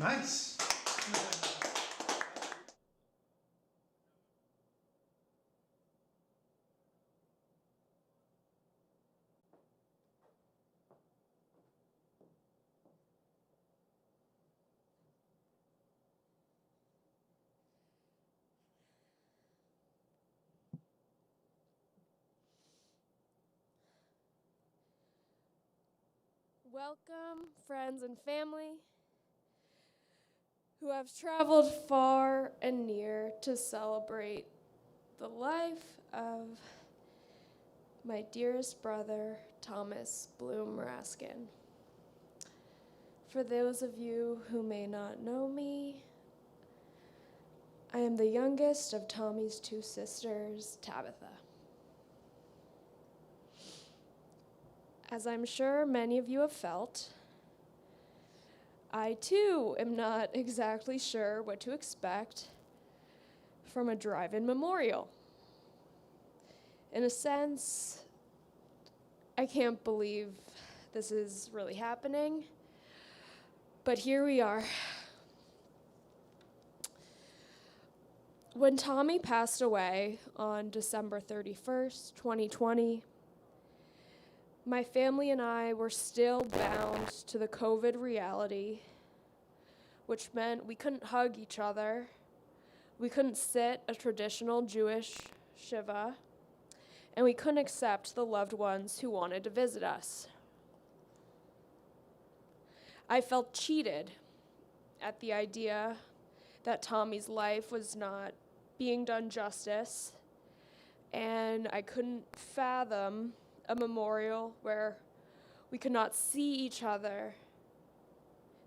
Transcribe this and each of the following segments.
Nice. Welcome, friends and family who have traveled far and near to celebrate the life of my dearest brother, Thomas Bloom Raskin. For those of you who may not know me, I am the youngest of Tommy's two sisters, Tabitha. As I'm sure many of you have felt, I too am not exactly sure what to expect from a drive-in memorial. In a sense, I can't believe this is really happening, but here we are. When Tommy passed away on December 31st, 2020, my family and I were still bound to the COVID reality, which meant we couldn't hug each other, we couldn't sit a traditional Jewish shiva, and we couldn't accept the loved ones who wanted to visit us. I felt cheated at the idea that Tommy's life was not being done justice, and I couldn't fathom a memorial where we could not see each other,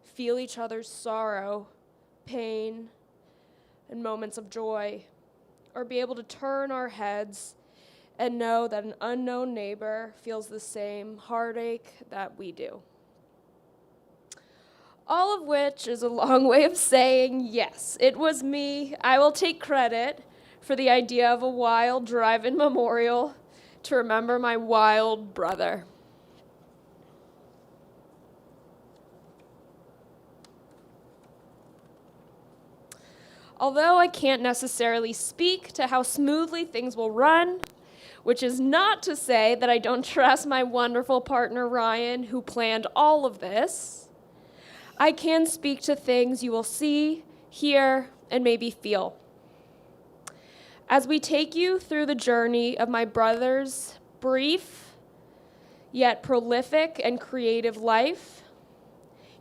feel each other's sorrow, pain, and moments of joy, or be able to turn our heads and know that an unknown neighbor feels the same heartache that we do. All of which is a long way of saying, yes, it was me. I will take credit for the idea of a wild drive-in memorial to remember my wild brother. Although I can't necessarily speak to how smoothly things will run, which is not to say that I don't trust my wonderful partner Ryan, who planned all of this, I can speak to things you will see, hear, and maybe feel. As we take you through the journey of my brother's brief, yet prolific and creative life,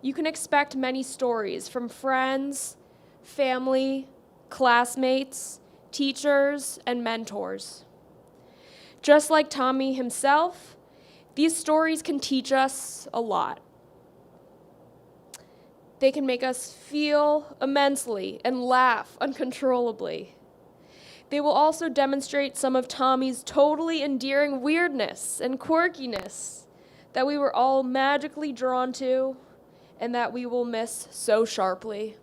you can expect many stories from friends, family, classmates, teachers, and mentors. Just like Tommy himself, these stories can teach us a lot. They can make us feel immensely and laugh uncontrollably. They will also demonstrate some of Tommy's totally endearing weirdness and quirkiness that we were all magically drawn to and that we will miss so sharply.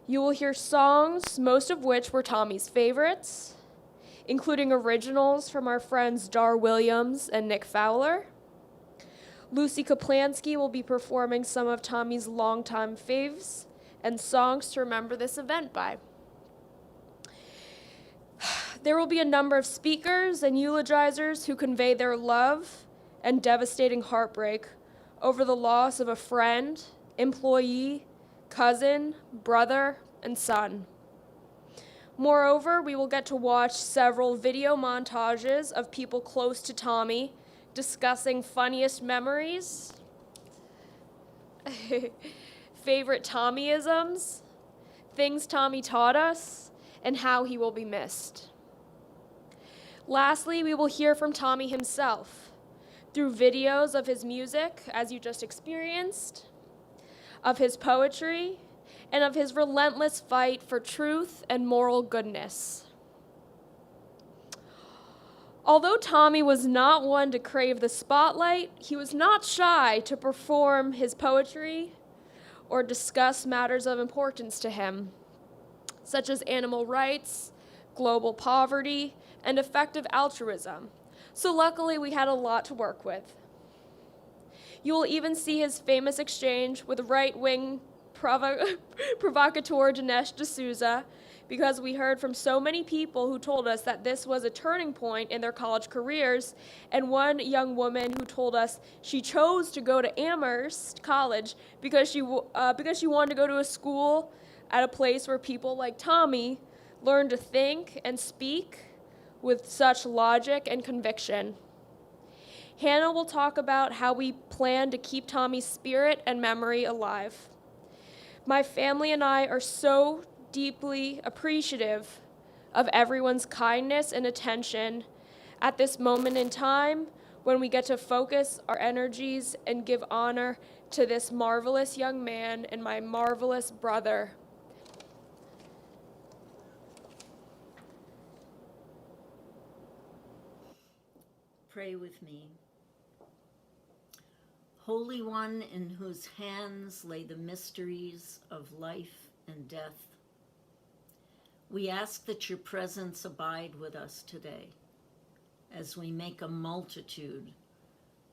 You will hear songs, most of which were Tommy's favorites, including originals from our friends Dar Williams and Nick Fowler. Lucy Kaplansky will be performing some of Tommy's longtime faves and songs to remember this event by. There will be a number of speakers and eulogizers who convey their love and devastating heartbreak over the loss of a friend, employee, cousin, brother, and son. Moreover, we will get to watch several video montages of people close to Tommy discussing funniest memories, favorite Tommyisms, things Tommy taught us, and how he will be missed. Lastly, we will hear from Tommy himself through videos of his music, as you just experienced, of his poetry, and of his relentless fight for truth and moral goodness. Although Tommy was not one to crave the spotlight, he was not shy to perform his poetry or discuss matters of importance to him, such as animal rights, global poverty, and effective altruism. So luckily, we had a lot to work with. You will even see his famous exchange with right-wing provocateur Dinesh D'Souza, because we heard from so many people who told us that this was a turning point in their college careers, and one young woman who told us she chose to go to Amherst College because she wanted to go to a school at a place where people like Tommy learn to think and speak with such logic and conviction. Hannah will talk about how we plan to keep Tommy's spirit and memory alive. My family and I are so deeply appreciative of everyone's kindness and attention at this moment in time when we get to focus our energies and give honor to this marvelous young man and my marvelous brother. Pray with me. Holy One, in whose hands lay the mysteries of life and death, we ask that your presence abide with us today as we make a multitude,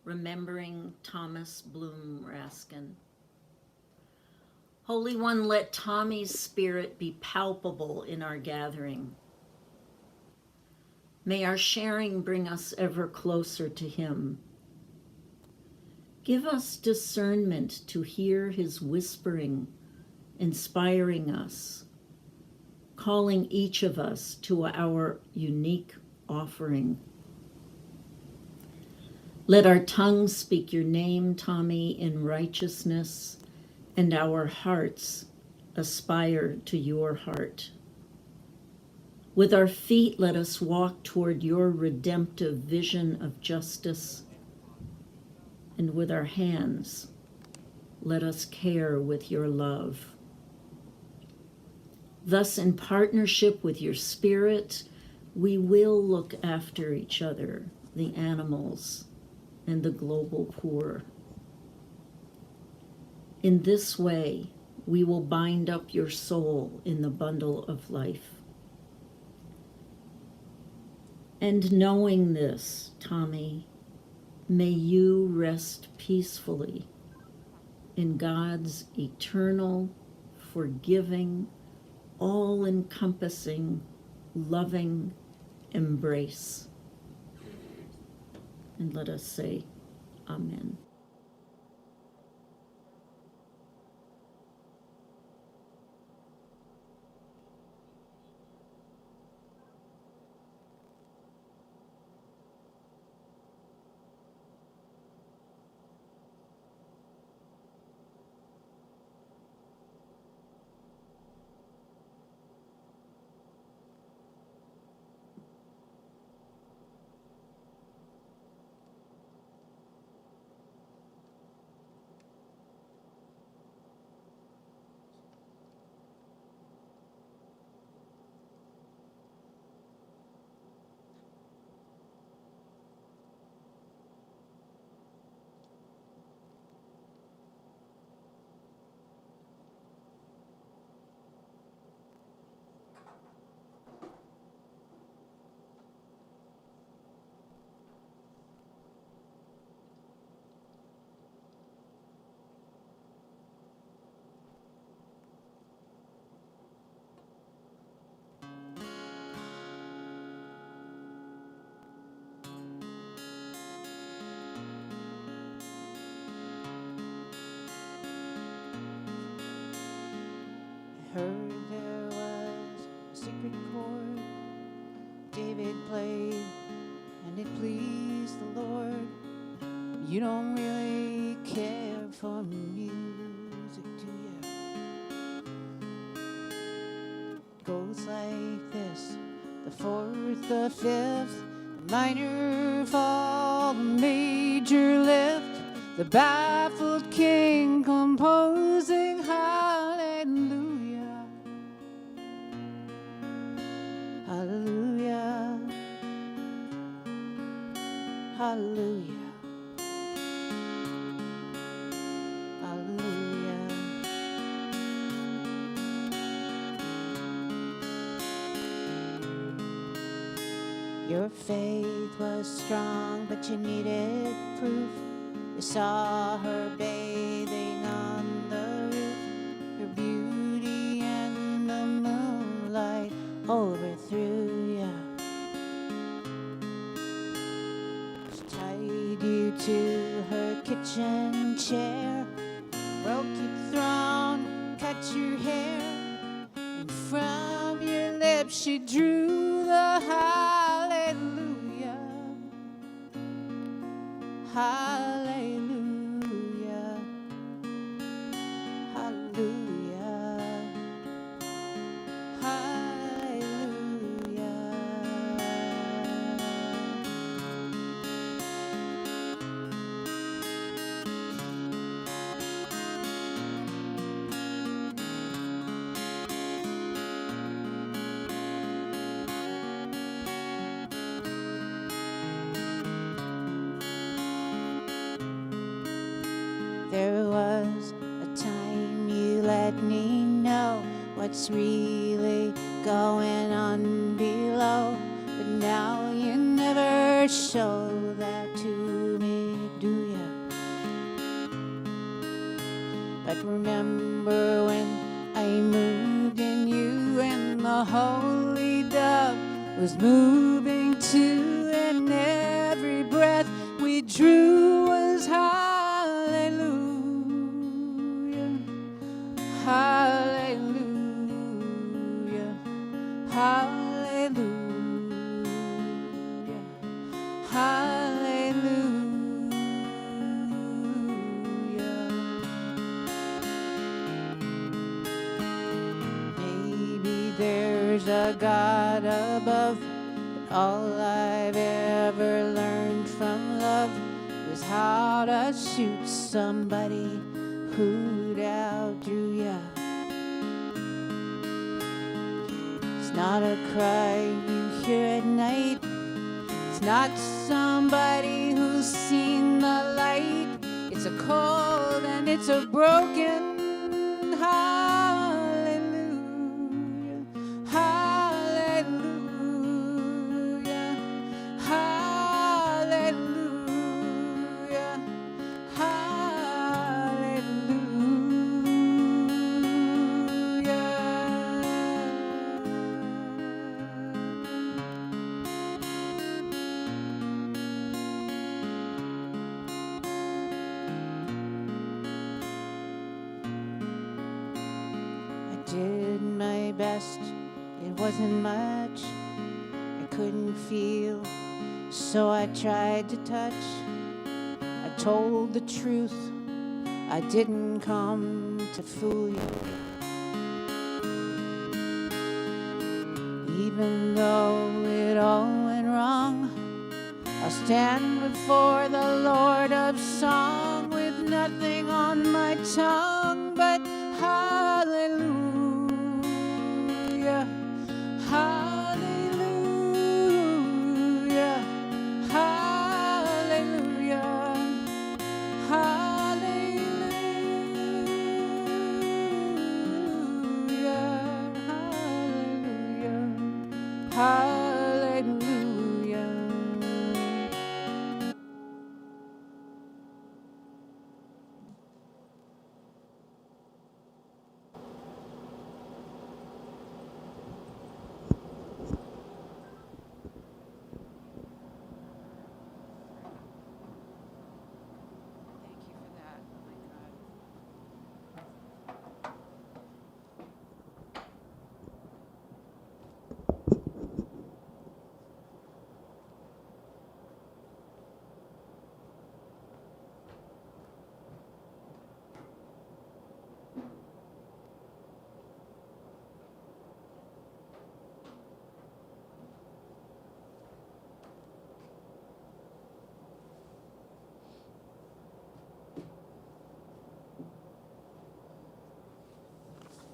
remembering Thomas Bloom Raskin. Holy One, let Tommy's spirit be palpable in our gathering. May our sharing bring us ever closer to him. Give us discernment to hear his whispering, inspiring us, calling each of us to our unique offering. Let our tongues speak your name, Tommy, in righteousness, and our hearts aspire to your heart. With our feet, let us walk toward your redemptive vision of justice. And with our hands, let us care with your love. Thus, in partnership with your spirit, we will look after each other, the animals, and the global poor. In this way, we will bind up your soul in the bundle of life. And knowing this, Tommy, may you rest peacefully in God's eternal, forgiving, all-encompassing, loving embrace. And let us say, Amen. Heard there was a secret chord David played, and it pleased the Lord. You don't really care for music, do you? Goes like this: the fourth, the fifth, the minor fall, the major lift, the baffled king composing hallelujah. Hallelujah, hallelujah, hallelujah. Your faith was strong, but you needed proof. You saw her bathing on the roof, her beauty and the moonlight overthrew ya. She tied you to her kitchen chair, broke your throne, cut your hair, and from your lips she drew the hallelujah. Hallelujah, hallelujah, hallelujah. There was a time you let me know what's really going on below, but now you never show that to me, do ya? But remember when I moved in you and the holy dove was moving too, and every breath we drew was hallelujah, hallelujah, hallelujah, hallelujah. Maybe there's a God above, but all I've ever learned from love was how to shoot somebody who'd outdrew ya. It's not a cry you hear at night, it's not somebody who's seen the light, it's a cold and it's a broken hallelujah, hallelujah, hallelujah, I did my best, it wasn't much. I couldn't feel, so I tried to touch. I told the truth, I didn't come to fool you. Even though it all went wrong, I'll stand before the Lord of song with nothing on my tongue but hallelujah, hallelujah, hallelujah, hallelujah, hallelujah, hallelujah. Thank you for that. Oh my God.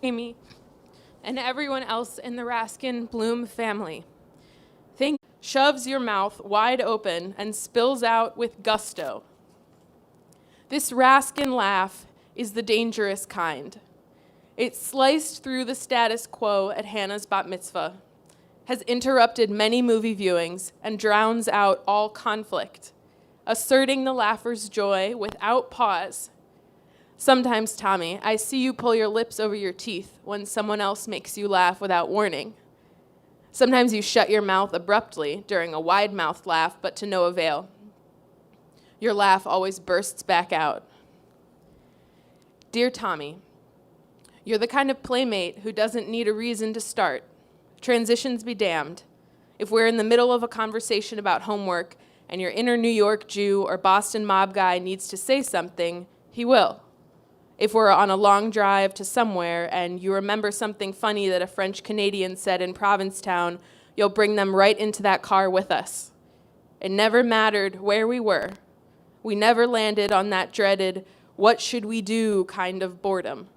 Amy, and everyone else in the Raskin Bloom family. Shoves your mouth wide open and spills out with gusto. This Raskin laugh is the dangerous kind. It sliced through the status quo at Hannah's bat mitzvah, has interrupted many movie viewings, and drowns out all conflict. asserting the laugher's joy without pause. Sometimes, Tommy, I see you pull your lips over your teeth when someone else makes you laugh without warning. Sometimes you shut your mouth abruptly during a wide-mouthed laugh, but to no avail. Your laugh always bursts back out. Dear Tommy, you're the kind of playmate who doesn't need a reason to start. Transitions be damned. If we're in the middle of a conversation about homework and your inner New York Jew or Boston mob guy needs to say something, he will. If we're on a long drive to somewhere and you remember something funny that a French Canadian said in Provincetown, you'll bring them right into that car with us. It never mattered where we were. We never landed on that dreaded, what should we do kind of boredom.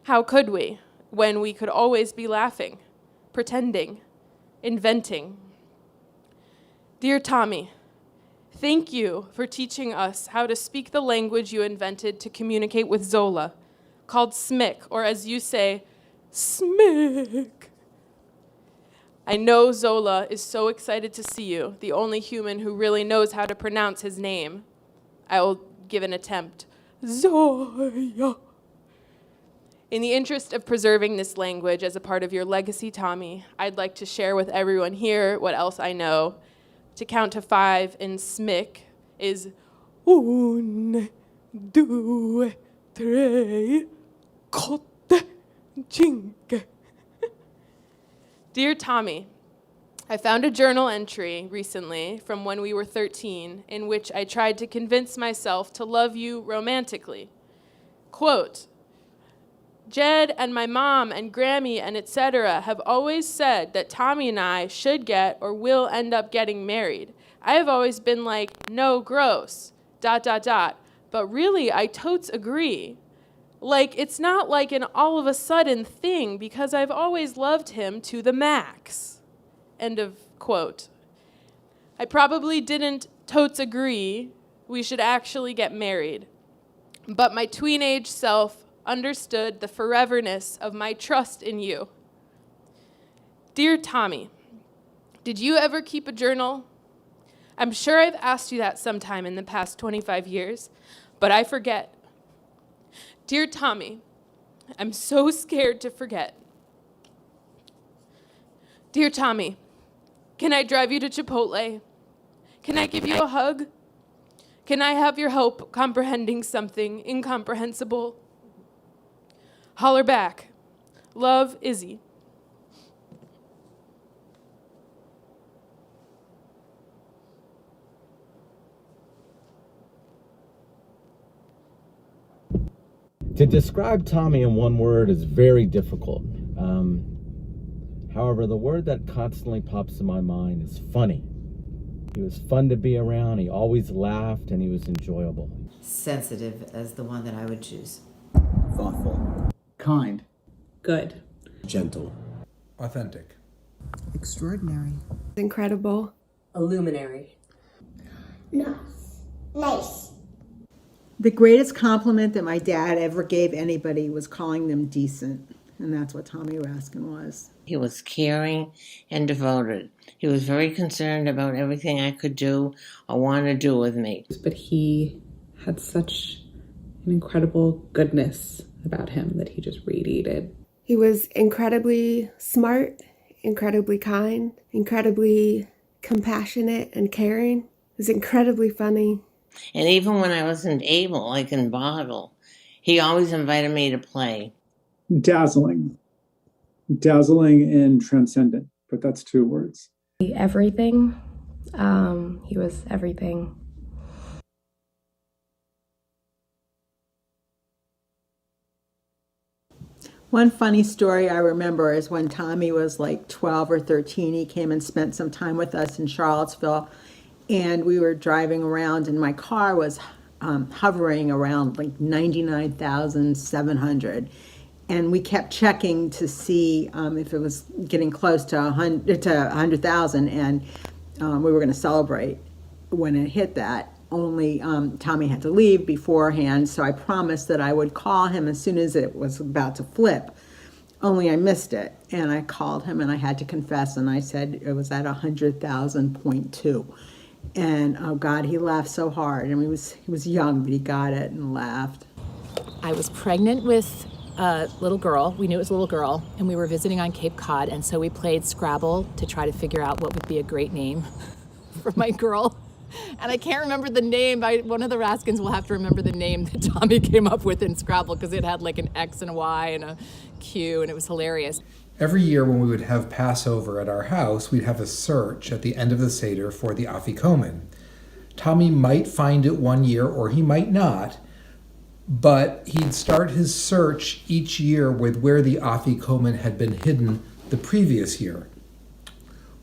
How could we, when we could always be laughing, pretending, inventing? Dear Tommy, thank you for teaching us how to speak the language you invented to communicate with Zola, called SMIC, or as you say, SMIC. I know Zola is so excited to see you, the only human who really knows how to pronounce his name. I will give an attempt. Zoya. In the interest of preserving this language as a part of your legacy, Tommy, I'd like to share with everyone here what else I know. To count to 5 in SMIC is 1, 2, 3, 4, 5. Dear Tommy, I found a journal entry recently from when we were 13 in which I tried to convince myself to love you romantically. Quote, Jed and my mom and Grammy and etc. have always said that Tommy and I should get or will end up getting married. I have always been like, no, gross, ... But really, I totes agree. Like, it's not like an all of a sudden thing because I've always loved him to the max. End of quote. I probably didn't totes agree we should actually get married. But my tween-age self understood the foreverness of my trust in you. Dear Tommy, did you ever keep a journal? I'm sure I've asked you that sometime in the past 25 years, but I forget. Dear Tommy, I'm so scared to forget. Dear Tommy, can I drive you to Chipotle? Can I give you a hug? Can I have your help comprehending something incomprehensible? Holler back. Love, Izzy. To describe Tommy in one word is very difficult. However, the word that constantly pops in my mind is funny. He was fun to be around, he always laughed, and he was enjoyable. Sensitive as the one that I would choose. Thoughtful. Kind. Good. Gentle. Authentic. Extraordinary. Incredible. Illuminary. Nice. The greatest compliment that my dad ever gave anybody was calling them decent. And that's what Tommy Raskin was. He was caring and devoted. He was very concerned about everything I could do or want to do with me. But he had such an incredible goodness about him that he just radiated. He was incredibly smart, incredibly kind, incredibly compassionate and caring. He was incredibly funny. And even when I wasn't able, like in Bottle, he always invited me to play. Dazzling. Dazzling and transcendent, but that's 2 words. Everything. He was everything. One funny story I remember is when Tommy was like 12 or 13, he came and spent some time with us in Charlottesville, and we were driving around, and my car was hovering around like 99,700. And we kept checking to see if it was getting close to 100,000, and we were going to celebrate when it hit that. Only Tommy had to leave beforehand, so I promised that I would call him as soon as it was about to flip. Only I missed it, and I called him, and I had to confess, and I said it was at 100,000.2. And oh God, he laughed so hard. I mean, he was young, but he got it and laughed. I was pregnant with a little girl. We knew it was a little girl, and we were visiting on Cape Cod, and so we played Scrabble to try to figure out what would be a great name for my girl. And I can't remember the name. One of the Raskins will have to remember the name that Tommy came up with in Scrabble, because it had like an X and a Y and a Q, and it was hilarious. Every year when we would have Passover at our house, we'd have a search at the end of the Seder for the Afikomen. Tommy might find it one year or he might not, but he'd start his search each year with where the Afikomen had been hidden the previous year.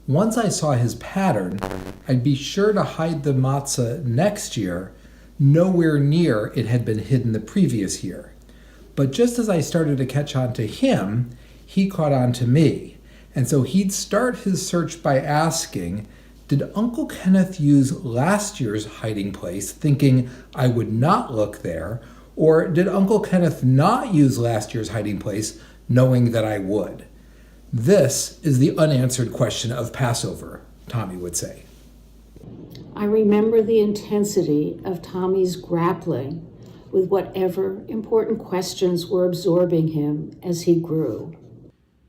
Once I saw his pattern, I'd be sure to hide the matzah next year, nowhere near it had been hidden the previous year. But just as I started to catch on to him, he caught on to me. And so he'd start his search by asking, did Uncle Kenneth use last year's hiding place, thinking I would not look there? Or did Uncle Kenneth not use last year's hiding place, knowing that I would? This is the unanswered question of Passover, Tommy would say. I remember the intensity of Tommy's grappling with whatever important questions were absorbing him as he grew.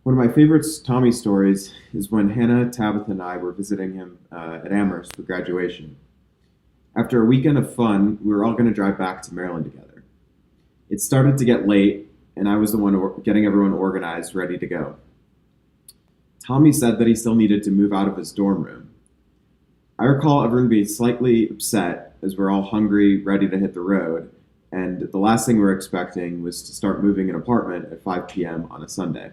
One of my favorite Tommy stories is when Hannah, Tabitha, and I were visiting him at Amherst for graduation. After a weekend of fun, we were all going to drive back to Maryland together. It started to get late, and I was the one getting everyone organized, ready to go. Tommy said that he still needed to move out of his dorm room. I recall everyone being slightly upset as we're all hungry, ready to hit the road, and the last thing we were expecting was to start moving an apartment at 5 p.m. on a Sunday.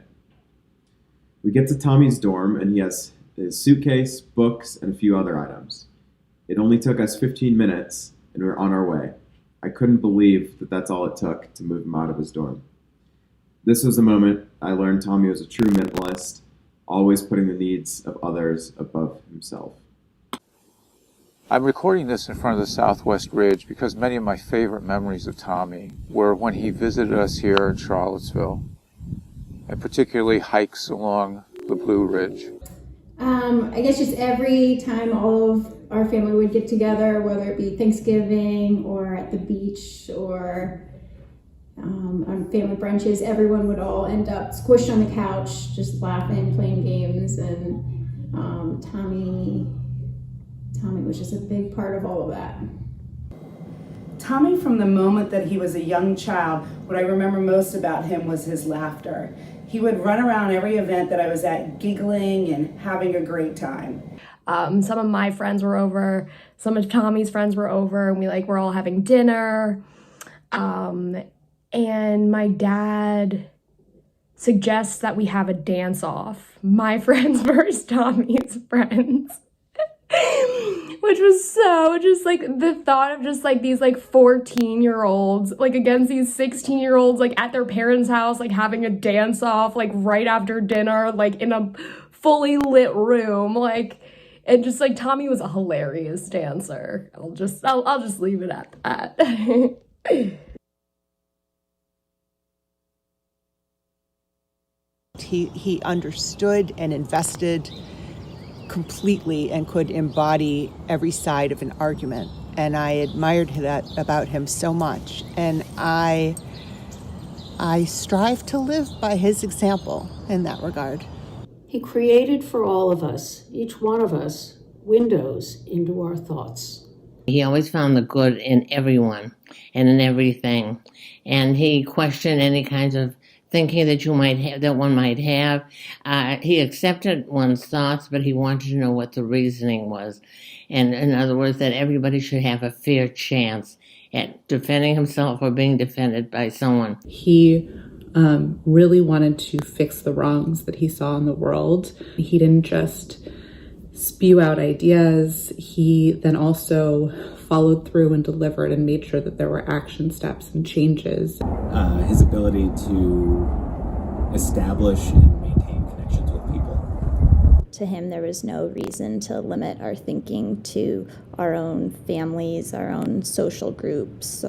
We get to Tommy's dorm, and he has his suitcase, books, and a few other items. It only took us 15 minutes, and we were on our way. I couldn't believe that that's all it took to move him out of his dorm. This was the moment I learned Tommy was a true minimalist, always putting the needs of others above himself. I'm recording this in front of the Southwest Ridge because many of my favorite memories of Tommy were when he visited us here in Charlottesville, and particularly hikes along the Blue Ridge. I guess just every time all of our family would get together, whether it be Thanksgiving or at the beach or on family brunches, everyone would all end up squished on the couch, just laughing, playing games, and Tommy was just a big part of all of that. Tommy, from the moment that he was a young child, what I remember most about him was his laughter. He would run around every event that I was at, giggling and having a great time. Some of my friends were over, some of Tommy's friends were over, and we were all having dinner. And my dad suggests that we have a dance-off, my friends versus Tommy's friends. Which was so just the thought of just these 14-year-olds against these 16-year-olds at their parents' house having a dance off right after dinner in a fully lit room and just Tommy was a hilarious dancer. I'll just leave it at that. He understood and invested completely and could embody every side of an argument. And I admired that about him so much. And I strive to live by his example in that regard. He created for all of us, each one of us, windows into our thoughts. He always found the good in everyone and in everything. And he questioned any kinds of thinking that one might have. He accepted one's thoughts, but he wanted to know what the reasoning was. And in other words, that everybody should have a fair chance at defending himself or being defended by someone. He really wanted to fix the wrongs that he saw in the world. He didn't just spew out ideas. He then also followed through and delivered and made sure that there were action steps and changes. His ability to establish and maintain connections with people. To him, there was no reason to limit our thinking to our own families, our own social groups,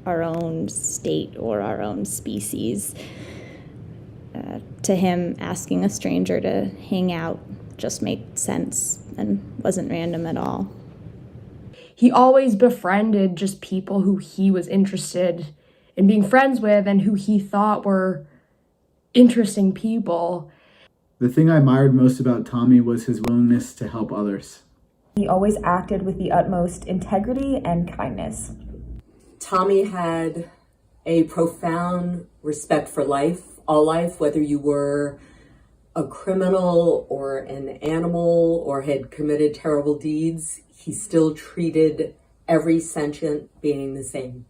our own state, or our own species. To him, asking a stranger to hang out just made sense and wasn't random at all. he always befriended just people who he was interested in being friends with and who he thought were interesting people. The thing I admired most about Tommy was his willingness to help others. He always acted with the utmost integrity and kindness. Tommy had a profound respect for life, all life, whether you were a criminal or an animal or had committed terrible deeds, he still treated every sentient being the same.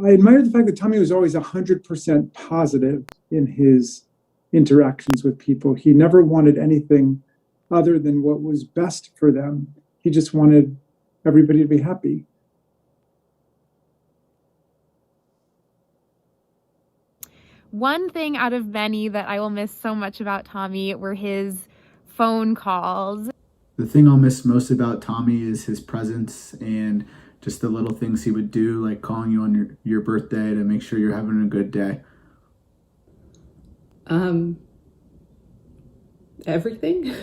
I admired the fact that Tommy was always 100% positive in his interactions with people. He never wanted anything other than what was best for them. He just wanted everybody to be happy. One thing out of many that I will miss so much about Tommy were his phone calls. The thing I'll miss most about Tommy is his presence and just the little things he would do, like calling you on your birthday to make sure you're having a good day. Everything.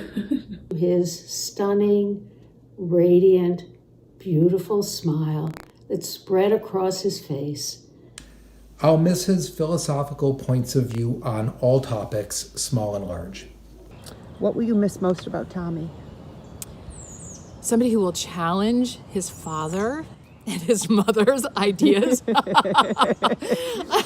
His stunning, radiant, beautiful smile that spread across his face. I'll miss his philosophical points of view on all topics, small and large. What will you miss most about Tommy? Somebody who will challenge his father and his mother's ideas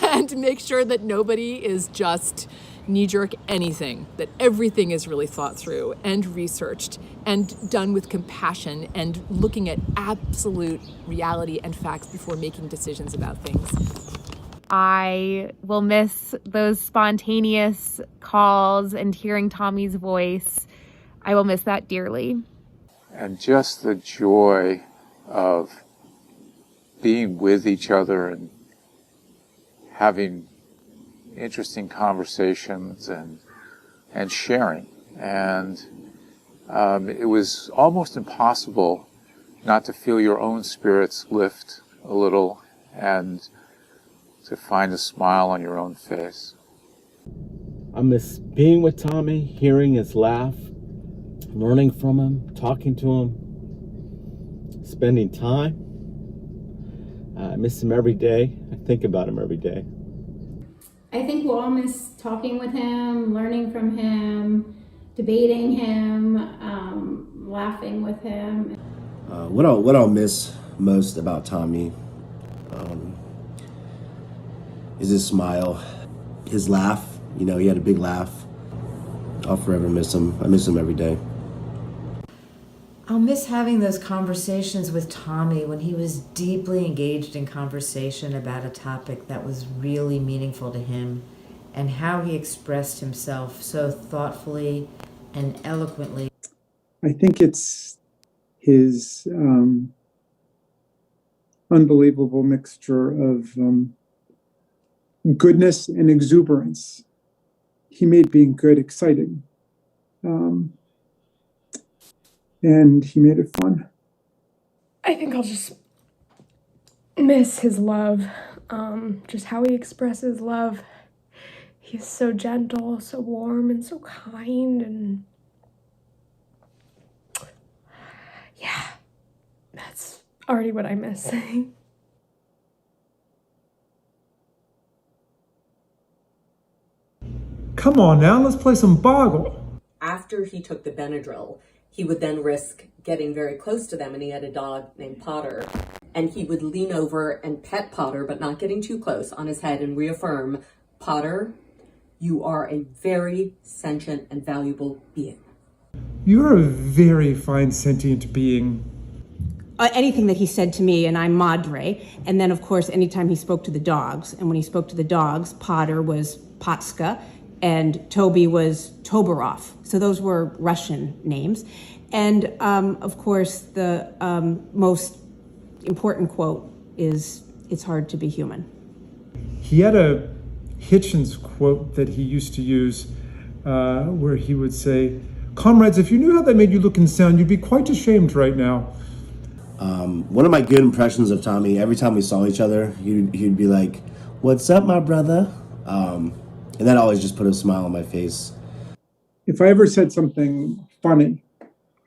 and make sure that nobody is just knee-jerk anything, that everything is really thought through and researched and done with compassion and looking at absolute reality and facts before making decisions about things. I will miss those spontaneous calls and hearing Tommy's voice. I will miss that dearly. And just the joy of being with each other and having interesting conversations and sharing. And it was almost impossible not to feel your own spirits lift a little and to find a smile on your own face. I miss being with Tommy, hearing his laugh, learning from him, talking to him, spending time. I miss him every day. I think about him every day. I think we'll all miss talking with him, learning from him, debating him, laughing with him. What I'll miss most about Tommy is his smile, his laugh. You know, he had a big laugh. I'll forever miss him. I miss him every day. I'll miss having those conversations with Tommy when he was deeply engaged in conversation about a topic that was really meaningful to him, and how he expressed himself so thoughtfully and eloquently. I think it's his unbelievable mixture of goodness and exuberance. He made being good exciting. And he made it fun. I think I'll just miss his love, just how he expresses love. He's so gentle, so warm, and so kind, and yeah, that's already what I miss. Come on now, let's play some Boggle. After he took the Benadryl, he would then risk getting very close to them, and he had a dog named Potter, and he would lean over and pet Potter, but not getting too close, on his head and reaffirm, Potter, you are a very sentient and valuable being. You're a very fine sentient being. Anything that he said to me, and I'm Madre, and then of course anytime he spoke to the dogs, and when he spoke to the dogs, Potter was Potska, and Toby was Toborov. So those were Russian names. And of course, the most important quote is, "It's hard to be human." He had a Hitchens quote that he used to use where he would say, "Comrades, if you knew how that made you look and sound, you'd be quite ashamed right now." One of my good impressions of Tommy, every time we saw each other, he'd be like, "What's up, my brother?" And that always just put a smile on my face. If I ever said something funny,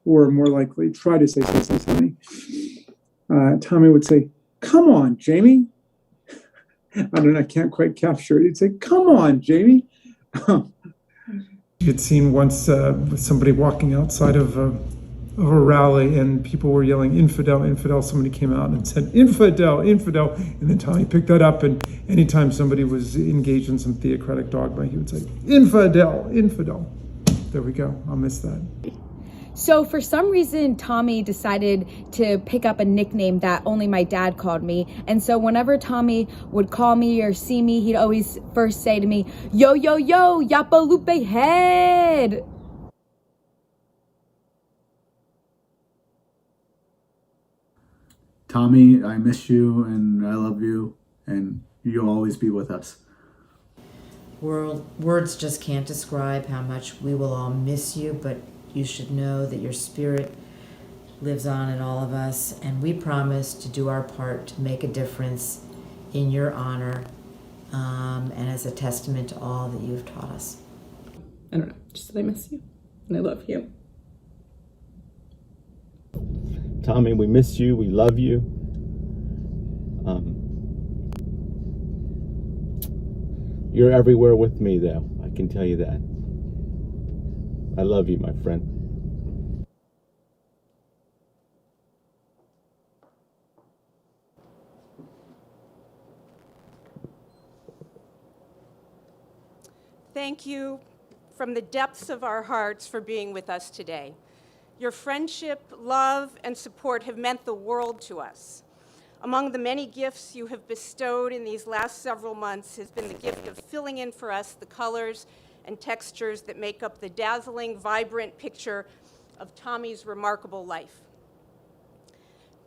or more likely, try to say something, Tommy would say, "Come on, Jamie." I don't know, I can't quite capture it. He'd say, "Come on, Jamie." He had seen once with somebody walking outside of a rally, and people were yelling, "Infidel, infidel." Somebody came out and said, "Infidel, infidel." And then Tommy picked that up, and anytime somebody was engaged in some theocratic dogma, he would say, "Infidel, infidel." There we go. I'll miss that. So for some reason, Tommy decided to pick up a nickname that only my dad called me. And so whenever Tommy would call me or see me, he'd always first say to me, "Yo, yo, yo, Yapa Lupe head." Tommy, I miss you and I love you, and you'll always be with us. Words just can't describe how much we will all miss you, but you should know that your spirit lives on in all of us, and we promise to do our part to make a difference in your honor, and as a testament to all that you've taught us. I don't know, just that I miss you and I love you. Tommy, we miss you. We love you. You're everywhere with me, though. I can tell you that. I love you, my friend. Thank you from the depths of our hearts for being with us today. Your friendship, love, and support have meant the world to us. Among the many gifts you have bestowed in these last several months has been the gift of filling in for us the colors and textures that make up the dazzling, vibrant picture of Tommy's remarkable life.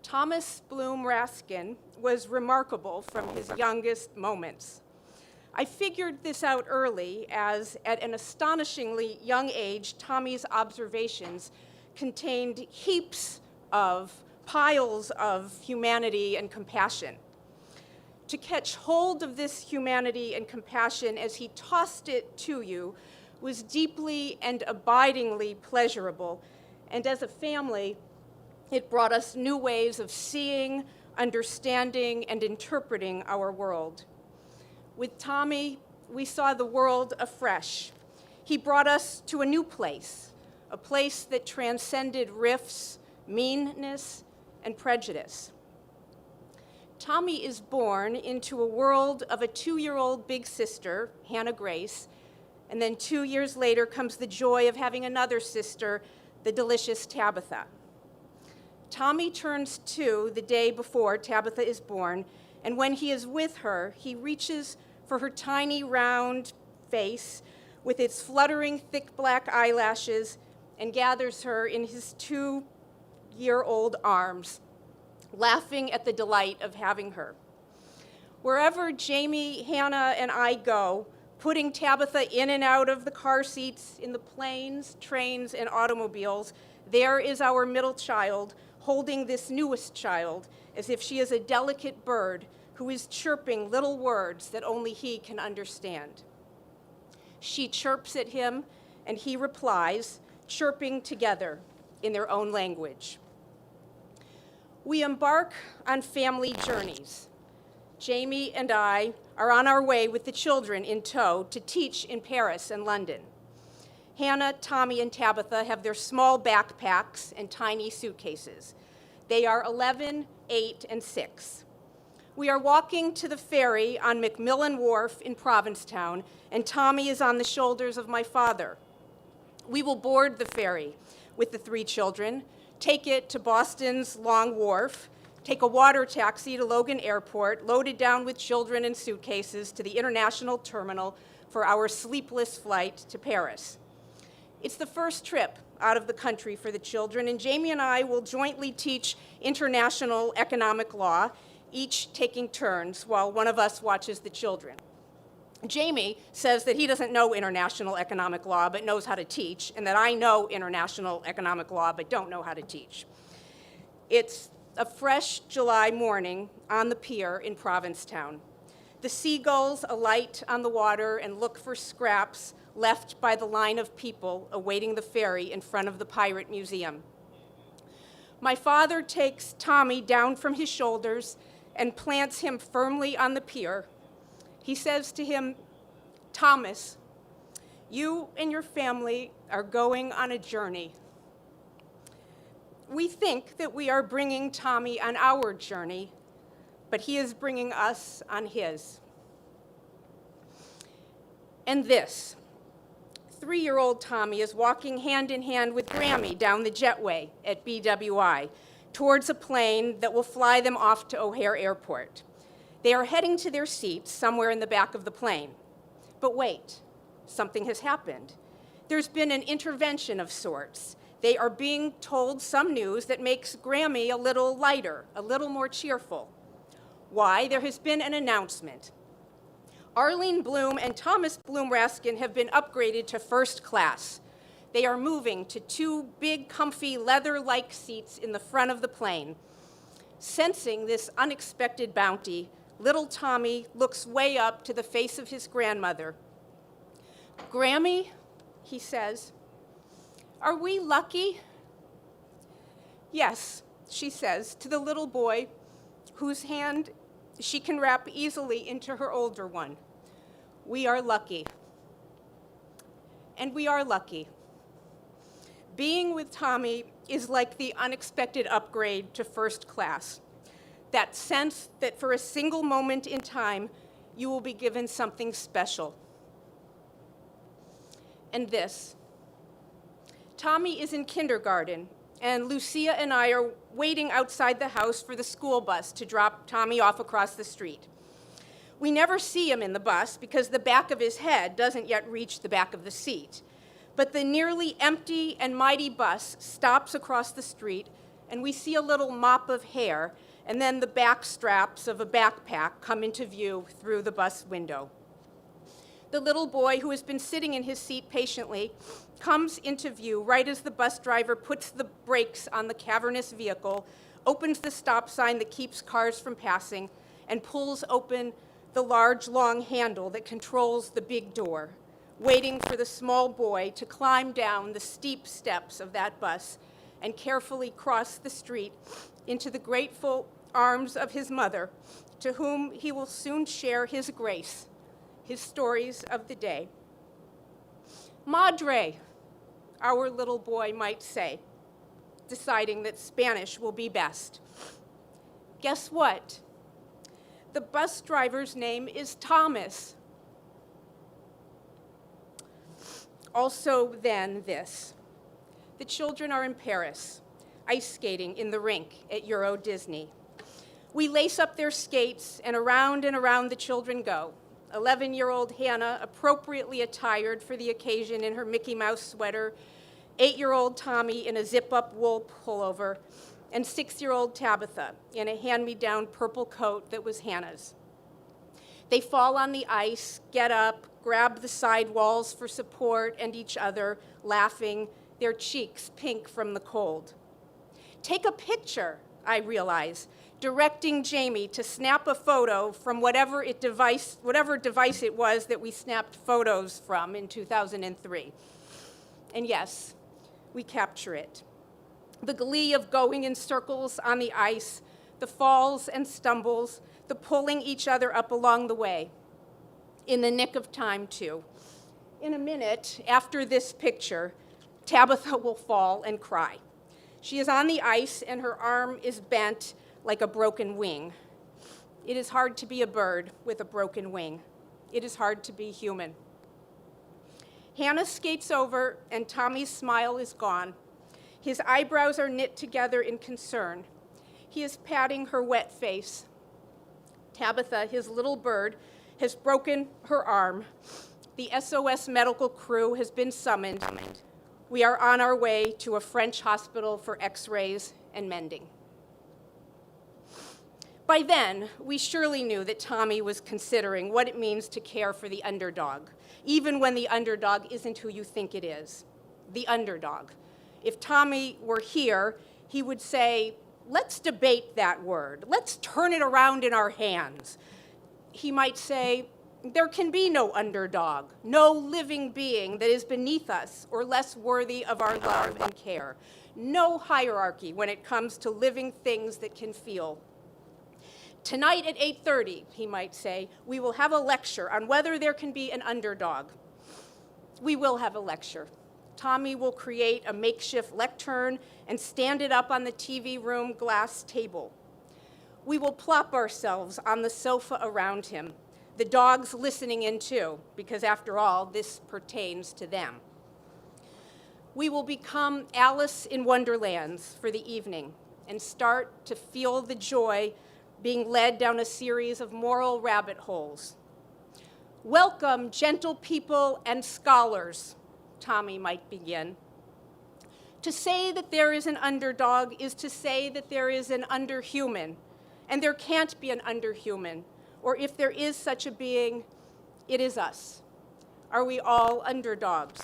Thomas Bloom Raskin was remarkable from his youngest moments. I figured this out early, as at an astonishingly young age, Tommy's observations contained heaps of piles of humanity and compassion. To catch hold of this humanity and compassion as he tossed it to you was deeply and abidingly pleasurable, and as a family, it brought us new ways of seeing, understanding, and interpreting our world. With Tommy, we saw the world afresh. He brought us to a new place, a place that transcended rifts, meanness, and prejudice. Tommy is born into a world of a 2-year-old big sister, Hannah Grace, and then 2 years later comes the joy of having another sister, the delicious Tabitha. Tommy turns 2 the day before Tabitha is born, and when he is with her, he reaches for her tiny round face with its fluttering thick black eyelashes and gathers her in his 2-year-old arms, laughing at the delight of having her. Wherever Jamie, Hannah, and I go, putting Tabitha in and out of the car seats in the planes, trains, and automobiles, there is our middle child holding this newest child as if she is a delicate bird who is chirping little words that only he can understand. She chirps at him, and he replies, chirping together in their own language. We embark on family journeys. Jamie and I are on our way with the children in tow to teach in Paris and London. Hannah, Tommy, and Tabitha have their small backpacks and tiny suitcases. They are 11, 8, and 6. We are walking to the ferry on Macmillan Wharf in Provincetown, and Tommy is on the shoulders of my father. We will board the ferry with the 3 children, take it to Boston's Long Wharf, take a water taxi to Logan Airport, loaded down with children and suitcases to the international terminal for our sleepless flight to Paris. It's the first trip out of the country for the children, and Jamie and I will jointly teach international economic law, each taking turns while one of us watches the children. Jamie says that he doesn't know international economic law but knows how to teach, and that I know international economic law but don't know how to teach. It's a fresh July morning on the pier in Provincetown. The seagulls alight on the water and look for scraps left by the line of people awaiting the ferry in front of the Pirate Museum. My father takes Tommy down from his shoulders and plants him firmly on the pier. He says to him, "Thomas, you and your family are going on a journey." We think that we are bringing Tommy on our journey, but he is bringing us on his. And this, 3-year-old Tommy is walking hand in hand with Grammy down the jetway at BWI towards a plane that will fly them off to O'Hare Airport. They are heading to their seats somewhere in the back of the plane. But wait, something has happened. There's been an intervention of sorts. They are being told some news that makes Grammy a little lighter, a little more cheerful. Why? There has been an announcement. Arlene Bloom and Thomas Bloom Raskin have been upgraded to first class. They are moving to 2 big, comfy, leather-like seats in the front of the plane. Sensing this unexpected bounty, little Tommy looks way up to the face of his grandmother. "Grammy," he says, "are we lucky?" "Yes," she says to the little boy whose hand she can wrap easily into her older one. "We are lucky." And we are lucky. Being with Tommy is like the unexpected upgrade to first class. That sense that for a single moment in time, you will be given something special. And this. Tommy is in kindergarten, and Lucia and I are waiting outside the house for the school bus to drop Tommy off across the street. We never see him in the bus because the back of his head doesn't yet reach the back of the seat. But the nearly empty and mighty bus stops across the street, and we see a little mop of hair, and then the back straps of a backpack come into view through the bus window. The little boy, who has been sitting in his seat patiently, comes into view right as the bus driver puts the brakes on the cavernous vehicle, opens the stop sign that keeps cars from passing, and pulls open the large, long handle that controls the big door, waiting for the small boy to climb down the steep steps of that bus and carefully cross the street into the grateful arms of his mother, to whom he will soon share his grace, his stories of the day. "Madre," our little boy might say, deciding that Spanish will be best. Guess what? The bus driver's name is Thomas. Also then this. The children are in Paris, ice skating in the rink at Euro Disney. We lace up their skates and around the children go. 11-year-old Hannah, appropriately attired for the occasion in her Mickey Mouse sweater, 8-year-old Tommy in a zip-up wool pullover, and 6-year-old Tabitha in a hand-me-down purple coat that was Hannah's. They fall on the ice, get up, grab the side walls for support and each other, laughing, their cheeks pink from the cold. "Take a picture," I realize, directing Jamie to snap a photo from whatever device it was that we snapped photos from in 2003. And yes, we capture it. The glee of going in circles on the ice, the falls and stumbles, the pulling each other up along the way. In the nick of time, too. In a minute, after this picture, Tabitha will fall and cry. She is on the ice and her arm is bent like a broken wing. It is hard to be a bird with a broken wing. It is hard to be human. Hannah skates over and Tommy's smile is gone. His eyebrows are knit together in concern. He is patting her wet face. Tabitha, his little bird, has broken her arm. The SOS medical crew has been summoned. We are on our way to a French hospital for x-rays and mending. By then, we surely knew that Tommy was considering what it means to care for the underdog, even when the underdog isn't who you think it is, the underdog. If Tommy were here, he would say, "Let's debate that word. Let's turn it around in our hands." He might say, "There can be no underdog, no living being that is beneath us or less worthy of our love and care. No hierarchy when it comes to living things that can feel. Tonight at 8:30, he might say, we will have a lecture on whether there can be an underdog. We will have a lecture. Tommy will create a makeshift lectern and stand it up on the TV room glass table. We will plop ourselves on the sofa around him, the dogs listening in too, because after all, this pertains to them. We will become Alice in Wonderlands for the evening and start to feel the joy being led down a series of moral rabbit holes. Welcome, gentle people and scholars, Tommy might begin. To say that there is an underdog is to say that there is an underhuman, and there can't be an underhuman, or if there is such a being, it is us. Are we all underdogs?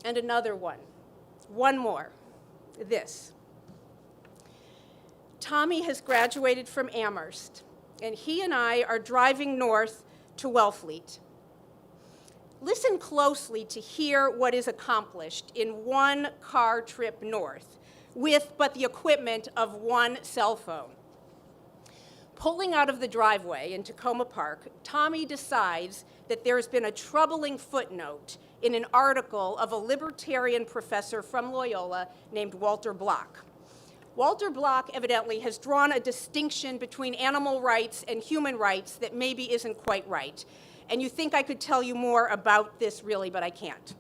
And another one more, this. Tommy has graduated from Amherst, and he and I are driving north to Wellfleet. Listen closely to hear what is accomplished in one car trip north, with but the equipment of one cell phone. Pulling out of the driveway in Tacoma Park, Tommy decides that there's been a troubling footnote in an article of a libertarian professor from Loyola named Walter Block. Walter Block evidently has drawn a distinction between animal rights and human rights that maybe isn't quite right. And you think I could tell you more about this really, but I can't.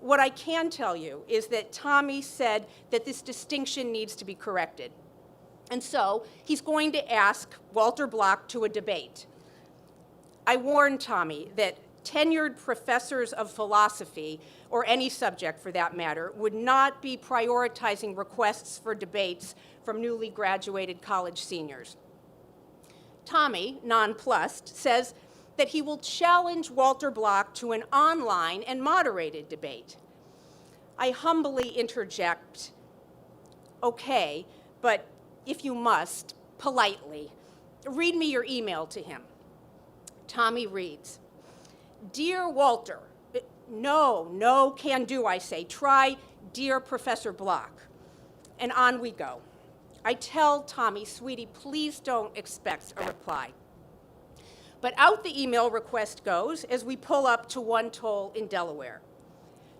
What I can tell you is that Tommy said that this distinction needs to be corrected. And so he's going to ask Walter Block to a debate. I warned Tommy that tenured professors of philosophy, or any subject for that matter, would not be prioritizing requests for debates from newly graduated college seniors. Tommy, nonplussed, says that he will challenge Walter Block to an online and moderated debate. I humbly interject, okay, but if you must, politely, read me your email to him. Tommy reads, Dear Walter, no can do, I say. Try, dear Professor Block. And on we go. I tell Tommy, sweetie, please don't expect a reply. But out the email request goes as we pull up to one toll in Delaware.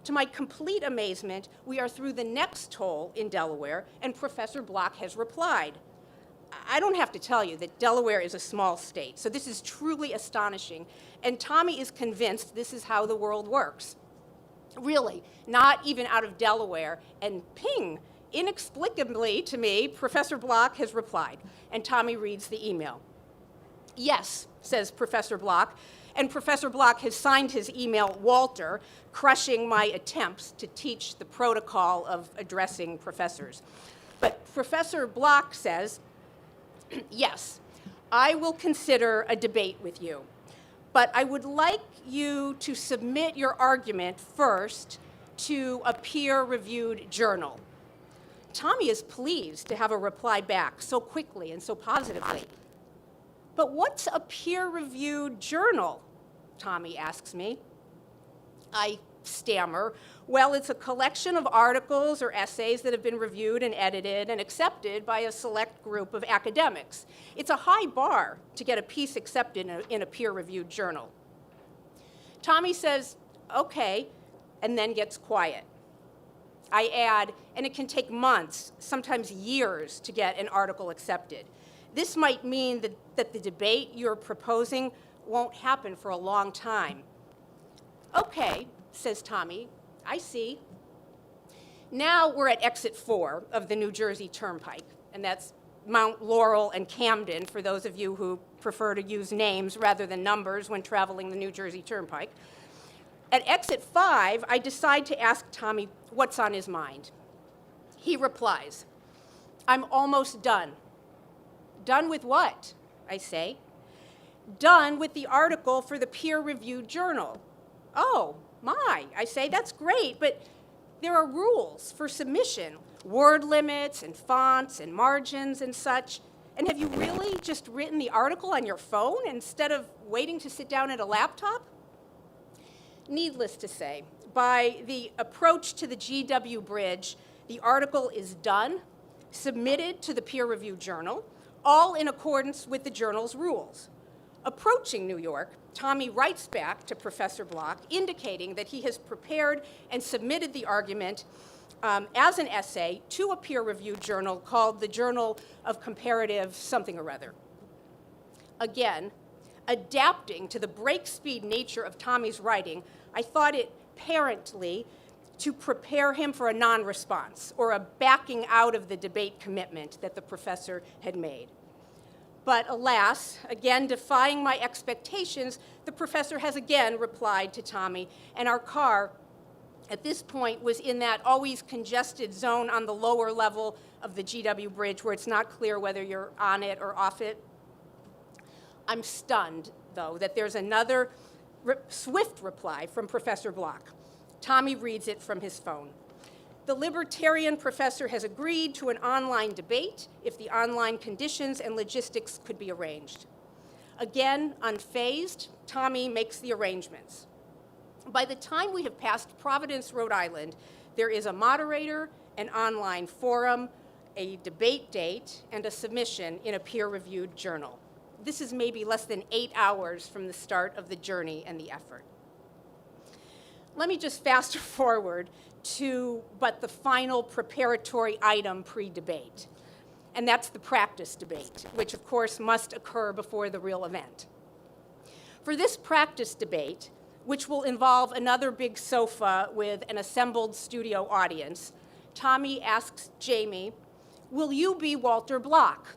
To my complete amazement, we are through the next toll in Delaware, and Professor Block has replied. I don't have to tell you that Delaware is a small state, so this is truly astonishing, and Tommy is convinced this is how the world works. Really, not even out of Delaware, and ping, inexplicably to me, Professor Block has replied, and Tommy reads the email. Yes, says Professor Block, and Professor Block has signed his email Walter, crushing my attempts to teach the protocol of addressing professors. But Professor Block says, yes, I will consider a debate with you, but I would like you to submit your argument first to a peer-reviewed journal. Tommy is pleased to have a reply back so quickly and so positively. But what's a peer-reviewed journal? Tommy asks me. I stammer, well, it's a collection of articles or essays that have been reviewed and edited and accepted by a select group of academics. It's a high bar to get a piece accepted in a peer-reviewed journal. Tommy says, okay, and then gets quiet. I add, and it can take months, sometimes years, to get an article accepted. This might mean that the debate you're proposing won't happen for a long time. Okay, says Tommy, I see. Now we're at exit 4 of the New Jersey Turnpike, and that's Mount Laurel and Camden for those of you who prefer to use names rather than numbers when traveling the New Jersey Turnpike. At exit 5, I decide to ask Tommy what's on his mind. He replies, I'm almost done. Done with what? I say. Done with the article for the peer-reviewed journal. Oh, my, I say, that's great, but there are rules for submission, word limits and fonts and margins and such. And have you really just written the article on your phone instead of waiting to sit down at a laptop? Needless to say, by the approach to the GW Bridge, the article is done, submitted to the peer-reviewed journal, all in accordance with the journal's rules. Approaching New York, Tommy writes back to Professor Block, indicating that he has prepared and submitted the argument as an essay to a peer-reviewed journal called the Journal of Comparative something or other. Again, adapting to the break-speed nature of Tommy's writing, I thought it parently to prepare him for a non-response or a backing out of the debate commitment that the professor had made. But alas, again defying my expectations, the professor has again replied to Tommy, and our car at this point was in that always congested zone on the lower level of the GW Bridge where it's not clear whether you're on it or off it. I'm stunned, though, that there's another swift reply from Professor Block. Tommy reads it from his phone. The libertarian professor has agreed to an online debate if the online conditions and logistics could be arranged. Again, unfazed, Tommy makes the arrangements. By the time we have passed Providence, Rhode Island, there is a moderator, an online forum, a debate date, and a submission in a peer-reviewed journal. This is maybe less than 8 hours from the start of the journey and the effort. Let me just fast forward to the final preparatory item pre-debate, and that's the practice debate, which of course must occur before the real event. For this practice debate, which will involve another big sofa with an assembled studio audience, Tommy asks Jamie, "Will you be Walter Block?"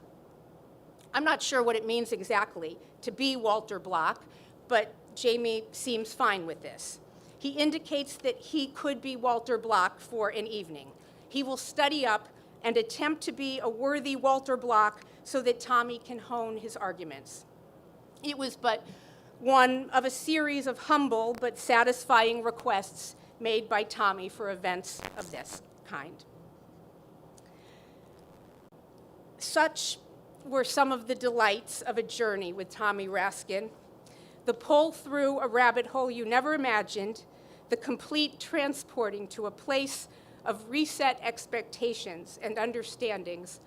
I'm not sure what it means exactly to be Walter Block, but Jamie seems fine with this. He indicates that he could be Walter Block for an evening. He will study up and attempt to be a worthy Walter Block so that Tommy can hone his arguments. It was but one of a series of humble but satisfying requests made by Tommy for events of this kind. Such were some of the delights of a journey with Tommy Raskin. The pull through a rabbit hole you never imagined, the complete transporting to a place of reset expectations and understandings,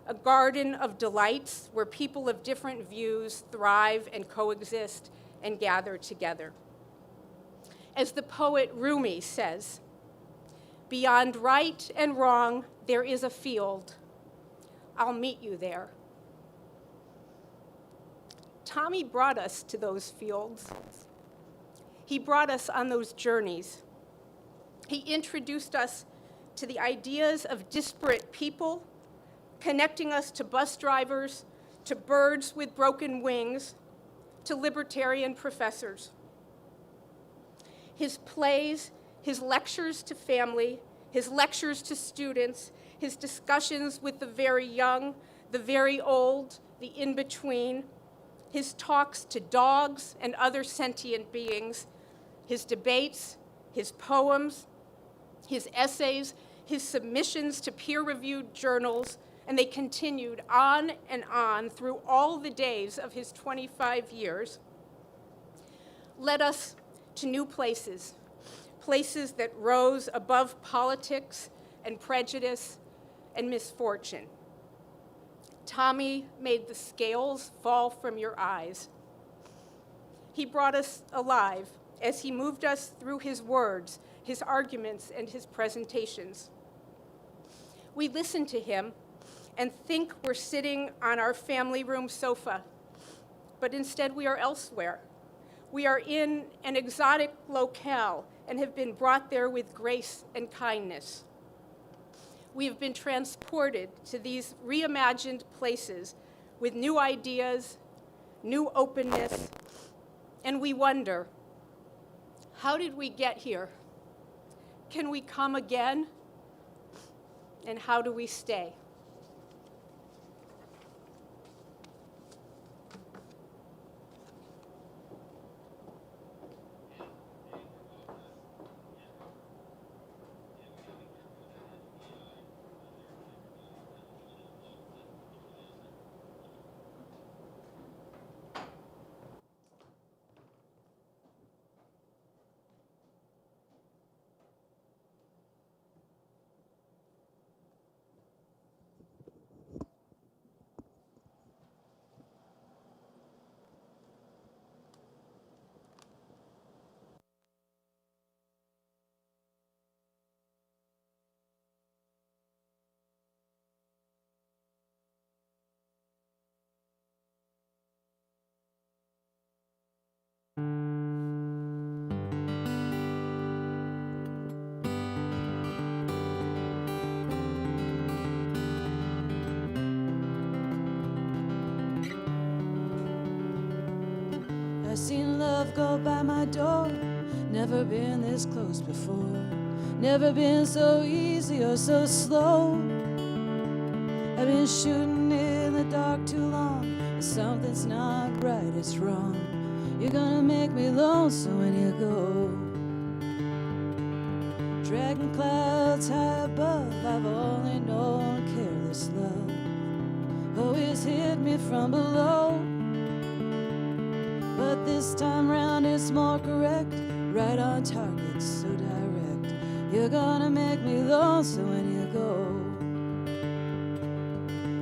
a garden of delights where people of different views thrive and coexist and gather together. As the poet Rumi says, "Beyond right and wrong, there is a field. I'll meet you there." Tommy brought us to those fields. He brought us on those journeys. He introduced us to the ideas of disparate people, connecting us to bus drivers, to birds with broken wings, to libertarian professors. His plays, his lectures to family, his lectures to students, his discussions with the very young, the very old, the in-between, his talks to dogs and other sentient beings, his debates, his poems, his essays, his submissions to peer-reviewed journals, and they continued on and on through all the days of his 25 years, led us to new places, places that rose above politics and prejudice and misfortune. Tommy made the scales fall from your eyes. He brought us alive as he moved us through his words, his arguments, and his presentations. We listen to him and think we're sitting on our family room sofa, but instead we are elsewhere. We are in an exotic locale and have been brought there with grace and kindness. We have been transported to these reimagined places with new ideas, new openness, and we wonder, how did we get here? Can we come again? And how do we stay? seen love go by my door. Never been this close before. Never been so easy or so slow. I've been shooting in the dark too long. If something's not right, it's wrong. You're gonna make me lonesome when you go. Dragging clouds high above, I've only known careless love. Always hit me from below. But this time round it's more correct. Right on target, so direct. You're gonna make me lonesome when you go.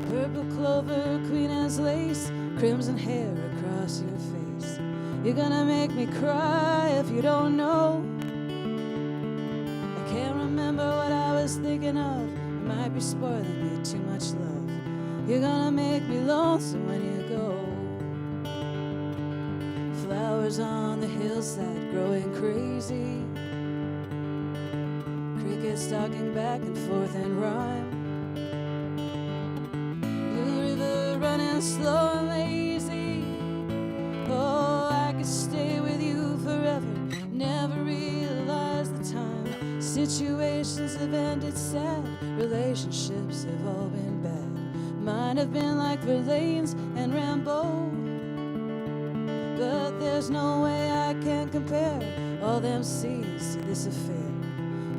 Purple clover, queen as lace, crimson hair across your face. You're gonna make me cry if you don't know. I can't remember what I was thinking of. I might be spoiling you too much love. You're gonna make me lonesome when you go. Flowers on the hillside growing crazy. Crickets talking back and forth in rhyme. Blue river running slow and lazy. Oh, I could stay with you forever. Never realize the time. Situations have ended sad. Relationships have all been bad. Mine have been like Verlaine's and Rimbaud. But there's no way I can compare all them scenes to this affair.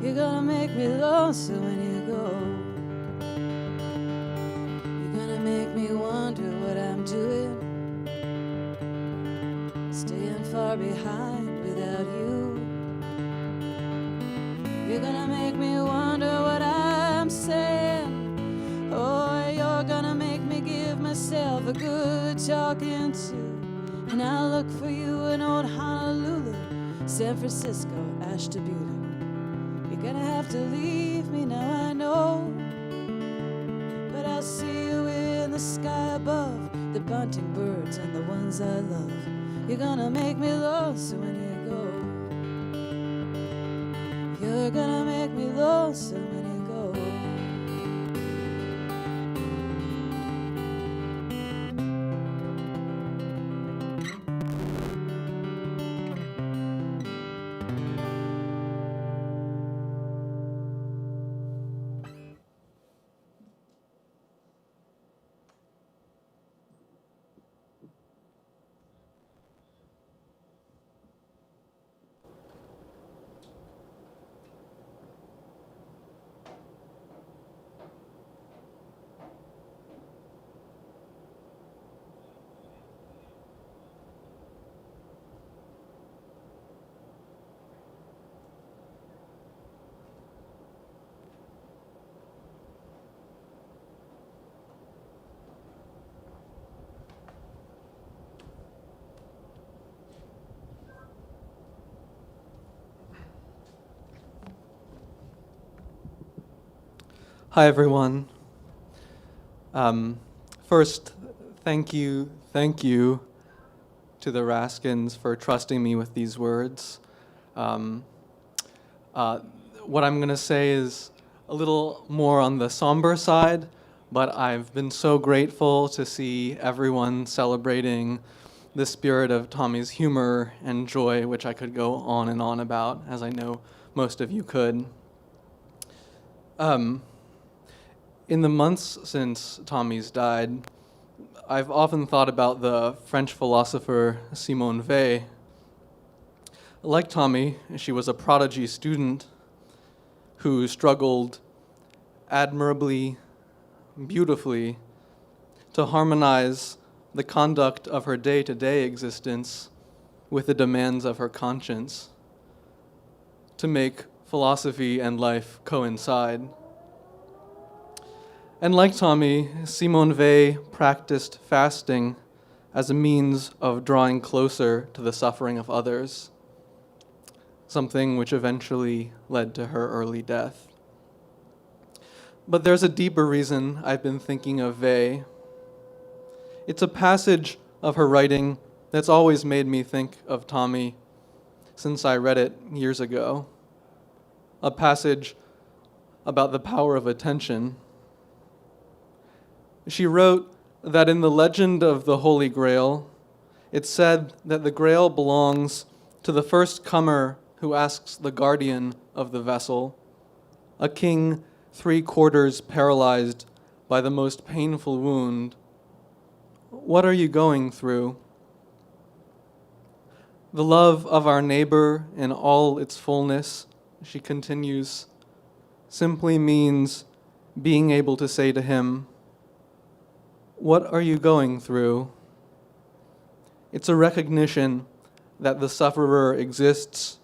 You're gonna make me lonesome when you go. You're gonna make me wonder what I'm doing. Staying far behind without you. You're gonna make me wonder what I'm saying. Oh, you're gonna make me give myself a good talking to. And I'll look for you in old Honolulu, San Francisco, Ashtabula. You're gonna have to leave me now, I know. But I'll see you in the sky above, the bunting birds and the ones I love. You're gonna make me lonesome when you go. You're gonna make me lonesome when you go. Hi, everyone. First, thank you to the Raskins for trusting me with these words. What I'm going to say is a little more on the somber side, but I've been so grateful to see everyone celebrating the spirit of Tommy's humor and joy, which I could go on and on about, as I know most of you could. In the months since Tommy's died, I've often thought about the French philosopher Simone Weil. Like Tommy, she was a prodigy student who struggled admirably, beautifully, to harmonize the conduct of her day-to-day existence with the demands of her conscience, to make philosophy and life coincide. And like Tommy, Simone Weil practiced fasting as a means of drawing closer to the suffering of others, something which eventually led to her early death. But there's a deeper reason I've been thinking of Weil. It's a passage of her writing that's always made me think of Tommy since I read it years ago. A passage about the power of attention. She wrote that in the legend of the Holy Grail, It's said that the Grail belongs to the first comer who asks the guardian of the vessel, a king 3/4 paralyzed by the most painful wound, "What are you going through?" The love of our neighbor in all its fullness, she continues, simply means being able to say to him, "What are you going through?" It's a recognition that the sufferer exists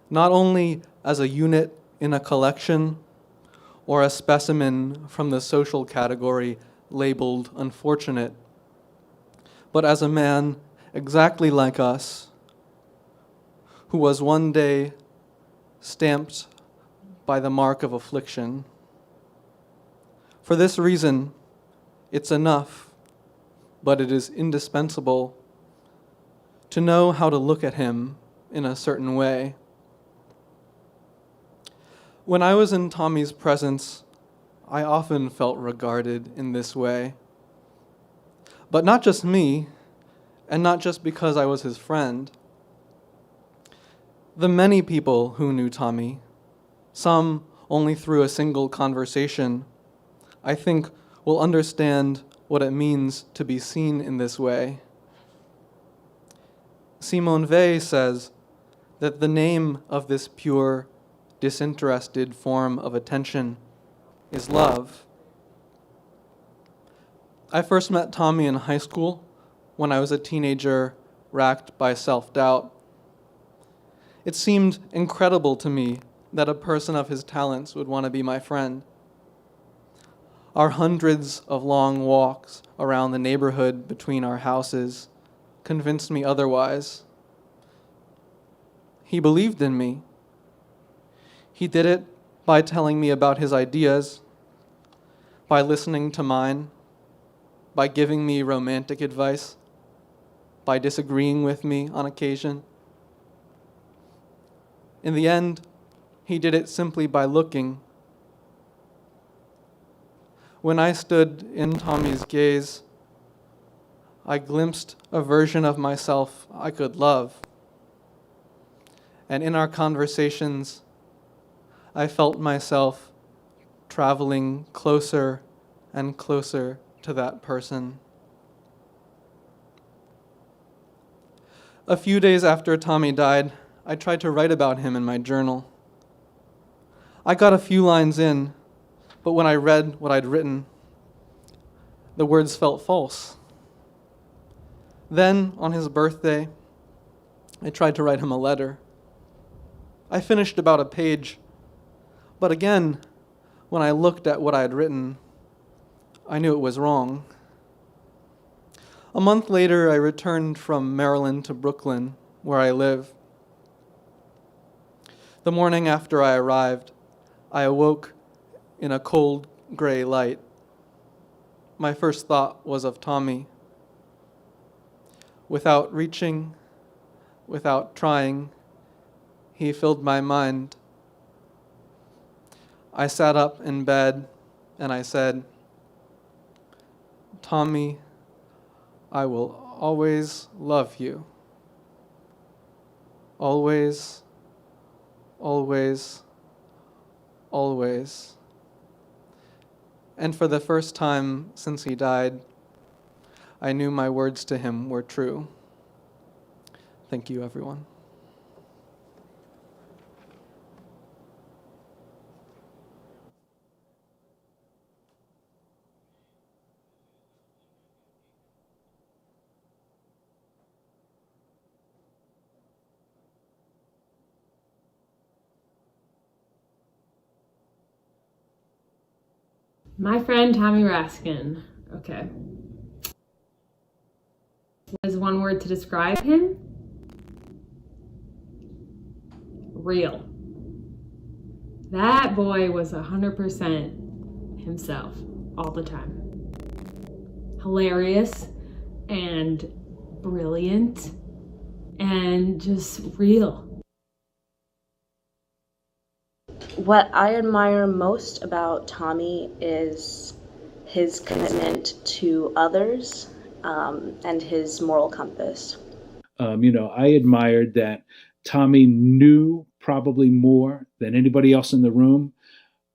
not only as a unit in a collection or a specimen from the social category labeled unfortunate, but as a man exactly like us, who was one day stamped by the mark of affliction. For this reason, it's enough, but it is indispensable, to know how to look at him in a certain way. When I was in Tommy's presence, I often felt regarded in this way. But not just me, and not just because I was his friend. The many people who knew Tommy, some only through a single conversation, I think will understand what it means to be seen in this way. Simone Weil says that the name of this pure, disinterested form of attention is love. I first met Tommy in high school when I was a teenager racked by self-doubt. It seemed incredible to me that a person of his talents would want to be my friend. Our hundreds of long walks around the neighborhood between our houses convinced me otherwise. He believed in me. He did it by telling me about his ideas, by listening to mine, by giving me romantic advice, by disagreeing with me on occasion. In the end, he did it simply by looking. When I stood in Tommy's gaze, I glimpsed a version of myself I could love. And in our conversations, I felt myself traveling closer and closer to that person. A few days after Tommy died, I tried to write about him in my journal. I got a few lines in, but when I read what I'd written, the words felt false. Then, on his birthday, I tried to write him a letter. I finished about a page, but again, when I looked at what I had written, I knew it was wrong. A month later, I returned from Maryland to Brooklyn, where I live. The morning after I arrived, I awoke in a cold gray light. My first thought was of Tommy. Without reaching, without trying, he filled my mind. I sat up in bed and I said, "Tommy, I will always love you. Always, always, always." And for the first time since he died, I knew my words to him were true. Thank you, everyone. My friend Tommy Raskin. Okay. What is one word to describe him? Real. That boy was 100% himself all the time. Hilarious and brilliant and just real. What I admire most about Tommy is his commitment to others and his moral compass. I admired that Tommy knew probably more than anybody else in the room,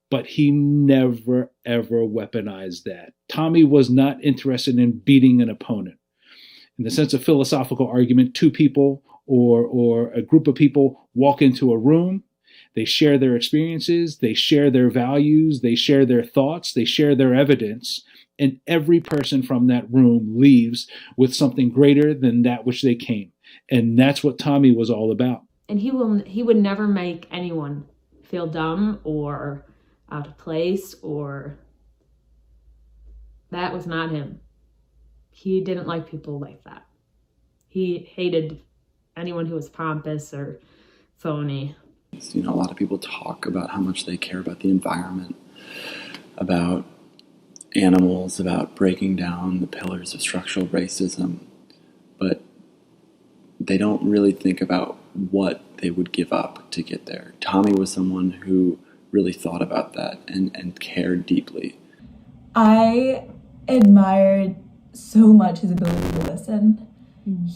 but he never, ever weaponized that. Tommy was not interested in beating an opponent. In the sense of philosophical argument, two people or a group of people walk into a room, they share their experiences, they share their values, they share their thoughts, they share their evidence, and every person from that room leaves with something greater than that which they came. And that's what Tommy was all about. And he would never make anyone feel dumb or out of place, or that was not him. He didn't like people like that. He hated anyone who was pompous or phony. A lot of people talk about how much they care about the environment, about animals, about breaking down the pillars of structural racism, but they don't really think about what they would give up to get there. Tommy was someone who really thought about that and cared deeply. I admired so much his ability to listen.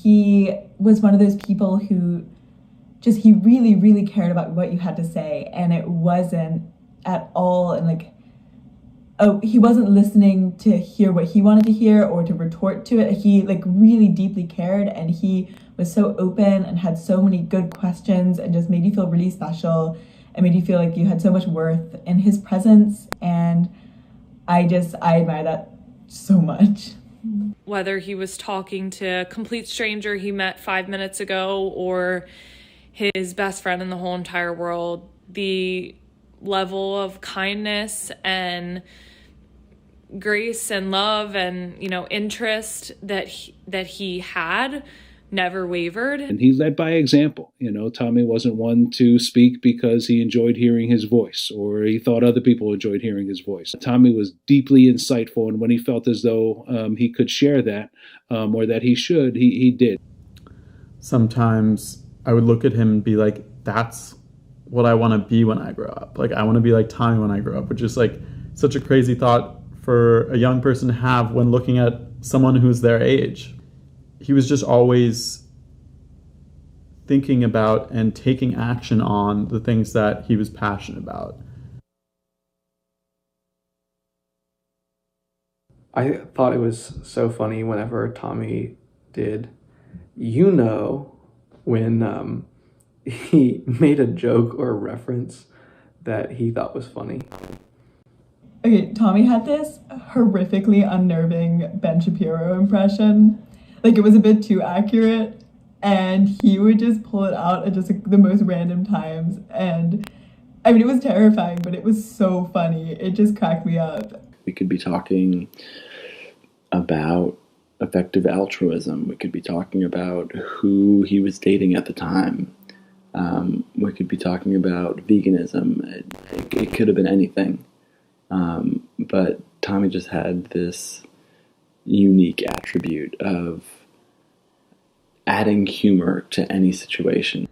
He was one of those people who he really, really cared about what you had to say, and it wasn't at all he wasn't listening to hear what he wanted to hear or to retort to it. He really deeply cared, and he was so open and had so many good questions and just made you feel really special and made you feel like you had so much worth in his presence. And I admire that so much. Whether he was talking to a complete stranger he met 5 minutes ago or his best friend in the whole entire world, the level of kindness and grace and love and interest that he had never wavered. And he led by example. Tommy wasn't one to speak because he enjoyed hearing his voice or he thought other people enjoyed hearing his voice. Tommy was deeply insightful, and when he felt as though he could share that or that he should, he did. Sometimes I would look at him and be like, that's what I want to be when I grow up. I want to be like Tommy when I grow up, which is such a crazy thought for a young person to have when looking at someone who's their age. He was just always thinking about and taking action on the things that he was passionate about. I thought it was so funny whenever Tommy did, when he made a joke or a reference that he thought was funny. Okay, Tommy had this horrifically unnerving Ben Shapiro impression. It was a bit too accurate, and he would just pull it out at just the most random times. And I mean, it was terrifying, but it was so funny. It just cracked me up. We could be talking about effective altruism. We could be talking about who he was dating at the time. We could be talking about veganism. It could have been anything. But Tommy just had this unique attribute of adding humor to any situation.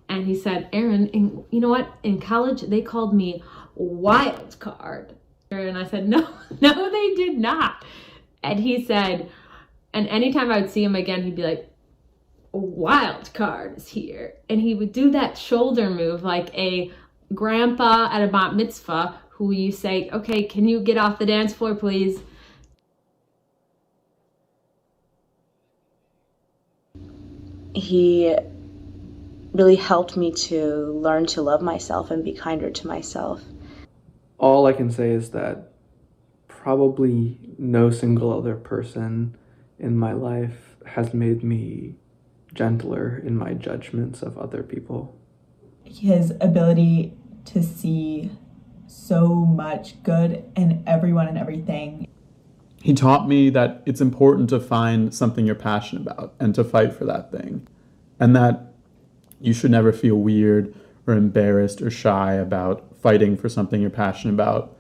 And he said, Aaron, you know what? In college, they called me wild card. And I said, no, they did not. And he said, and anytime I would see him again, he'd be like, wild card is here. And he would do that shoulder move like a grandpa at a bat mitzvah who you say, okay, can you get off the dance floor, please? He really helped me to learn to love myself and be kinder to myself. All I can say is that probably no single other person in my life has made me gentler in my judgments of other people. His ability to see so much good in everyone and everything. He taught me that it's important to find something you're passionate about and to fight for that thing. And that you should never feel weird or embarrassed or shy about fighting for something you're passionate about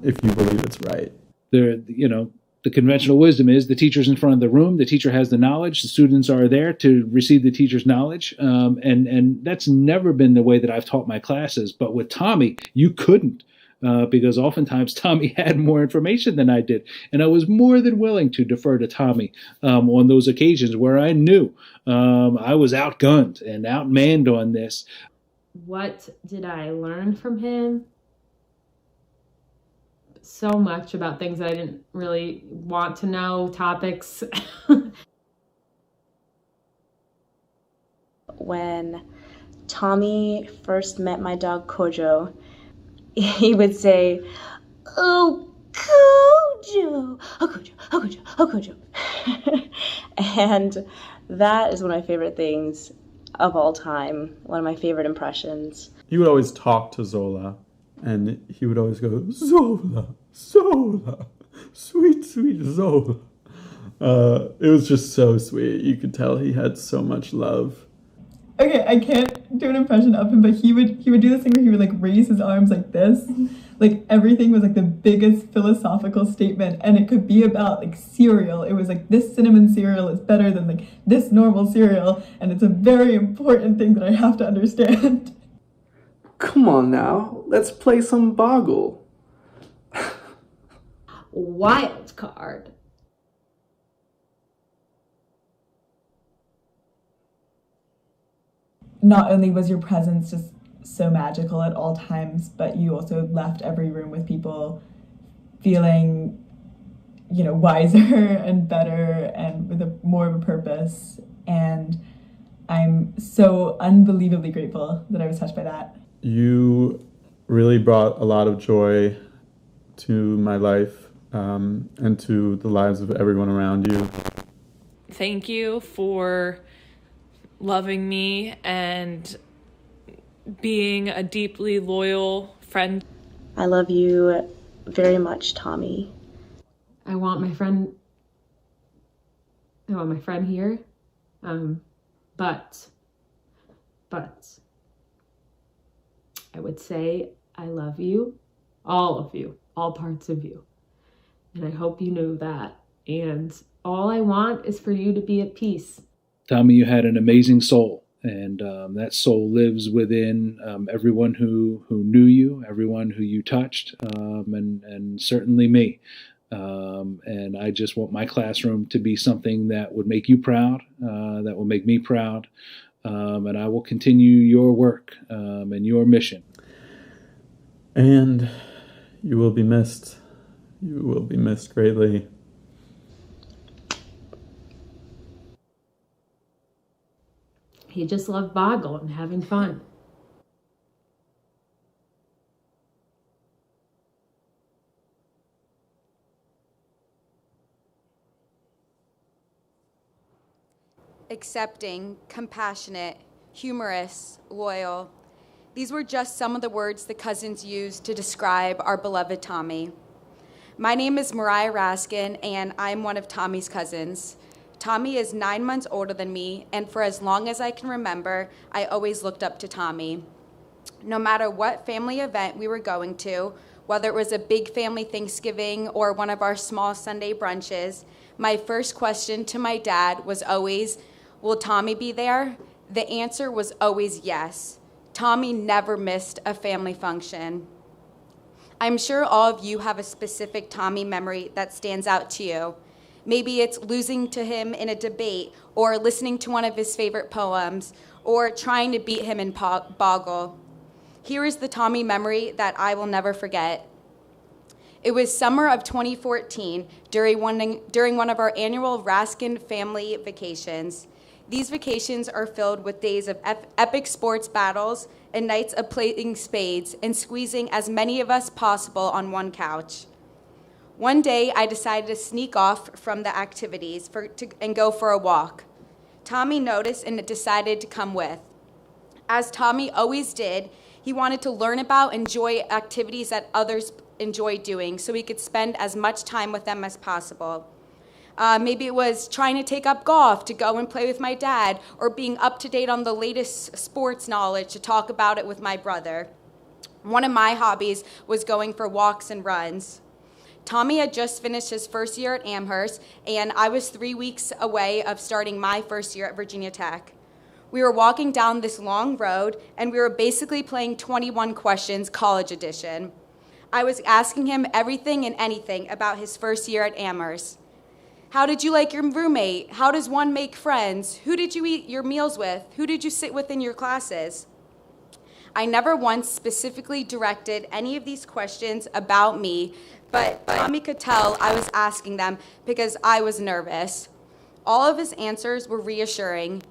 if you believe it's right. The conventional wisdom is the teacher's in front of the room, the teacher has the knowledge, the students are there to receive the teacher's knowledge. And that's never been the way that I've taught my classes. But with Tommy, you couldn't. because oftentimes Tommy had more information than I did. And I was more than willing to defer to Tommy on those occasions where I knew I was outgunned and outmanned on this. What did I learn from him? So much about things that I didn't really want to know, topics. When Tommy first met my dog Kojo, he would say, "Oh, Kojo, oh Kojo, oh Kojo, oh Kojo." And that is one of my favorite things of all time, one of my favorite impressions. He would always talk to Zola, and he would always go, "Zola, Zola, sweet, sweet Zola." It was just so sweet. You could tell he had so much love. Okay, I can't do an impression of him, but he would do this thing where he would like raise his arms like this. Like everything was like the biggest philosophical statement, and it could be about like cereal. It was like, this cinnamon cereal is better than like this normal cereal, and it's a very important thing that I have to understand. Come on now, let's play some Boggle. Wild card. Not only was your presence just so magical at all times, but you also left every room with people feeling, you know, wiser and better and with more of a purpose. And I'm so unbelievably grateful that I was touched by that. You really brought a lot of joy to my life and to the lives of everyone around you. Thank you for loving me and being a deeply loyal friend. I love you very much, Tommy. I want my friend here. But I would say I love you, all of you, all parts of you. And I hope you know that. And all I want is for you to be at peace. Tommy, you had an amazing soul, and that soul lives within everyone who knew you, everyone who you touched, and certainly me. And I just want my classroom to be something that would make you proud, that will make me proud, and I will continue your work and your mission. And you will be missed. You will be missed greatly. He just loved Boggle and having fun. Accepting, compassionate, humorous, loyal. These were just some of the words the cousins used to describe our beloved Tommy. My name is Mariah Raskin, and I'm one of Tommy's cousins. Tommy is 9 months older than me, and for as long as I can remember, I always looked up to Tommy. No matter what family event we were going to, whether it was a big family Thanksgiving or one of our small Sunday brunches, my first question to my dad was always, "Will Tommy be there?" The answer was always yes. Tommy never missed a family function. I'm sure all of you have a specific Tommy memory that stands out to you. Maybe it's losing to him in a debate, or listening to one of his favorite poems, or trying to beat him in Boggle. Here is the Tommy memory that I will never forget. It was summer of 2014 during one of our annual Raskin family vacations. These vacations are filled with days of epic sports battles and nights of playing spades and squeezing as many of us possible on one couch. One day, I decided to sneak off from the activities and go for a walk. Tommy noticed and decided to come with. As Tommy always did, he wanted to learn about and enjoy activities that others enjoy doing so he could spend as much time with them as possible. Maybe it was trying to take up golf to go and play with my dad, or being up to date on the latest sports knowledge to talk about it with my brother. One of my hobbies was going for walks and runs. Tommy had just finished his first year at Amherst, and I was 3 weeks away of starting my first year at Virginia Tech. We were walking down this long road, and we were basically playing 21 Questions College Edition. I was asking him everything and anything about his first year at Amherst. How did you like your roommate? How does one make friends? Who did you eat your meals with? Who did you sit with in your classes? I never once specifically directed any of these questions about me, but Tommy could tell I was asking them because I was nervous. All of his answers were reassuring.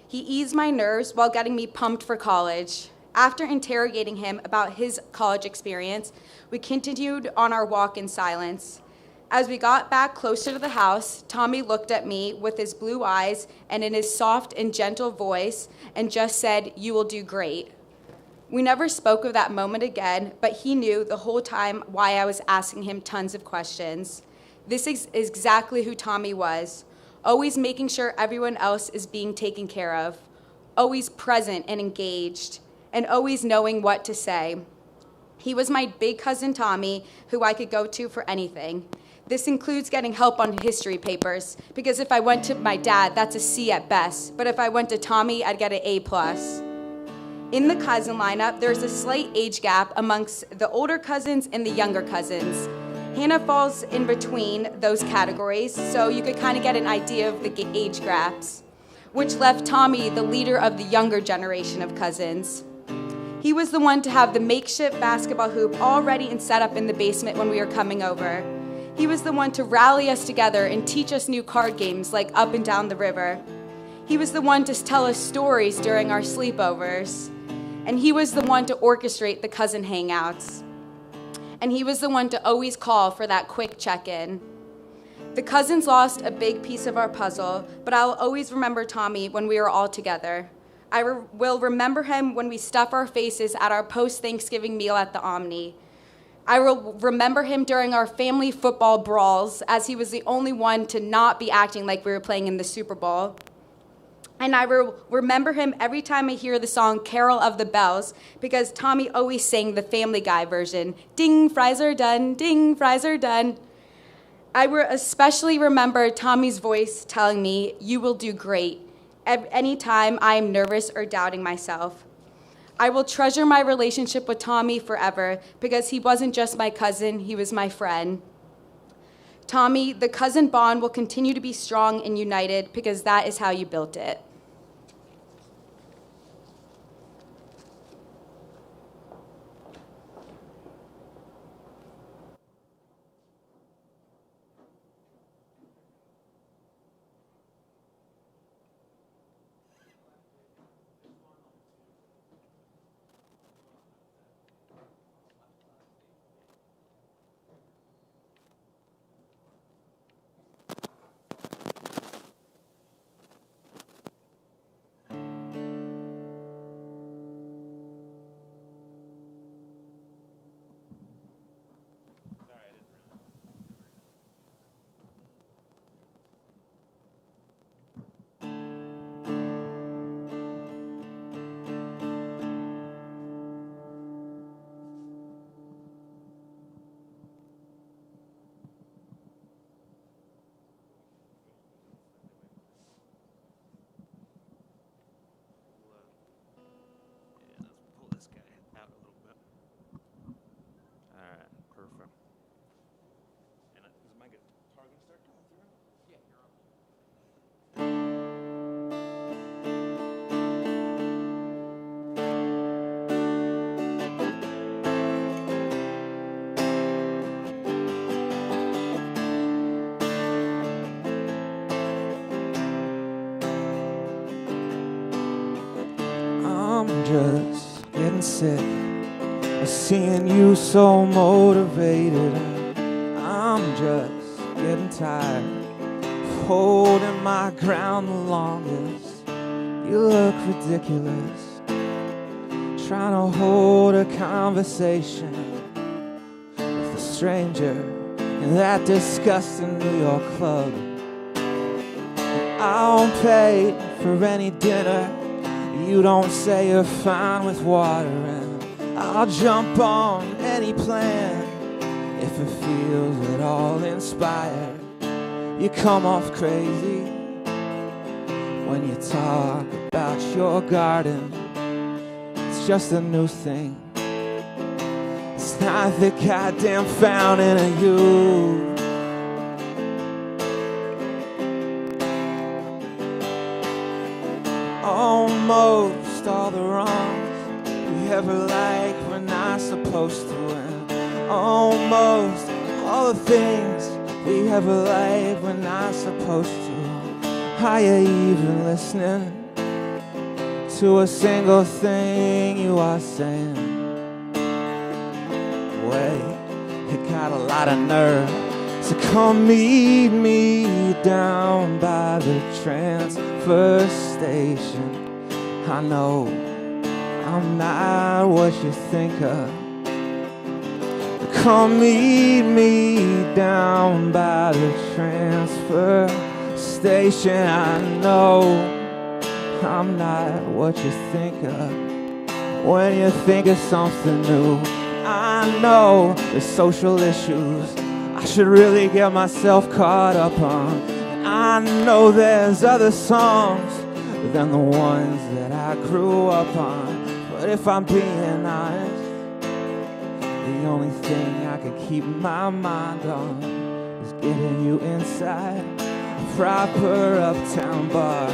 He eased my nerves while getting me pumped for college. After interrogating him about his college experience, we continued on our walk in silence. As we got back closer to the house, Tommy looked at me with his blue eyes and in his soft and gentle voice and just said, "You will do great." We never spoke of that moment again, but he knew the whole time why I was asking him tons of questions. This is exactly who Tommy was, always making sure everyone else is being taken care of, always present and engaged, and always knowing what to say. He was my big cousin Tommy, who I could go to for anything. This includes getting help on history papers, because if I went to my dad, that's a C at best, but if I went to Tommy, I'd get an A+. In the cousin lineup, there's a slight age gap amongst the older cousins and the younger cousins. Hannah falls in between those categories, so you could kind of get an idea of the age gaps, which left Tommy the leader of the younger generation of cousins. He was the one to have the makeshift basketball hoop all ready and set up in the basement when we were coming over. He was the one to rally us together and teach us new card games like Up and Down the River. He was the one to tell us stories during our sleepovers. And he was the one to orchestrate the cousin hangouts. And he was the one to always call for that quick check-in. The cousins lost a big piece of our puzzle, but I'll always remember Tommy when we were all together. I will remember him when we stuff our faces at our post-Thanksgiving meal at the Omni. I will remember him during our family football brawls, as he was the only one to not be acting like we were playing in the Super Bowl. And I remember him every time I hear the song Carol of the Bells, because Tommy always sang the Family Guy version. Ding, fries are done, ding, fries are done. I especially remember Tommy's voice telling me, "You will do great," anytime I am nervous or doubting myself. I will treasure my relationship with Tommy forever, because he wasn't just my cousin, he was my friend. Tommy, the cousin bond will continue to be strong and united, because that is how you built it. Just getting sick of seeing you so motivated. I'm just getting tired of holding my ground the longest. You look ridiculous trying to hold a conversation with a stranger in that disgusting New York club. I don't pay for any dinner. You don't say you're fine with water, and I'll jump on any plan if it feels at all inspired. You come off crazy when you talk about your garden. It's just a new thing. It's It's not the goddamn fountain of youth. Almost all the wrongs we ever like we're not supposed to. And almost all the things we ever like we're not supposed to. Are you even listening to a single thing you are saying? Wait, you got a lot of nerve, so come meet me down by the transfer station. I know I'm not what you think of. Come meet me down by the transfer station. I know I'm not what you think of when you think of something new. I know there's social issues I should really get myself caught up on. And I know there's other songs than the ones that I grew up on. But if I'm being honest, the only thing I can keep my mind on is getting you inside a proper uptown bar.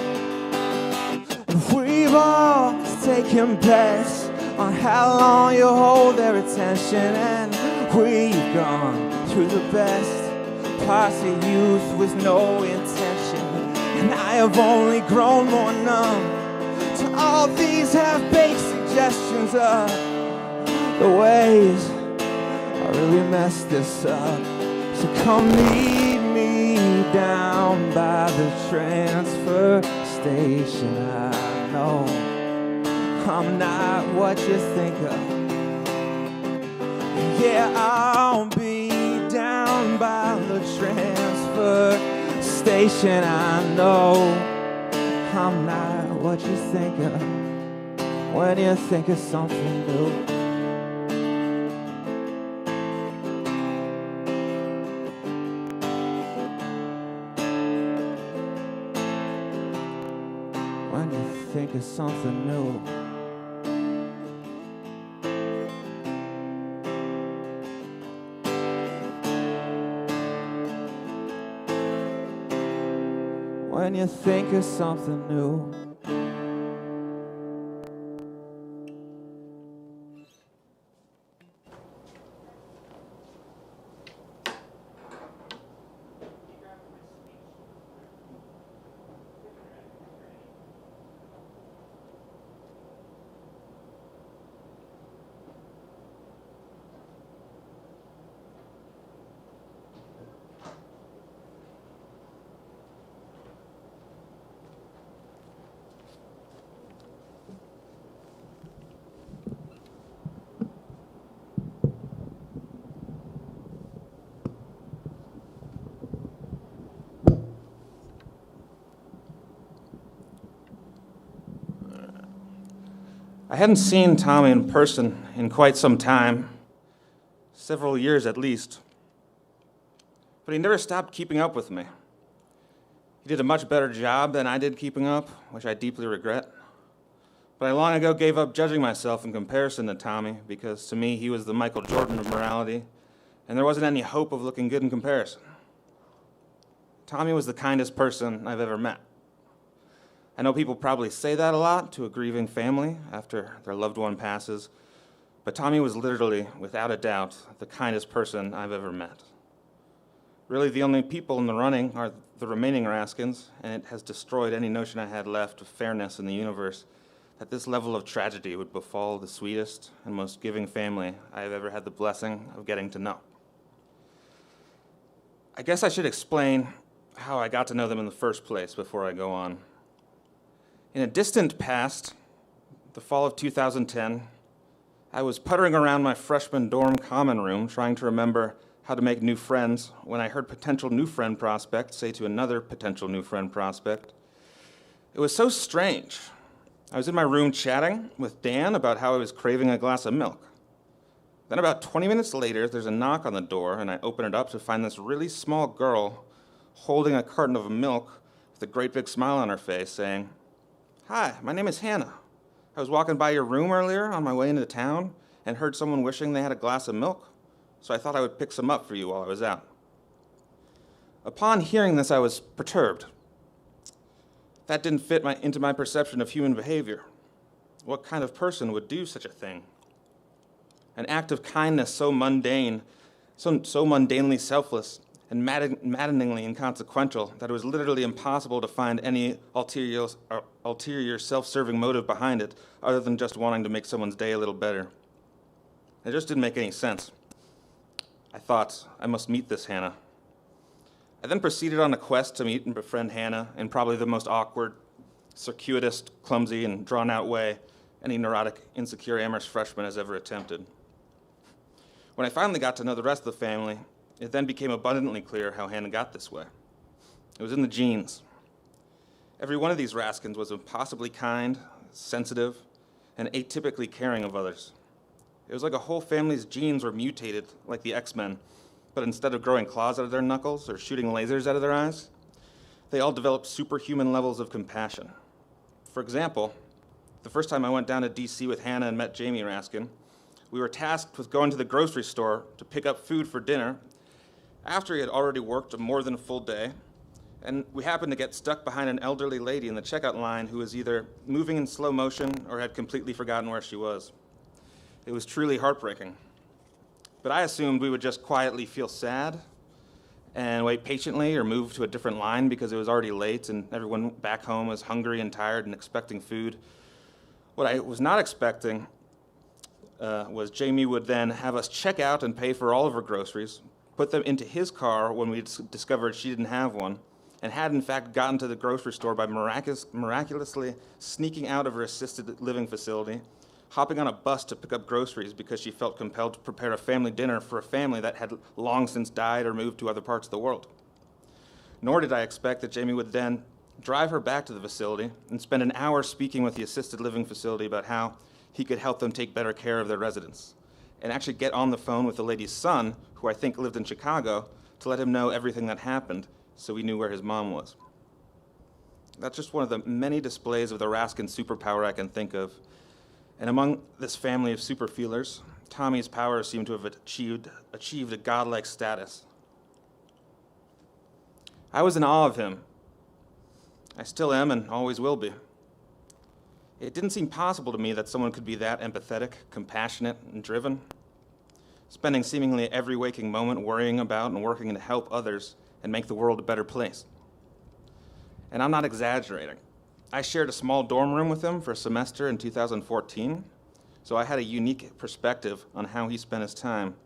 We've all taken bets on how long you hold their attention, and we've gone through the best parts of youth with no intention. And I have only grown more numb to all these half-baked suggestions of the ways I really messed this up. So come meet me down by the transfer station. I know I'm not what you think of. Yeah, I'll be down by the transfer station. I know I'm not what you think of when you think of something new. When you think of something new. When you think of something new. I hadn't seen Tommy in person in quite some time, several years at least, but he never stopped keeping up with me. He did a much better job than I did keeping up, which I deeply regret. But I long ago gave up judging myself in comparison to Tommy, because to me he was the Michael Jordan of morality, and there wasn't any hope of looking good in comparison. Tommy was the kindest person I've ever met. I know people probably say that a lot to a grieving family after their loved one passes, but Tommy was literally, without a doubt, the kindest person I've ever met. Really, the only people in the running are the remaining Raskins, and it has destroyed any notion I had left of fairness in the universe, that this level of tragedy would befall the sweetest and most giving family I have ever had the blessing of getting to know. I guess I should explain how I got to know them in the first place before I go on. In a distant past, the fall of 2010, I was puttering around my freshman dorm common room trying to remember how to make new friends when I heard potential new friend prospect say to another potential new friend prospect. It was so strange. I was in my room chatting with Dan about how I was craving a glass of milk. Then about 20 minutes later, there's a knock on the door, and I open it up to find this really small girl holding a carton of milk with a great big smile on her face saying, "Hi, my name is Hannah. I was walking by your room earlier on my way into town, and heard someone wishing they had a glass of milk, so I thought I would pick some up for you while I was out. Upon hearing this, I was perturbed. That didn't fit into my perception of human behavior. What kind of person would do such a thing? An act of kindness so mundane, so mundanely selfless, and maddeningly inconsequential that it was literally impossible to find any ulterior self-serving motive behind it other than just wanting to make someone's day a little better. It just didn't make any sense. I thought, I must meet this Hannah. I then proceeded on a quest to meet and befriend Hannah in probably the most awkward, circuitous, clumsy, and drawn-out way any neurotic, insecure Amherst freshman has ever attempted. When I finally got to know the rest of the family, it then became abundantly clear how Hannah got this way. It was in the genes. Every one of these Raskins was impossibly kind, sensitive, and atypically caring of others. It was like a whole family's genes were mutated like the X-Men, but instead of growing claws out of their knuckles or shooting lasers out of their eyes, they all developed superhuman levels of compassion. For example, the first time I went down to DC with Hannah and met Jamie Raskin, we were tasked with going to the grocery store to pick up food for dinner after he had already worked a more than a full day, and we happened to get stuck behind an elderly lady in the checkout line who was either moving in slow motion or had completely forgotten where she was. It was truly heartbreaking. But I assumed we would just quietly feel sad and wait patiently or move to a different line because it was already late and everyone back home was hungry and tired and expecting food. What I was not expecting was Jamie would then have us check out and pay for all of her groceries, put them into his car when we discovered she didn't have one, and had in fact gotten to the grocery store by miraculously sneaking out of her assisted living facility, hopping on a bus to pick up groceries because she felt compelled to prepare a family dinner for a family that had long since died or moved to other parts of the world. Nor did I expect that Jamie would then drive her back to the facility and spend an hour speaking with the assisted living facility about how he could help them take better care of their residents, and actually get on the phone with the lady's son, who I think lived in Chicago, to let him know everything that happened so we knew where his mom was. That's just one of the many displays of the Raskin superpower I can think of. And among this family of super feelers, Tommy's powers seem to have achieved a godlike status. I was in awe of him. I still am and always will be. It didn't seem possible to me that someone could be that empathetic, compassionate, and driven, spending seemingly every waking moment worrying about and working to help others and make the world a better place. And I'm not exaggerating. I shared a small dorm room with him for a semester in 2014, so I had a unique perspective on how he spent his time.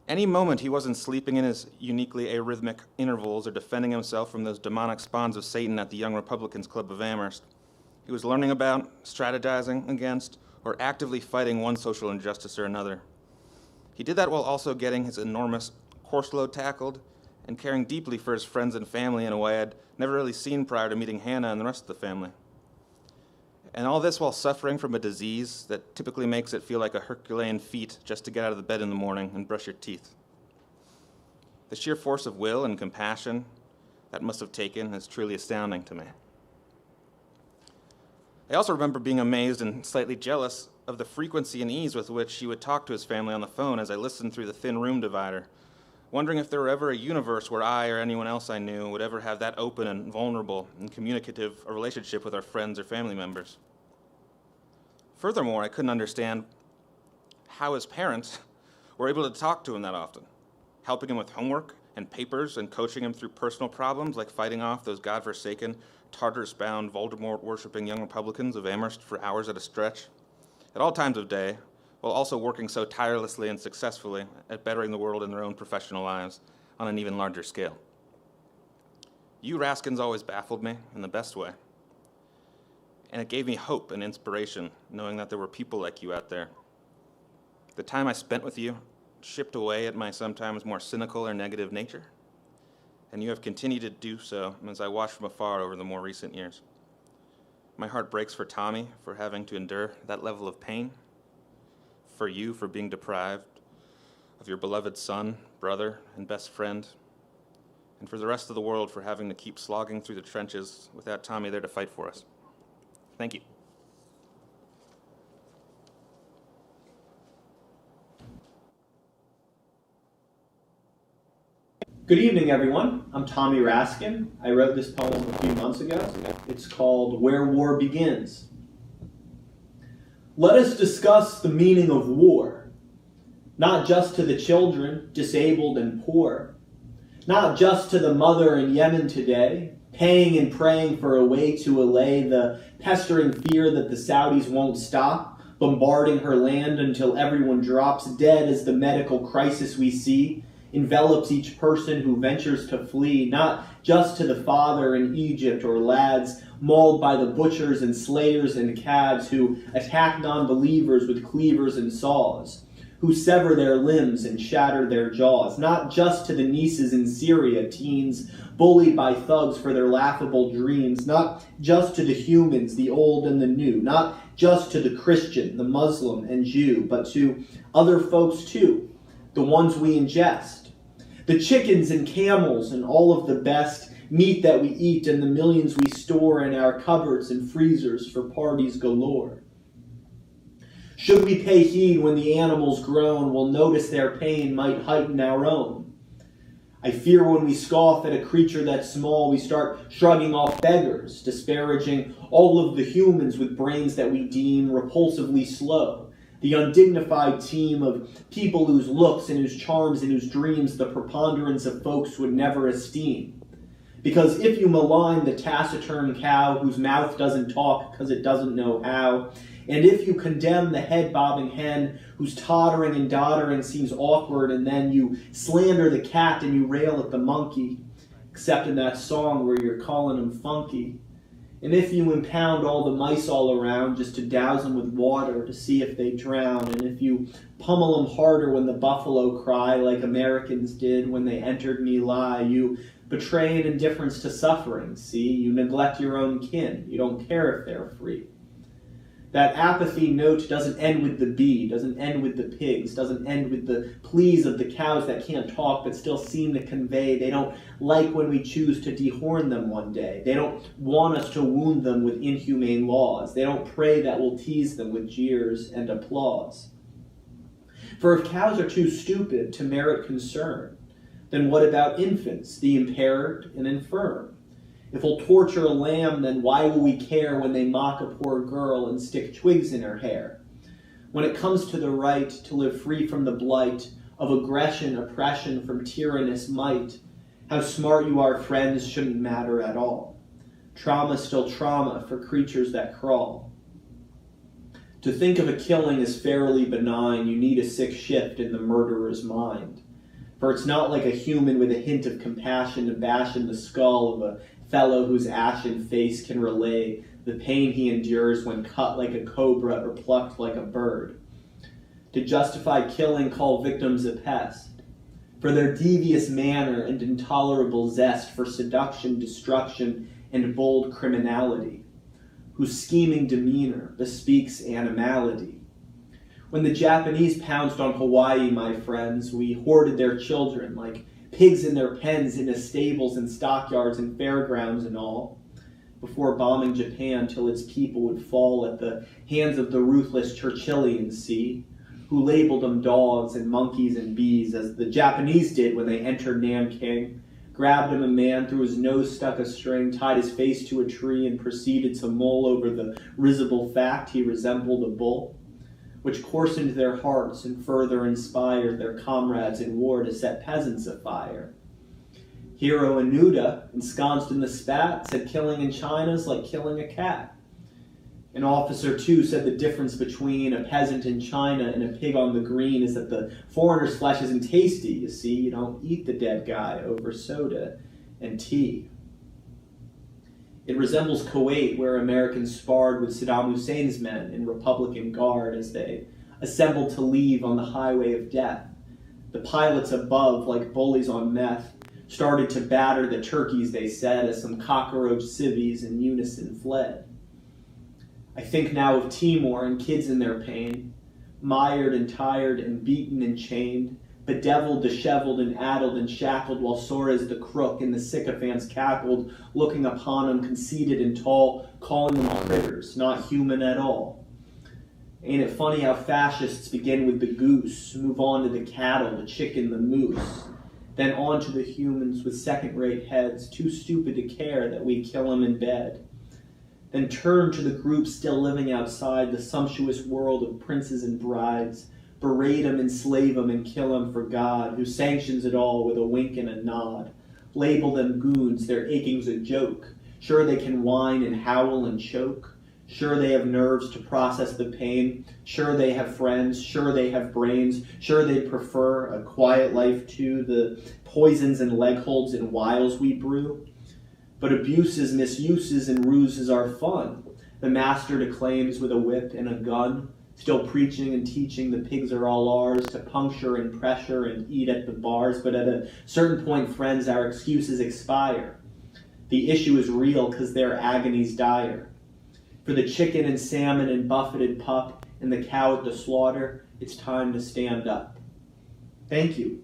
Any moment he wasn't sleeping in his uniquely arrhythmic intervals or defending himself from those demonic spawns of Satan at the Young Republicans Club of Amherst, he was learning about, strategizing against, or actively fighting one social injustice or another. He did that while also getting his enormous course load tackled and caring deeply for his friends and family in a way I'd never really seen prior to meeting Hannah and the rest of the family. And all this while suffering from a disease that typically makes it feel like a Herculean feat just to get out of the bed in the morning and brush your teeth. The sheer force of will and compassion that must have taken is truly astounding to me. I also remember being amazed and slightly jealous of the frequency and ease with which he would talk to his family on the phone as I listened through the thin room divider, wondering if there were ever a universe where I or anyone else I knew would ever have that open and vulnerable and communicative a relationship with our friends or family members. Furthermore, I couldn't understand how his parents were able to talk to him that often, helping him with homework and papers and coaching him through personal problems like fighting off those godforsaken, Tartarus-bound, Voldemort-worshipping young Republicans of Amherst for hours at a stretch, at all times of day, while also working so tirelessly and successfully at bettering the world in their own professional lives on an even larger scale. You Raskins always baffled me in the best way. And it gave me hope and inspiration, knowing that there were people like you out there. The time I spent with you chipped away at my sometimes more cynical or negative nature, and you have continued to do so as I watch from afar over the more recent years. My heart breaks for Tommy for having to endure that level of pain, for you for being deprived of your beloved son, brother, and best friend, and for the rest of the world for having to keep slogging through the trenches without Tommy there to fight for us. Thank you. Good evening, everyone. I'm Tommy Raskin. I wrote this poem a few months ago. It's called Where War Begins. Let us discuss the meaning of war, not just to the children, disabled and poor, not just to the mother in Yemen today, paying and praying for a way to allay the pestering fear that the Saudis won't stop, bombarding her land until everyone drops dead as the medical crisis we see envelops each person who ventures to flee, not just to the father in Egypt or lads mauled by the butchers and slayers and cads who attack non-believers with cleavers and saws, who sever their limbs and shatter their jaws, not just to the nieces in Syria, teens bullied by thugs for their laughable dreams, not just to the humans, the old and the new, not just to the Christian, the Muslim and Jew, but to other folks too, the ones we ingest, the chickens and camels and all of the best meat that we eat and the millions we store in our cupboards and freezers for parties galore. Should we pay heed when the animals groan, we'll notice their pain might heighten our own. I fear when we scoff at a creature that's small, we start shrugging off beggars, disparaging all of the humans with brains that we deem repulsively slow. The undignified team of people whose looks and whose charms and whose dreams the preponderance of folks would never esteem. Because if you malign the taciturn cow whose mouth doesn't talk because it doesn't know how, and if you condemn the head-bobbing hen whose tottering and doddering seems awkward, and then you slander the cat and you rail at the monkey, except in that song where you're calling him funky, and if you impound all the mice all around just to douse them with water to see if they drown, and if you pummel them harder when the buffalo cry like Americans did when they entered My Lai, you betray an indifference to suffering, see? You neglect your own kin. You don't care if they're free. That apathy note doesn't end with the bee, doesn't end with the pigs, doesn't end with the pleas of the cows that can't talk but still seem to convey they don't like when we choose to dehorn them one day. They don't want us to wound them with inhumane laws. They don't pray that we'll tease them with jeers and applause. For if cows are too stupid to merit concern, then what about infants, the impaired and infirm? If we'll torture a lamb, then why will we care when they mock a poor girl and stick twigs in her hair? When it comes to the right to live free from the blight of aggression, oppression, from tyrannous might, how smart you are, friends, shouldn't matter at all. Trauma's still trauma for creatures that crawl. To think of a killing as fairly benign, you need a sick shift in the murderer's mind. For it's not like a human with a hint of compassion to bash in the skull of a fellow whose ashen face can relay the pain he endures when cut like a cobra or plucked like a bird. To justify killing, call victims a pest, for their devious manner and intolerable zest for seduction, destruction, and bold criminality, whose scheming demeanor bespeaks animality. When the Japanese pounced on Hawaii, my friends, we hoarded their children like pigs in their pens into stables and stockyards and fairgrounds and all, before bombing Japan till its people would fall at the hands of the ruthless Churchillians, see, who labeled them dogs and monkeys and bees, as the Japanese did when they entered Nanking, grabbed him a man, through his nose stuck a string, tied his face to a tree, and proceeded to mull over the risible fact he resembled a bull, which coarsened their hearts and further inspired their comrades in war to set peasants afire. Hiro Anuda, ensconced in the spat, said killing in China's like killing a cat. An officer, too, said the difference between a peasant in China and a pig on the green is that the foreigner's flesh isn't tasty, you see. You don't eat the dead guy over soda and tea. It resembles Kuwait, where Americans sparred with Saddam Hussein's men in Republican Guard as they assembled to leave on the highway of death. The pilots above, like bullies on meth, started to batter the turkeys, they said, as some cockroach civvies in unison fled. I think now of Timor and kids in their pain, mired and tired and beaten and chained, bedeviled, disheveled, and addled and shackled, while Soares the crook and the sycophants cackled, looking upon him conceited and tall, calling them critters, not human at all. Ain't it funny how fascists begin with the goose, move on to the cattle, the chicken, the moose, then on to the humans with second-rate heads, too stupid to care that we kill 'em in bed. Then turn to the group still living outside the sumptuous world of princes and brides, berate 'em, enslave 'em, and kill 'em for God, who sanctions it all with a wink and a nod. Label them goons, their aching's a joke. Sure they can whine and howl and choke. Sure they have nerves to process the pain. Sure they have friends. Sure they have brains. Sure they'd prefer a quiet life to the poisons and leg holds and wiles we brew. But abuses, misuses, and ruses are fun. The master declaims with a whip and a gun, still preaching and teaching the pigs are all ours to puncture and pressure and eat at the bars. But at a certain point, friends, our excuses expire. The issue is real because their agony's dire. For the chicken and salmon and buffeted pup and the cow at the slaughter, it's time to stand up. Thank you.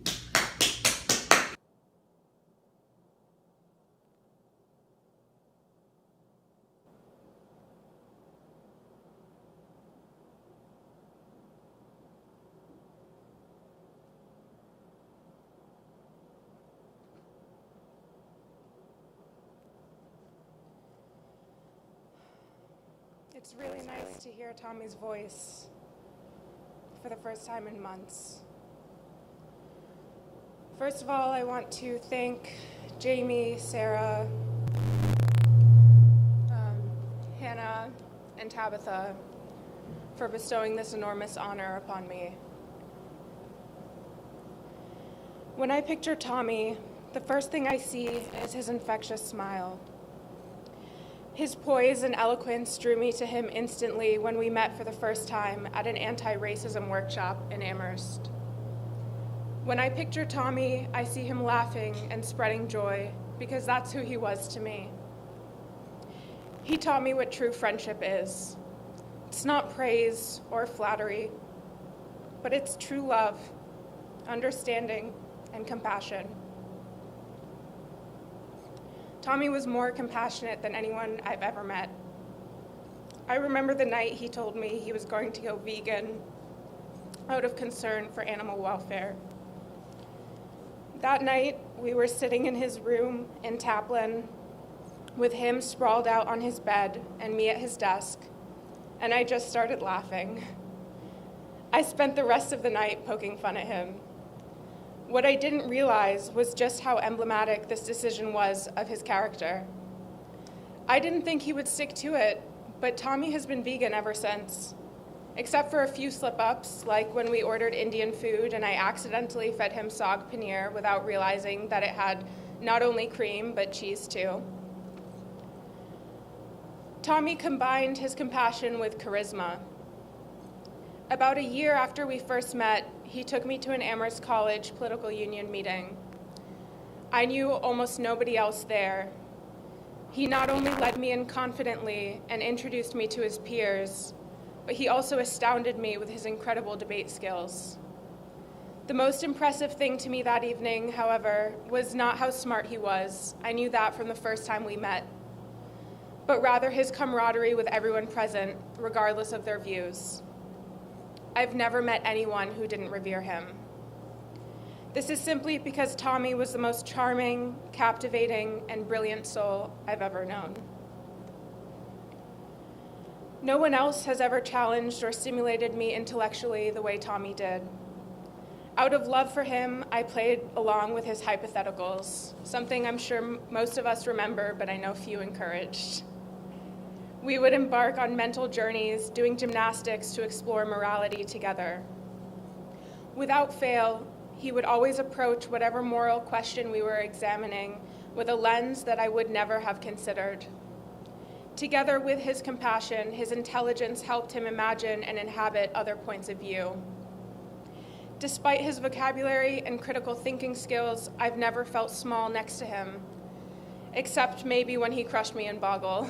It's really nice to hear Tommy's voice for the first time in months. First of all, I want to thank Jamie, Sarah, Hannah, and Tabitha for bestowing this enormous honor upon me. When I picture Tommy, the first thing I see is his infectious smile. His poise and eloquence drew me to him instantly when we met for the first time at an anti-racism workshop in Amherst. When I picture Tommy, I see him laughing and spreading joy because that's who he was to me. He taught me what true friendship is. It's not praise or flattery, but it's true love, understanding, and compassion. Tommy was more compassionate than anyone I've ever met. I remember the night he told me he was going to go vegan out of concern for animal welfare. That night, we were sitting in his room in Taplin with him sprawled out on his bed and me at his desk, and I just started laughing. I spent the rest of the night poking fun at him. What I didn't realize was just how emblematic this decision was of his character. I didn't think he would stick to it, but Tommy has been vegan ever since. Except for a few slip-ups, like when we ordered Indian food and I accidentally fed him saag paneer without realizing that it had not only cream, but cheese too. Tommy combined his compassion with charisma. About a year after we first met, he took me to an Amherst College political union meeting. I knew almost nobody else there. He not only led me in confidently and introduced me to his peers, but he also astounded me with his incredible debate skills. The most impressive thing to me that evening, however, was not how smart he was. I knew that from the first time we met, but rather his camaraderie with everyone present, regardless of their views. I've never met anyone who didn't revere him. This is simply because Tommy was the most charming, captivating, and brilliant soul I've ever known. No one else has ever challenged or stimulated me intellectually the way Tommy did. Out of love for him, I played along with his hypotheticals, something I'm sure most of us remember, but I know few encouraged. We would embark on mental journeys, doing gymnastics to explore morality together. Without fail, he would always approach whatever moral question we were examining with a lens that I would never have considered. Together with his compassion, his intelligence helped him imagine and inhabit other points of view. Despite his vocabulary and critical thinking skills, I've never felt small next to him, except maybe when he crushed me in Boggle.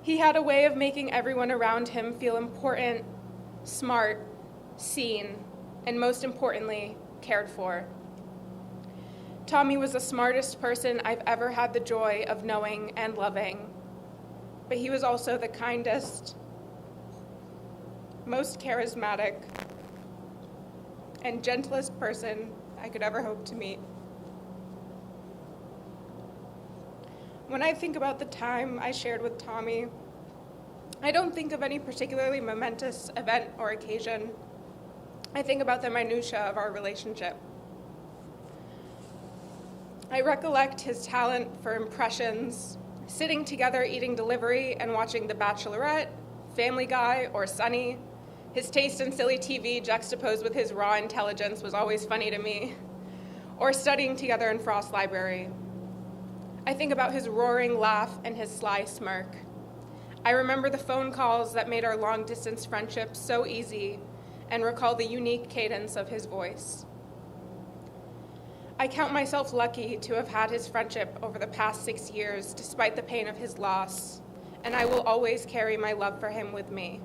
He had a way of making everyone around him feel important, smart, seen, and most importantly, cared for. Tommy was the smartest person I've ever had the joy of knowing and loving, but he was also the kindest, most charismatic, and gentlest person I could ever hope to meet. When I think about the time I shared with Tommy, I don't think of any particularly momentous event or occasion. I think about the minutiae of our relationship. I recollect his talent for impressions, sitting together eating delivery and watching The Bachelorette, Family Guy, or Sunny. His taste in silly TV juxtaposed with his raw intelligence was always funny to me. Or studying together in Frost Library. I think about his roaring laugh and his sly smirk. I remember the phone calls that made our long-distance friendship so easy and recall the unique cadence of his voice. I count myself lucky to have had his friendship over the past 6 years, despite the pain of his loss, and I will always carry my love for him with me.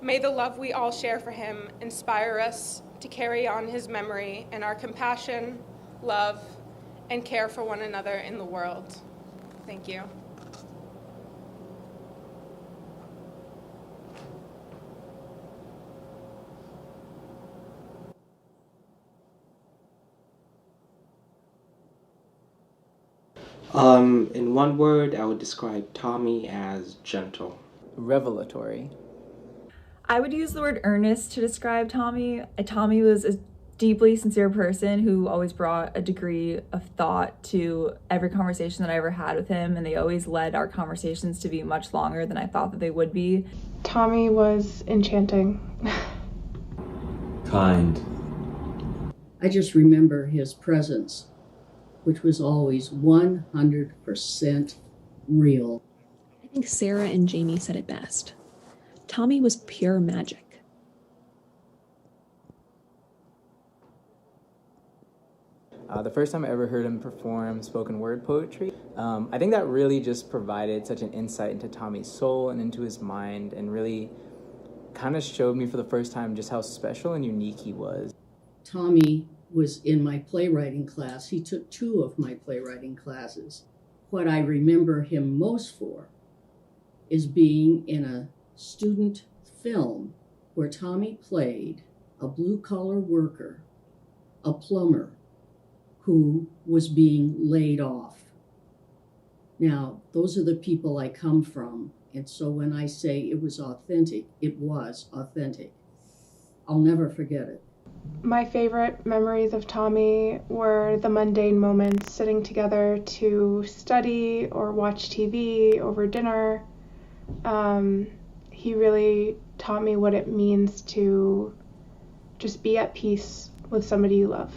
May the love we all share for him inspire us to carry on his memory and our compassion, love, and care for one another in the world. Thank you. In one word, I would describe Tommy as gentle. Revelatory. I would use the word earnest to describe Tommy. Tommy was a deeply sincere person who always brought a degree of thought to every conversation that I ever had with him, and they always led our conversations to be much longer than I thought that they would be. Tommy was enchanting. Kind. I just remember his presence, which was always 100% real. I think Sarah and Jamie said it best. Tommy was pure magic. The first time I ever heard him perform spoken word poetry, I think that really just provided such an insight into Tommy's soul and into his mind, and really kind of showed me for the first time just how special and unique he was. Tommy was in my playwriting class. He took 2 of my playwriting classes. What I remember him most for is being in a student film where Tommy played a blue-collar worker, a plumber, who was being laid off. Now, those are the people I come from, and so when I say it was authentic, it was authentic. I'll never forget it. My favorite memories of Tommy were the mundane moments, sitting together to study or watch TV over dinner. He really taught me what it means to just be at peace with somebody you love.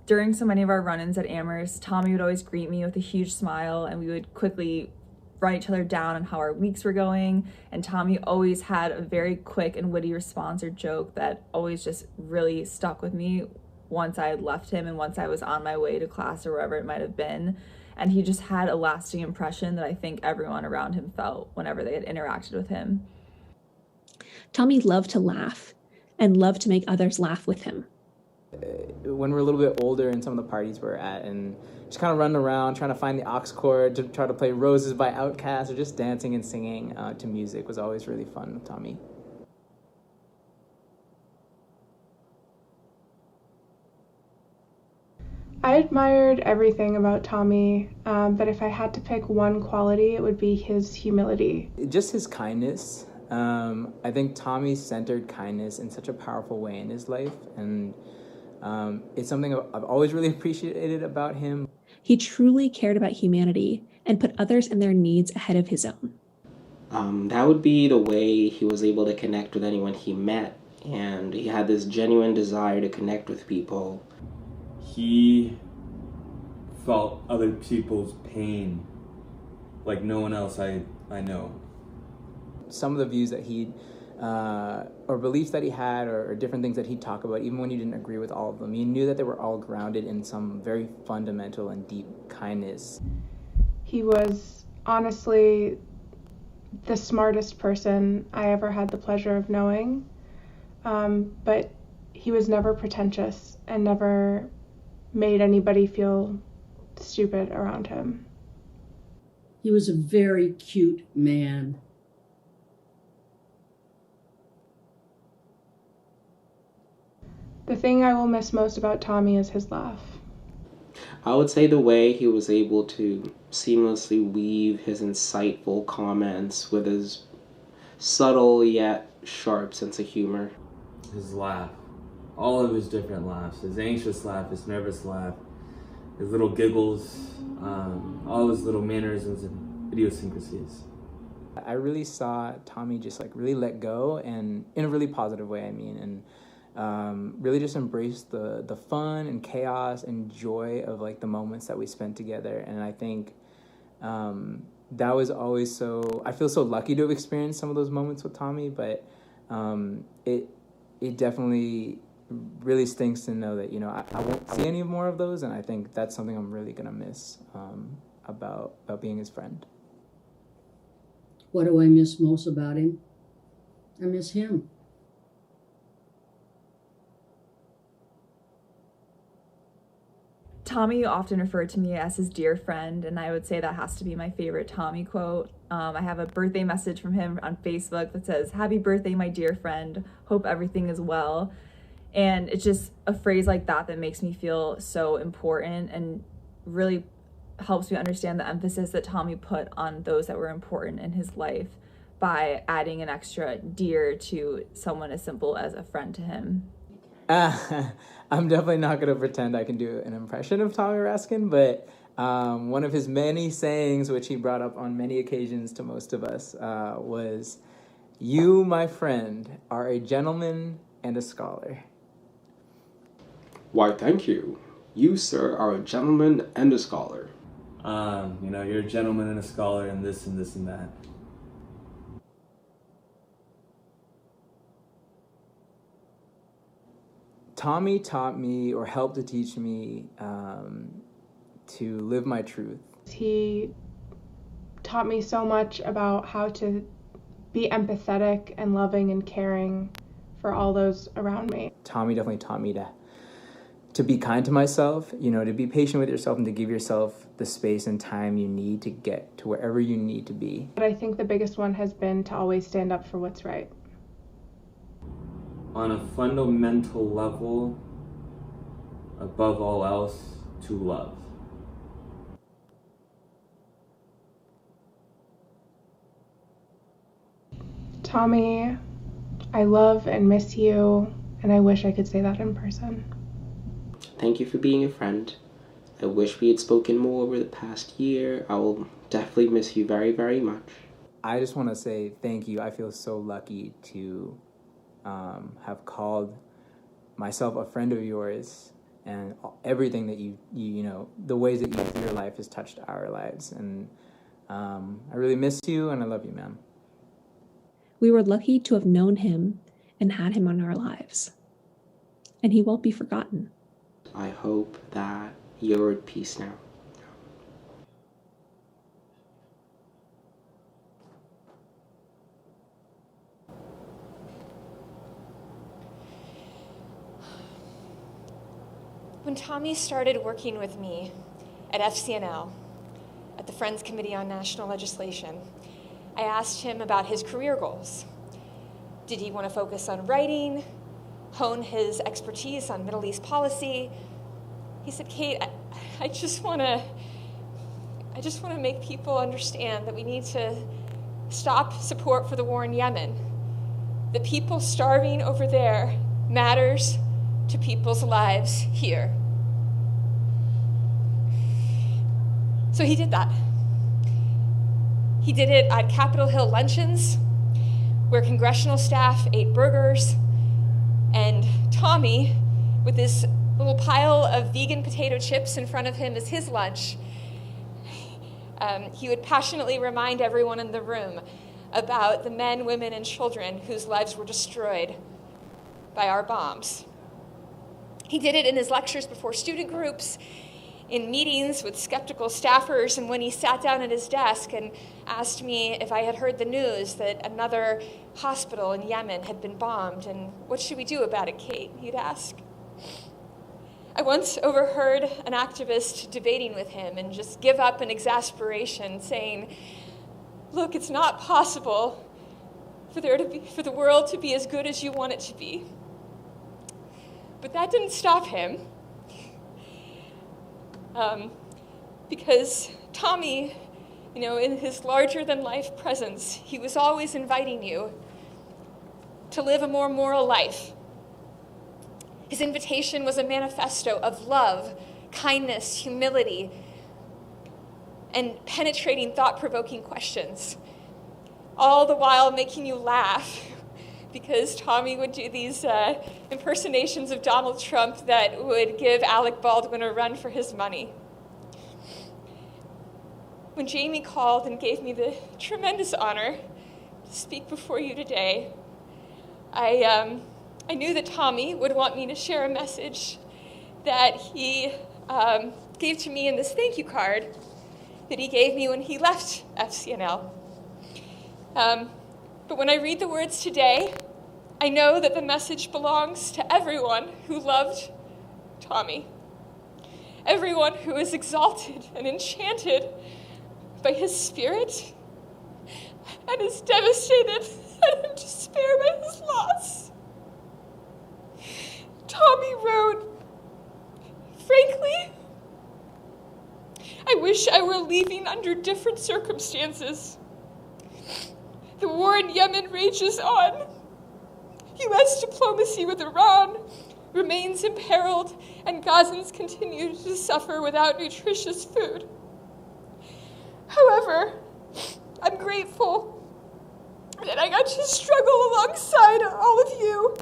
During so many of our run-ins at Amherst, Tommy would always greet me with a huge smile, and we would quickly write each other down on how our weeks were going. And Tommy always had a very quick and witty response or joke that always just really stuck with me once I had left him and once I was on my way to class or wherever it might have been. And he just had a lasting impression that I think everyone around him felt whenever they had interacted with him. Tommy loved to laugh and loved to make others laugh with him. When we're a little bit older in some of the parties we're at, and just kind of running around trying to find the aux chord to try to play Roses by Outkast, or just dancing and singing to music was always really fun with Tommy. I admired everything about Tommy, but if I had to pick one quality, it would be his humility. Just his kindness. I think Tommy centered kindness in such a powerful way in his life, and it's something I've always really appreciated about him. He truly cared about humanity and put others and their needs ahead of his own. That would be the way he was able to connect with anyone he met, and he had this genuine desire to connect with people. He felt other people's pain like no one else I know. Some of the views that he or beliefs that he had, or different things that he'd talk about, even when you didn't agree with all of them, you knew that they were all grounded in some very fundamental and deep kindness. He was honestly the smartest person I ever had the pleasure of knowing, but he was never pretentious and never made anybody feel stupid around him. He was a very cute man. The thing I will miss most about Tommy is his laugh. I would say the way he was able to seamlessly weave his insightful comments with his subtle yet sharp sense of humor. His laugh. All of his different laughs. His anxious laugh, his nervous laugh, his little giggles, all his little mannerisms and idiosyncrasies. I really saw Tommy just like really let go, and in a really positive way, I mean, and really just embrace the fun and chaos and joy of like the moments that we spent together. And I think that was always I feel so lucky to have experienced some of those moments with Tommy, but it definitely really stinks to know that, you know, I won't see any more of those, and I think that's something I'm really gonna miss about being his friend. What do I miss most about him? I miss him. Tommy often referred to me as his dear friend, and I would say that has to be my favorite Tommy quote. I have a birthday message from him on Facebook that says, "Happy birthday, my dear friend. Hope everything is well." And it's just a phrase like that that makes me feel so important and really helps me understand the emphasis that Tommy put on those that were important in his life by adding an extra dear to someone as simple as a friend to him. I'm definitely not going to pretend I can do an impression of Tommy Raskin, but one of his many sayings, which he brought up on many occasions to most of us, was, "You, my friend, are a gentleman and a scholar." Why, thank you. You, sir, are a gentleman and a scholar. You know, you're a gentleman and a scholar and this and this and that. Tommy taught me, or helped to teach me, to live my truth. He taught me so much about how to be empathetic and loving and caring for all those around me. Tommy definitely taught me to be kind to myself, you know, to be patient with yourself and to give yourself the space and time you need to get to wherever you need to be. But I think the biggest one has been to always stand up for what's right. On a fundamental level, above all else, to love. Tommy, I love and miss you, and I wish I could say that in person. Thank you for being a friend. I wish we had spoken more over the past year. I will definitely miss you very, very much. I just want to say thank you. I feel so lucky to have called myself a friend of yours, and everything that you know, the ways that your life has touched our lives. And I really miss you, and I love you, man. We were lucky to have known him and had him on our lives, and he won't be forgotten. I hope that you're at peace now. When Tommy started working with me at FCNL, at the Friends Committee on National Legislation, I asked him about his career goals. Did he want to focus on writing, hone his expertise on Middle East policy? He said, "Kate, I just want to make people understand that we need to stop support for the war in Yemen. The people starving over there matters to people's lives here." So he did that. He did it at Capitol Hill luncheons, where congressional staff ate burgers, and Tommy, with this little pile of vegan potato chips in front of him as his lunch, he would passionately remind everyone in the room about the men, women, and children whose lives were destroyed by our bombs. He did it in his lectures before student groups, in meetings with skeptical staffers, and when he sat down at his desk and asked me if I had heard the news that another hospital in Yemen had been bombed, and what should we do about it, Kate, he'd ask. I once overheard an activist debating with him and just give up in exasperation, saying, "Look, it's not possible for the world to be as good as you want it to be. But that didn't stop him. Because Tommy, in his larger-than-life presence, he was always inviting you to live a more moral life. His invitation was a manifesto of love, kindness, humility, and penetrating, thought-provoking questions, all the while making you laugh, because Tommy would do these impersonations of Donald Trump that would give Alec Baldwin a run for his money. When Jamie called and gave me the tremendous honor to speak before you today, I knew that Tommy would want me to share a message that he gave to me in this thank you card that he gave me when he left FCNL. But when I read the words today, I know that the message belongs to everyone who loved Tommy, everyone who is exalted and enchanted by his spirit and is devastated and in despair by his loss. Tommy wrote, "Frankly, I wish I were leaving under different circumstances. The war in Yemen rages on. U.S. diplomacy with Iran remains imperiled, and Gazans continue to suffer without nutritious food. However, I'm grateful that I got to struggle alongside all of you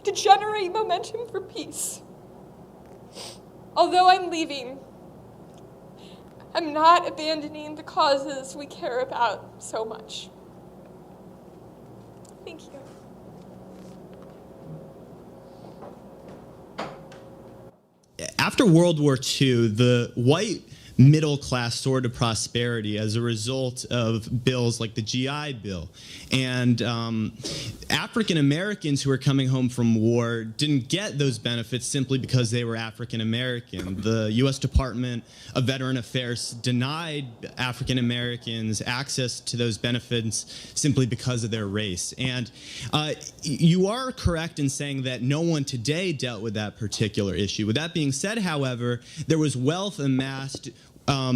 to generate momentum for peace. Although I'm leaving, I'm not abandoning the causes we care about so much." Thank you. After World War II, the white middle class soared to prosperity as a result of bills like the GI Bill. And African Americans who were coming home from war didn't get those benefits simply because they were African American. The U.S. Department of Veteran Affairs denied African Americans access to those benefits simply because of their race. And you are correct in saying that no one today dealt with that particular issue. With that being said, however, there was wealth amassed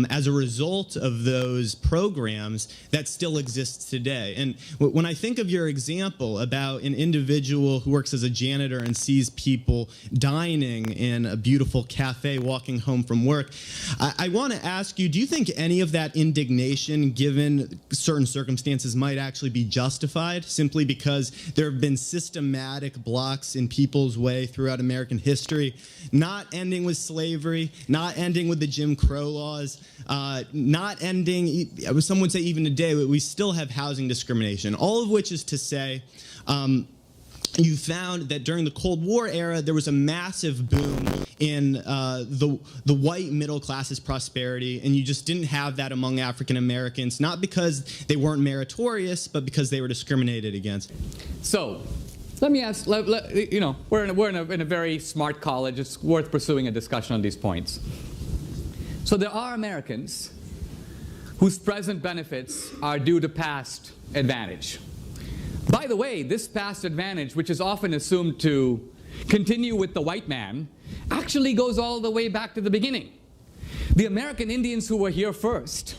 as a result of those programs that still exists today. And when I think of your example about an individual who works as a janitor and sees people dining in a beautiful cafe walking home from work, I want to ask you, do you think any of that indignation, given certain circumstances, might actually be justified simply because there have been systematic blocks in people's way throughout American history, not ending with slavery, not ending with the Jim Crow laws, not ending, some would say even today, we still have housing discrimination, all of which is to say, you found that during the Cold War era, there was a massive boom in the white middle class's prosperity, and you just didn't have that among African Americans, not because they weren't meritorious, but because they were discriminated against. So, let me ask, we're in a very smart college. It's worth pursuing a discussion on these points. So there are Americans whose present benefits are due to past advantage. By the way, this past advantage, which is often assumed to continue with the white man, actually goes all the way back to the beginning. The American Indians who were here first,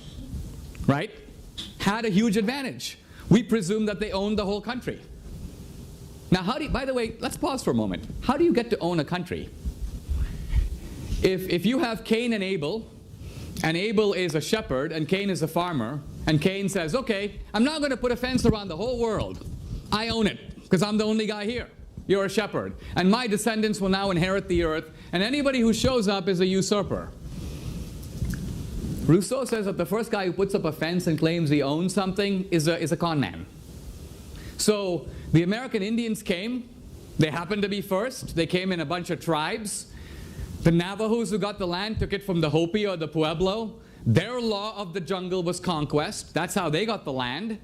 right, had a huge advantage. We presume that they owned the whole country. Now, by the way, let's pause for a moment. How do you get to own a country? If you have Cain and Abel is a shepherd, and Cain is a farmer, and Cain says, okay, I'm not going to put a fence around the whole world. I own it, because I'm the only guy here. You're a shepherd. And my descendants will now inherit the earth, and anybody who shows up is a usurper. Rousseau says that the first guy who puts up a fence and claims he owns something is a con man. So the American Indians came. They happened to be first. They came in a bunch of tribes. The Navajos who got the land took it from the Hopi or the Pueblo. Their law of the jungle was conquest. That's how they got the land.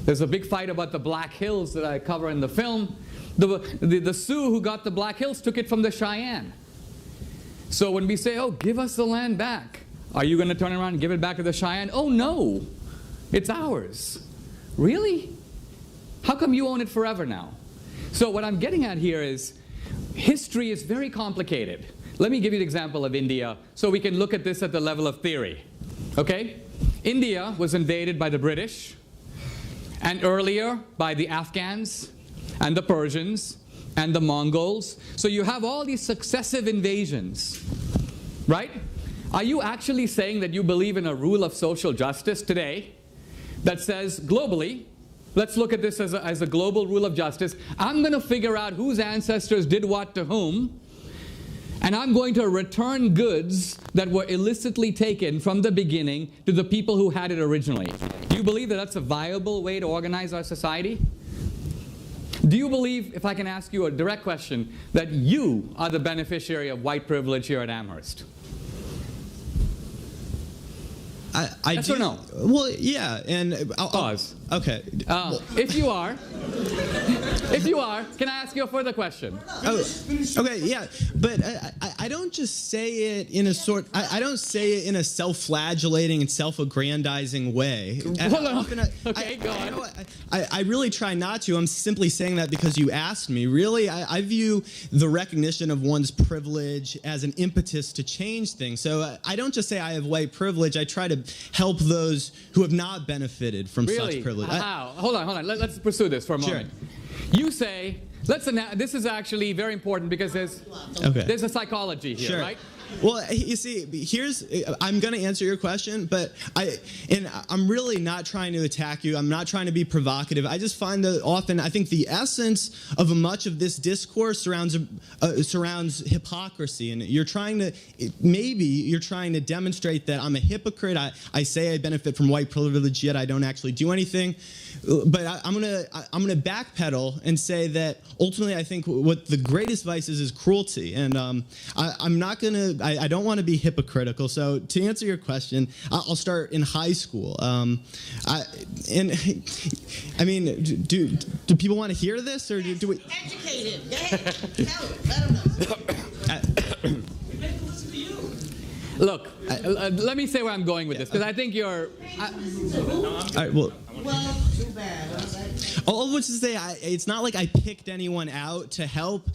There's a big fight about the Black Hills that I cover in the film. The Sioux who got the Black Hills took it from the Cheyenne. So when we say, oh, give us the land back, are you going to turn around and give it back to the Cheyenne? Oh, no. It's ours. Really? How come you own it forever now? So what I'm getting at here is, history is very complicated. Let me give you an example of India so we can look at this at the level of theory. Okay? India was invaded by the British, and earlier by the Afghans and the Persians and the Mongols. So you have all these successive invasions, right? Are you actually saying that you believe in a rule of social justice today that says globally, let's look at this as a global rule of justice, I'm going to figure out whose ancestors did what to whom, and I'm going to return goods that were illicitly taken from the beginning to the people who had it originally. Do you believe that that's a viable way to organize our society? Do you believe, if I can ask you a direct question, that you are the beneficiary of white privilege here at Amherst? I yes do. Or no? Well, yeah, and Pause. Okay. If you are, can I ask you a further question? Oh, okay, yeah, but I don't just say it in a I don't say it in a self-flagellating and self-aggrandizing way. Hold on. Okay, go on. I really try not to. I'm simply saying that because you asked me. Really, I view the recognition of one's privilege as an impetus to change things. So I don't just say I have white privilege. I try to help those who have not benefited from such privilege. How? Hold on. Let's pursue this for a moment. You say, this is actually very important because there's a psychology here, right? Well, you see, I'm going to answer your question, but I'm really not trying to attack you. I'm not trying to be provocative. I just find that often, I think the essence of much of this discourse surrounds hypocrisy, and you're trying to demonstrate that I'm a hypocrite. I say I benefit from white privilege, yet I don't actually do anything. But I'm gonna backpedal and say that ultimately I think what the greatest vice is cruelty, and I don't want to be hypocritical. So to answer your question, I'll start in high school. I mean, do people want to hear this, or do we? Educated. Let them know. Look, let me say where I'm going with this, because I think you're. All right. Well, too bad. All of which is to say, it's not like I picked anyone out to help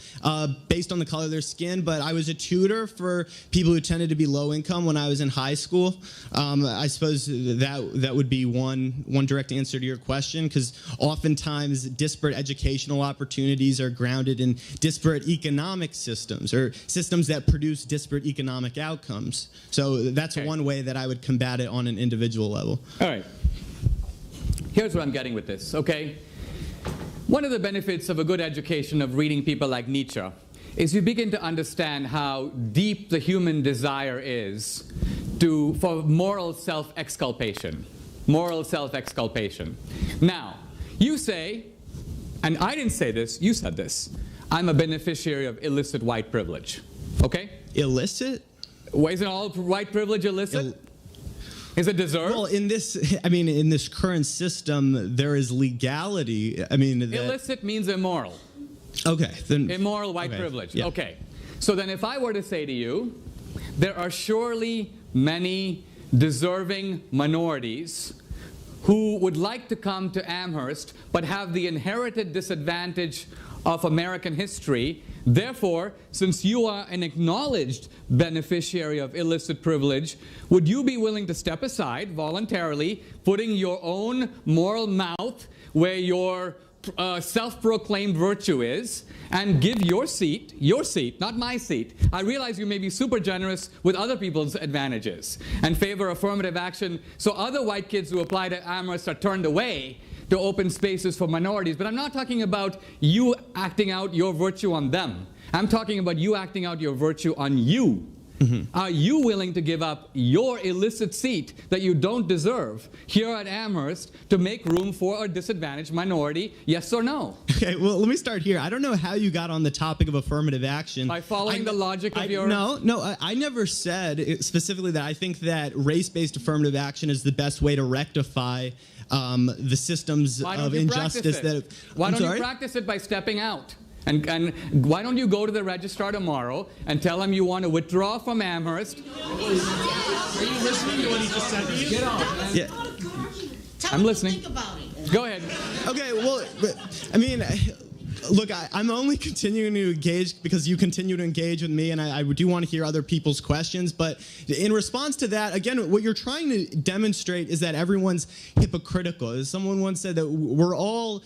based on the color of their skin, but I was a tutor for people who tended to be low income when I was in high school. I suppose that would be one direct answer to your question, because oftentimes disparate educational opportunities are grounded in disparate economic systems, or systems that produce disparate economic outcomes. So that's one way that I would combat it on an individual level. All right. Here's where I'm getting with this, okay? One of the benefits of a good education of reading people like Nietzsche is you begin to understand how deep the human desire is for moral self-exculpation. Moral self-exculpation. Now, you say, and I didn't say this, you said this, I'm a beneficiary of illicit white privilege, okay? Illicit? Well, isn't all white privilege illicit? Is it deserved? Well, in this current system, there is legality. Illicit means immoral. Okay. Then immoral white privilege. Yeah. Okay. So then if I were to say to you, there are surely many deserving minorities who would like to come to Amherst but have the inherited disadvantage of American history. Therefore, since you are an acknowledged beneficiary of illicit privilege, would you be willing to step aside voluntarily, putting your own moral mouth where your self-proclaimed virtue is, and give your seat, not my seat. I realize you may be super generous with other people's advantages and favor affirmative action, so other white kids who apply to Amherst are turned away to open spaces for minorities. But I'm not talking about you acting out your virtue on them. I'm talking about you acting out your virtue on you. Mm-hmm. Are you willing to give up your illicit seat that you don't deserve here at Amherst to make room for a disadvantaged minority? Yes or no? Okay, well, let me start here. I don't know how you got on the topic of affirmative action. By following the logic of your... No, I never said specifically that I think that race-based affirmative action is the best way to rectify the systems of injustice that... Why don't you practice it by stepping out? And why don't you go to the registrar tomorrow and tell him you want to withdraw from Amherst? Are you listening to what he just said to you? Get on. Yeah. I'm listening. Think about it. Go ahead. Okay, well, Look, I'm only continuing to engage because you continue to engage with me, and I do want to hear other people's questions. But in response to that, again, what you're trying to demonstrate is that everyone's hypocritical. As someone once said, that we're all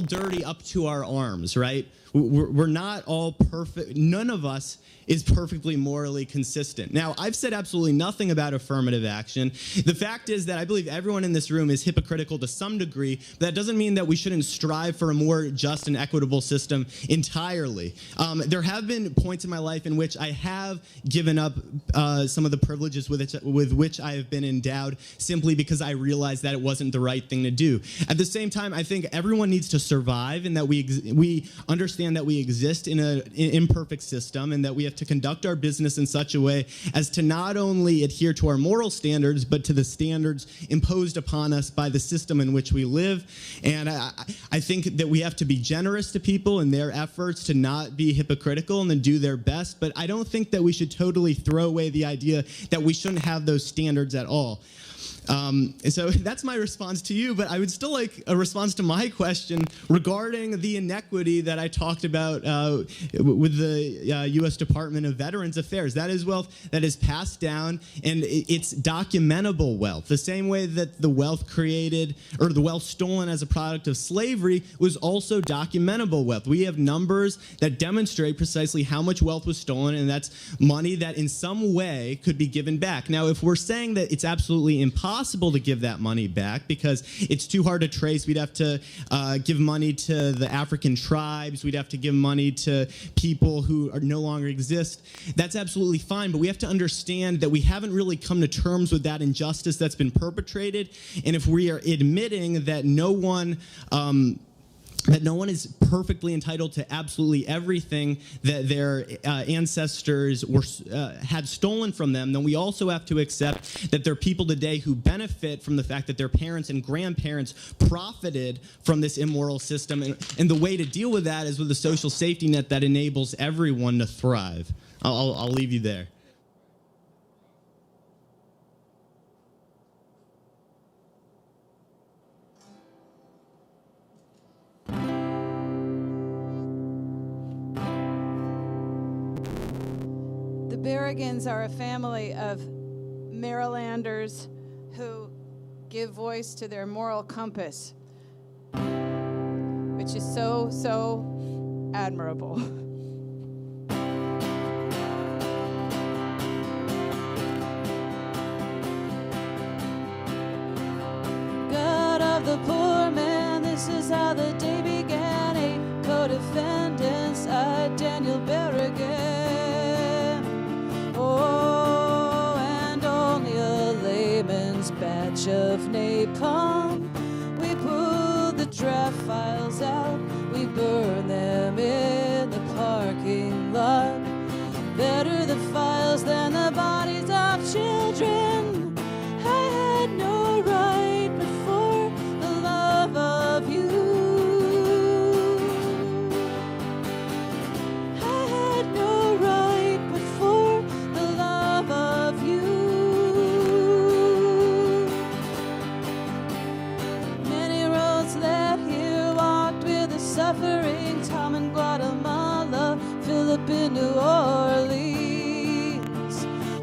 dirty up to our arms, right? We're not all perfect. None of us is perfectly morally consistent. Now, I've said absolutely nothing about affirmative action. The fact is that I believe everyone in this room is hypocritical to some degree, but that doesn't mean that we shouldn't strive for a more just and equitable system entirely. There have been points in my life in which I have given up some of the privileges with which I have been endowed simply because I realized that it wasn't the right thing to do. At the same time, I think everyone needs to survive, and that we understand that we exist in an imperfect system, and that we have to conduct our business in such a way as to not only adhere to our moral standards, but to the standards imposed upon us by the system in which we live. And I think that we have to be generous to people in their efforts to not be hypocritical and to do their best, but I don't think that we should totally throw away the idea that we shouldn't have those standards at all. So that's my response to you, but I would still like a response to my question regarding the inequity that I talked about with the U.S. Department of Veterans Affairs. That is wealth that is passed down, and it's documentable wealth. The same way that the wealth created, or the wealth stolen as a product of slavery, was also documentable wealth. We have numbers that demonstrate precisely how much wealth was stolen, and that's money that in some way could be given back. Now, if we're saying that it's absolutely impossible to give that money back because it's too hard to trace, we'd have to give money to the African tribes, we'd have to give money to people who no longer exist. That's absolutely fine, but we have to understand that we haven't really come to terms with that injustice that's been perpetrated, and if we are admitting that no one is perfectly entitled to absolutely everything that their ancestors had stolen from them, then we also have to accept that there are people today who benefit from the fact that their parents and grandparents profited from this immoral system. And the way to deal with that is with a social safety net that enables everyone to thrive. I'll leave you there. The Berrigans are a family of Marylanders who give voice to their moral compass, which is so, so admirable. God of the poor man, this is how the day began. A co-defendants, Daniel Berrigan. Oh, and only a layman's batch of napalm. We pulled the draft files out, we burned them in the parking lot. Better the files than the bodies of children. I had no right before the love of you. Suffering, Tom in Guatemala, Philip in New Orleans.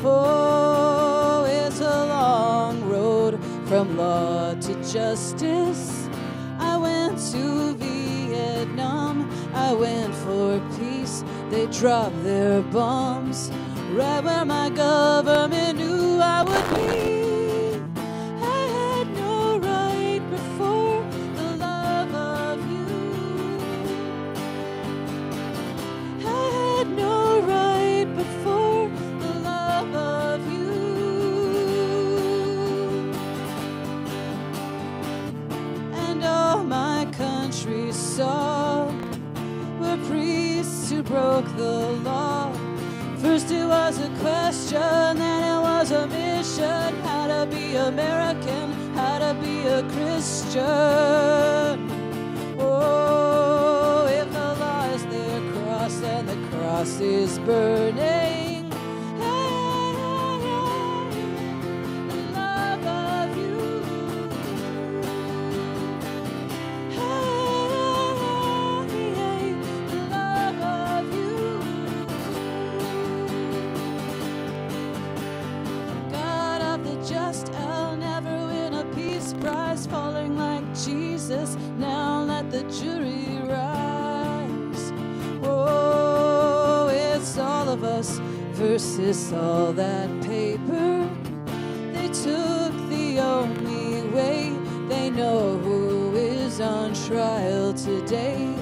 Oh, it's a long road from law to justice. I went to Vietnam, I went for peace. They dropped their bombs right where my government knew I would be. Were priests who broke the law. First it was a question, then it was a mission. How to be American, how to be a Christian. Oh, if the law is their cross and the cross is burning. versus all that paper. They took the only way they know who is on trial today.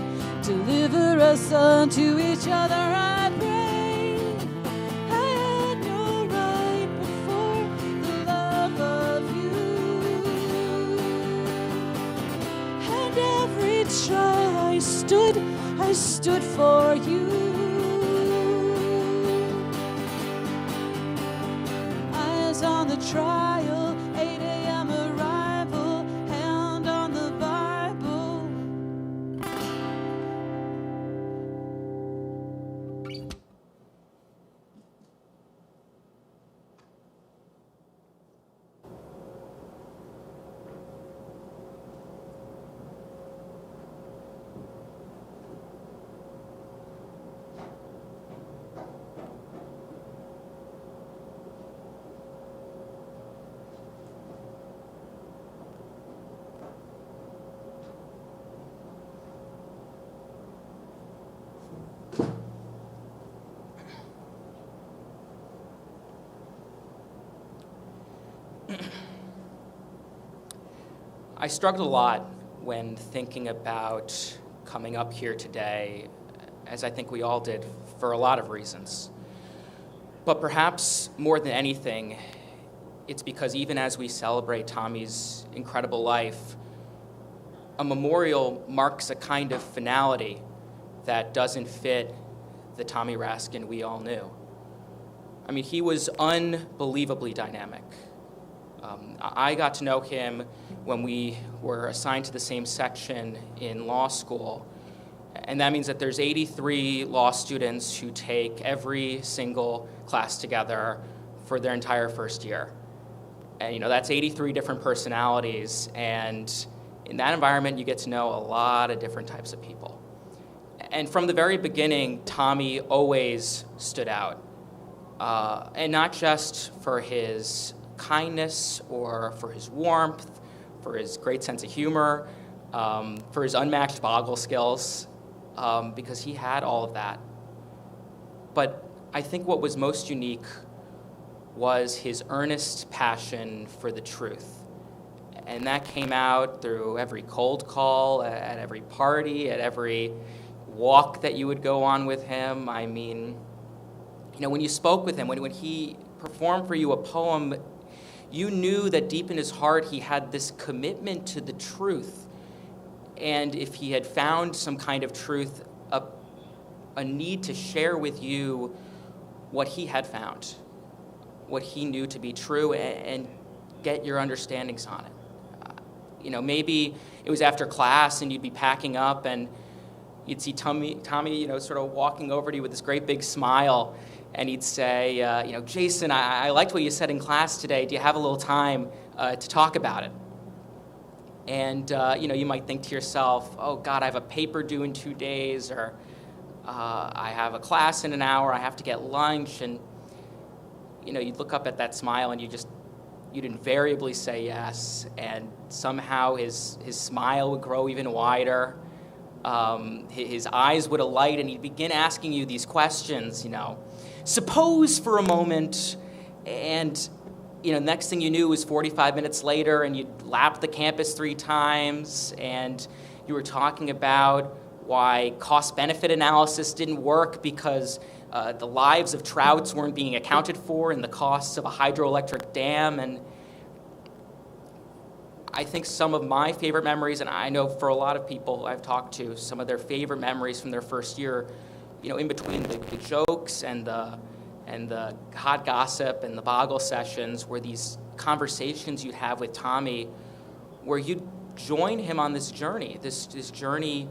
Deliver us unto each other, I pray. I had no right before the love of you. And every trial I stood for you. Eyes on the trial, 8 a.m. arrival, hand on the Bible. I struggled a lot when thinking about coming up here today, as I think we all did, for a lot of reasons. But perhaps more than anything, it's because even as we celebrate Tommy's incredible life, a memorial marks a kind of finality that doesn't fit the Tommy Raskin we all knew. I mean, he was unbelievably dynamic. I got to know him when we were assigned to the same section in law school. And that means that there's 83 law students who take every single class together for their entire first year. And that's 83 different personalities. And in that environment, you get to know a lot of different types of people. And from the very beginning, Tommy always stood out. And not just for his kindness or for his warmth, for his great sense of humor, for his unmatched boggle skills, because he had all of that. But I think what was most unique was his earnest passion for the truth. And that came out through every cold call, at every party, at every walk that you would go on with him. I mean, when you spoke with him, when he performed for you a poem, you knew that deep in his heart he had this commitment to the truth. And if he had found some kind of truth, a need to share with you what he had found, what he knew to be true, and get your understandings on it. Maybe it was after class and you'd be packing up and you'd see Tommy, sort of walking over to you with this great big smile. And he'd say, Jason, I liked what you said in class today. Do you have a little time to talk about it? And, you might think to yourself, oh, God, I have a paper due in 2 days, or I have a class in an hour, I have to get lunch. And, you'd look up at that smile and you'd invariably say yes. And somehow his smile would grow even wider. His eyes would alight and he'd begin asking you these questions, Suppose for a moment, and next thing you knew was 45 minutes later and you'd lapped the campus 3 times and you were talking about why cost-benefit analysis didn't work because the lives of trouts weren't being accounted for in the costs of a hydroelectric dam. And I think some of my favorite memories, and I know for a lot of people I've talked to, some of their favorite memories from their first year, in between the jokes and the hot gossip and the boggle sessions, were these conversations you'd have with Tommy where you'd join him on this journey, this journey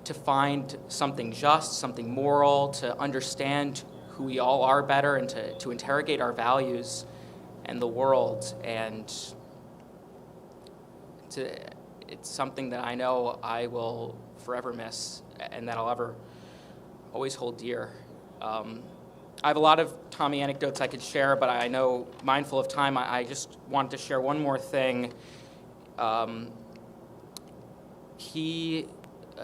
to find something just, something moral, to understand who we all are better, and to interrogate our values and the world. And it's something that I know I will forever miss and that I'll ever always hold dear. I have a lot of Tommy anecdotes I could share, but I know, mindful of time, I just wanted to share one more thing. He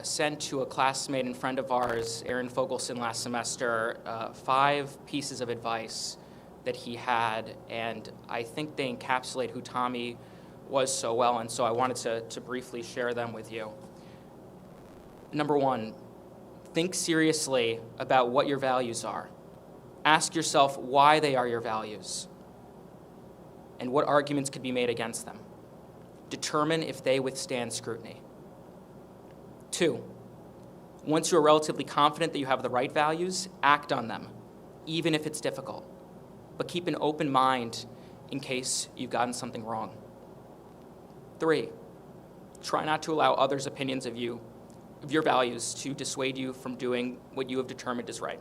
sent to a classmate and friend of ours, Aaron Fogelson, last semester, 5 pieces of advice that he had, and I think they encapsulate who Tommy was so well, and so I wanted to briefly share them with you. Number 1, think seriously about what your values are. Ask yourself why they are your values and what arguments could be made against them. Determine if they withstand scrutiny. 2, once you are relatively confident that you have the right values, act on them, even if it's difficult. But keep an open mind in case you've gotten something wrong. 3, try not to allow others' opinions of you, of your values, to dissuade you from doing what you have determined is right.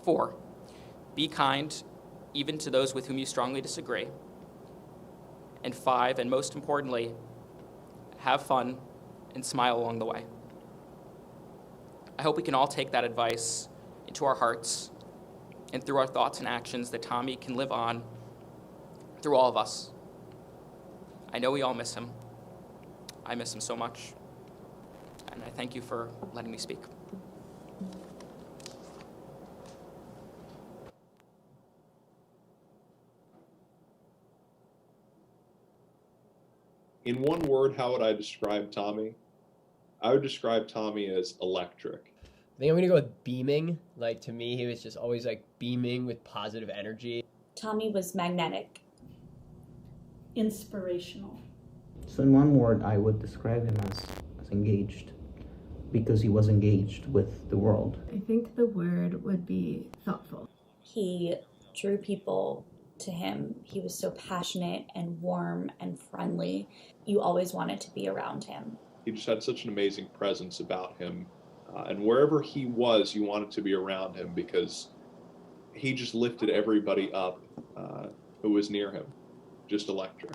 4, be kind, even to those with whom you strongly disagree. And 5, and most importantly, have fun and smile along the way. I hope we can all take that advice into our hearts and through our thoughts and actions that Tommy can live on through all of us. I know we all miss him. I miss him so much. And I thank you for letting me speak. In one word, how would I describe Tommy? I would describe Tommy as electric. I think I'm gonna go with beaming. Like, to me, he was just always like beaming with positive energy. Tommy was magnetic. Inspirational. So in one word, I would describe him as engaged, because he was engaged with the world. I think the word would be thoughtful. He drew people to him. He was so passionate and warm and friendly. You always wanted to be around him. He just had such an amazing presence about him. And wherever he was, you wanted to be around him because he just lifted everybody up who was near him. Just electric.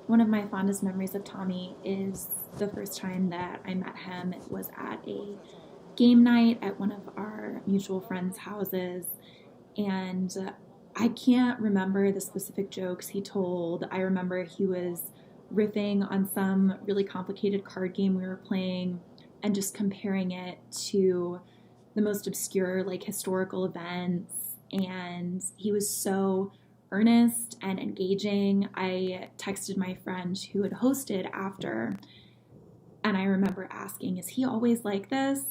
One of my fondest memories of Tommy is the first time that I met him. It was at a game night at one of our mutual friends' houses, and I can't remember the specific jokes he told. I remember he was riffing on some really complicated card game we were playing and just comparing it to the most obscure, like, historical events, and he was so earnest and engaging. I texted my friend who had hosted after, and I remember asking, is he always like this?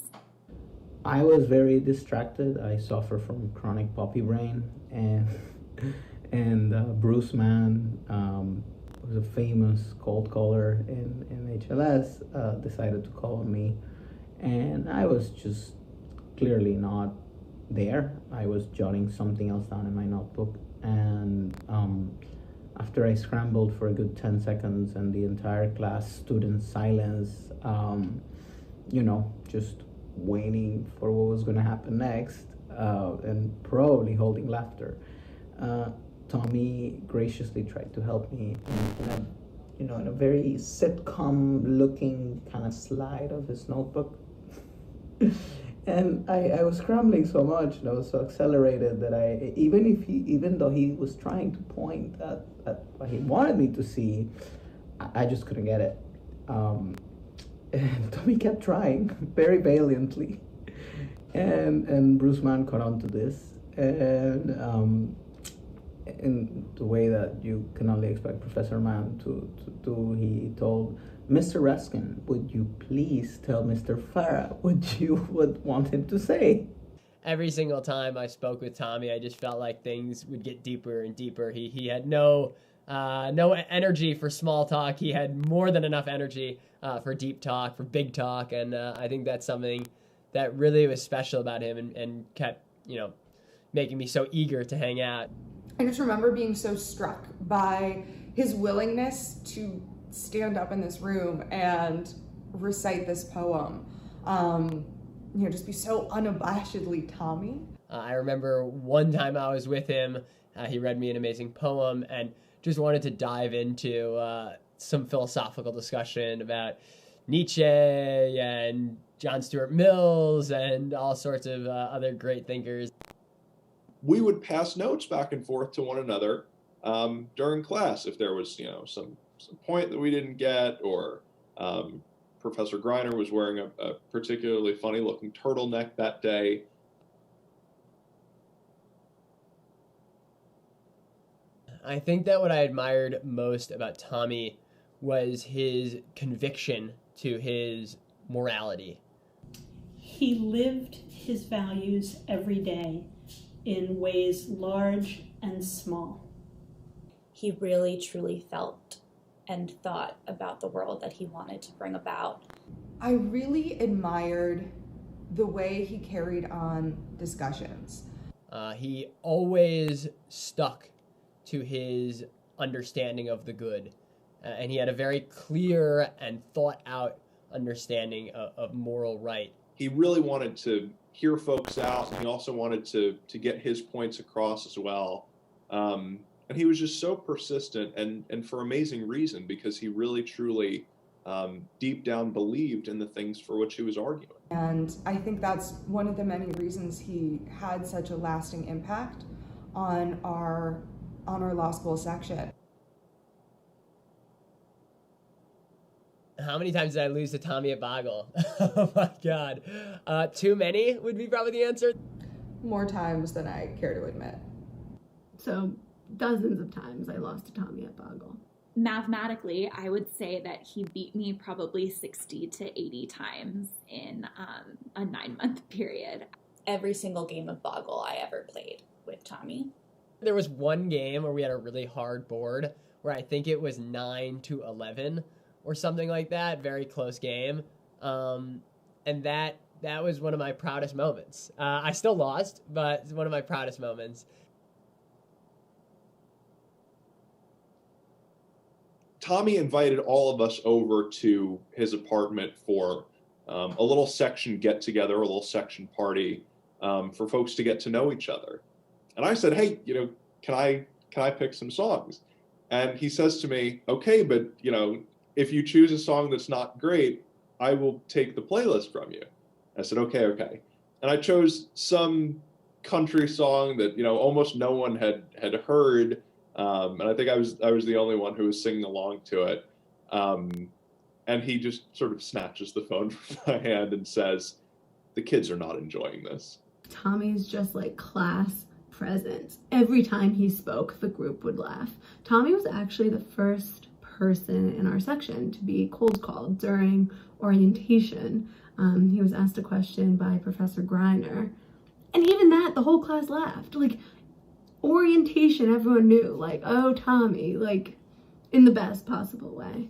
I was very distracted. I suffer from chronic poppy brain, and Bruce Mann, who's a famous cold caller in HLS, decided to call on me, and I was just clearly not there. I was jotting something else down in my notebook, and after I scrambled for a good 10 seconds and the entire class stood in silence, just waiting for what was going to happen next, and probably holding laughter, Tommy graciously tried to help me in a very sitcom-looking kind of slide of his notebook. And I was scrambling so much, and I was so accelerated that even though he was trying to point at what he wanted me to see, I just couldn't get it. And Tommy kept trying very valiantly, and Bruce Mann caught on to this, and in the way that you can only expect Professor Mann to do, he told Mr. Raskin, would you please tell Mr. Farah what you would want him to say? Every single time I spoke with Tommy, I just felt like things would get deeper and deeper. He had no energy for small talk. He had more than enough energy for deep talk, for big talk, and I think that's something that really was special about him and kept, making me so eager to hang out. I just remember being so struck by his willingness to stand up in this room and recite this poem. Just be so unabashedly Tommy. I remember one time I was with him, he read me an amazing poem and just wanted to dive into some philosophical discussion about Nietzsche and John Stuart Mills and all sorts of other great thinkers. We would pass notes back and forth to one another, during class if there was, some point that we didn't get, or Professor Greiner was wearing a particularly funny looking turtleneck that day. I think that what I admired most about Tommy was his conviction to his morality. He lived his values every day in ways large and small. He really truly felt and thought about the world that he wanted to bring about. I really admired the way he carried on discussions. He always stuck to his understanding of the good. And he had a very clear and thought out understanding of moral right. He really wanted to hear folks out, and he also wanted to get his points across as well. And he was just so persistent, and for amazing reason, because he really truly deep down believed in the things for which he was arguing. And I think that's one of the many reasons he had such a lasting impact on our law school section. How many times did I lose to Tommy at Boggle? Oh my God. Too many would be probably the answer. More times than I care to admit. So dozens of times I lost to Tommy at Boggle. Mathematically, I would say that he beat me probably 60 to 80 times in a 9-month period. Every single game of Boggle I ever played with Tommy. There was one game where we had a really hard board where I think it was 9-11 or something like that, very close game. And that was one of my proudest moments. I still lost, but it's one of my proudest moments. Tommy invited all of us over to his apartment for a little section get-together, a little section party for folks to get to know each other. And I said, hey, can I pick some songs? And he says to me, okay, but, if you choose a song that's not great, I will take the playlist from you. I said, okay. And I chose some country song that, almost no one had heard. And I think I was the only one who was singing along to it. And he just sort of snatches the phone from my hand and says, the kids are not enjoying this. Tommy's just like class presence. Every time he spoke, the group would laugh. Tommy was actually the first person in our section to be cold called during orientation. He was asked a question by Professor Greiner, and even that, the whole class laughed. Like, orientation, everyone knew, like, oh, Tommy, like, in the best possible way.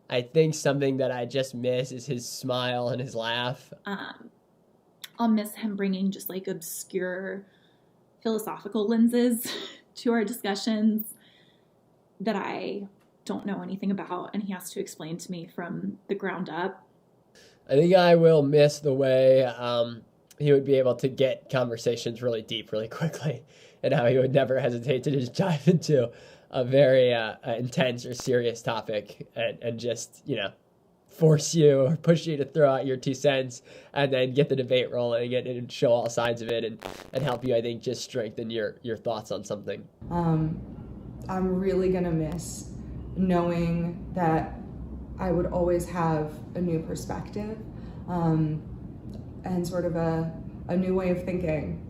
I think something that I just miss is his smile and his laugh. I'll miss him bringing just like obscure philosophical lenses to our discussions that I don't know anything about, and he has to explain to me from the ground up. I think I will miss the way he would be able to get conversations really deep really quickly, and how he would never hesitate to just dive into a very intense or serious topic and just, force you or push you to throw out your 2 cents and then get the debate rolling and show all sides of it and help you, I think, just strengthen your thoughts on something. I'm really gonna miss knowing that I would always have a new perspective and sort of a new way of thinking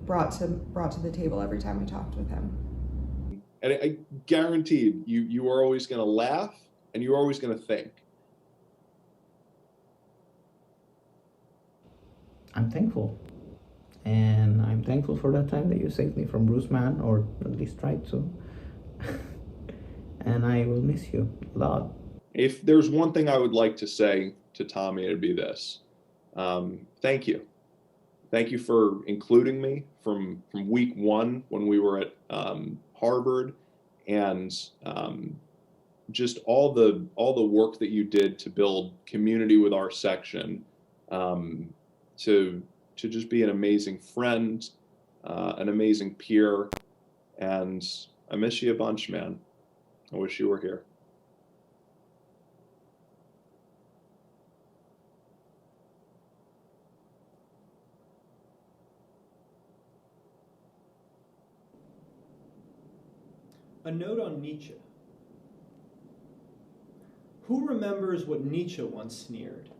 brought to the table every time I talked with him. And I guaranteed you are always going to laugh and you're always going to think. I'm thankful. And I'm thankful for that time that you saved me from Bruce Mann, or at least tried to. And I will miss you a lot. If there's one thing I would like to say to Tommy, it'd be this. Thank you. Thank you for including me from week 1 when we were at Harvard, and just all the work that you did to build community with our section, to just be an amazing friend, an amazing peer, and I miss you a bunch, man. I wish you were here. A note on Nietzsche. Who remembers what Nietzsche once sneered?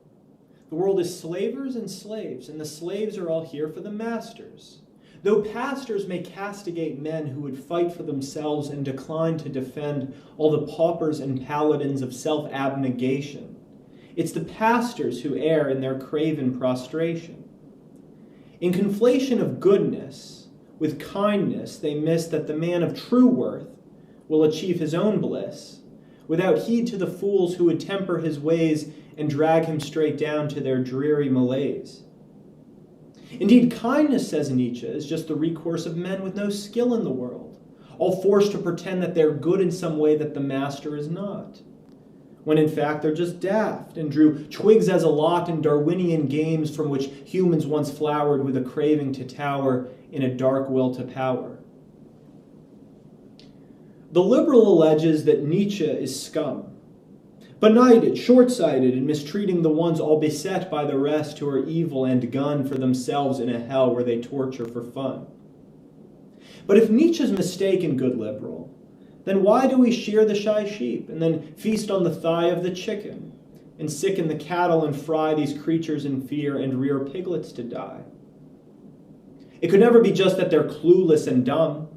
The world is slavers and slaves, and the slaves are all here for the masters. Though pastors may castigate men who would fight for themselves and decline to defend all the paupers and paladins of self-abnegation, it's the pastors who err in their craven prostration. In conflation of goodness with kindness, they miss that the man of true worth will achieve his own bliss, without heed to the fools who would temper his ways and drag him straight down to their dreary malaise. Indeed, kindness, says Nietzsche, is just the recourse of men with no skill in the world, all forced to pretend that they're good in some way that the master is not, when in fact they're just daft and drew twigs as a lot in Darwinian games from which humans once flowered with a craving to tower in a dark will to power. The liberal alleges that Nietzsche is scum, benighted, short-sighted, and mistreating the ones all beset by the rest who are evil and gun for themselves in a hell where they torture for fun. But if Nietzsche's mistaken, good liberal, then why do we shear the shy sheep and then feast on the thigh of the chicken and sicken the cattle and fry these creatures in fear and rear piglets to die? It could never be just that they're clueless and dumb.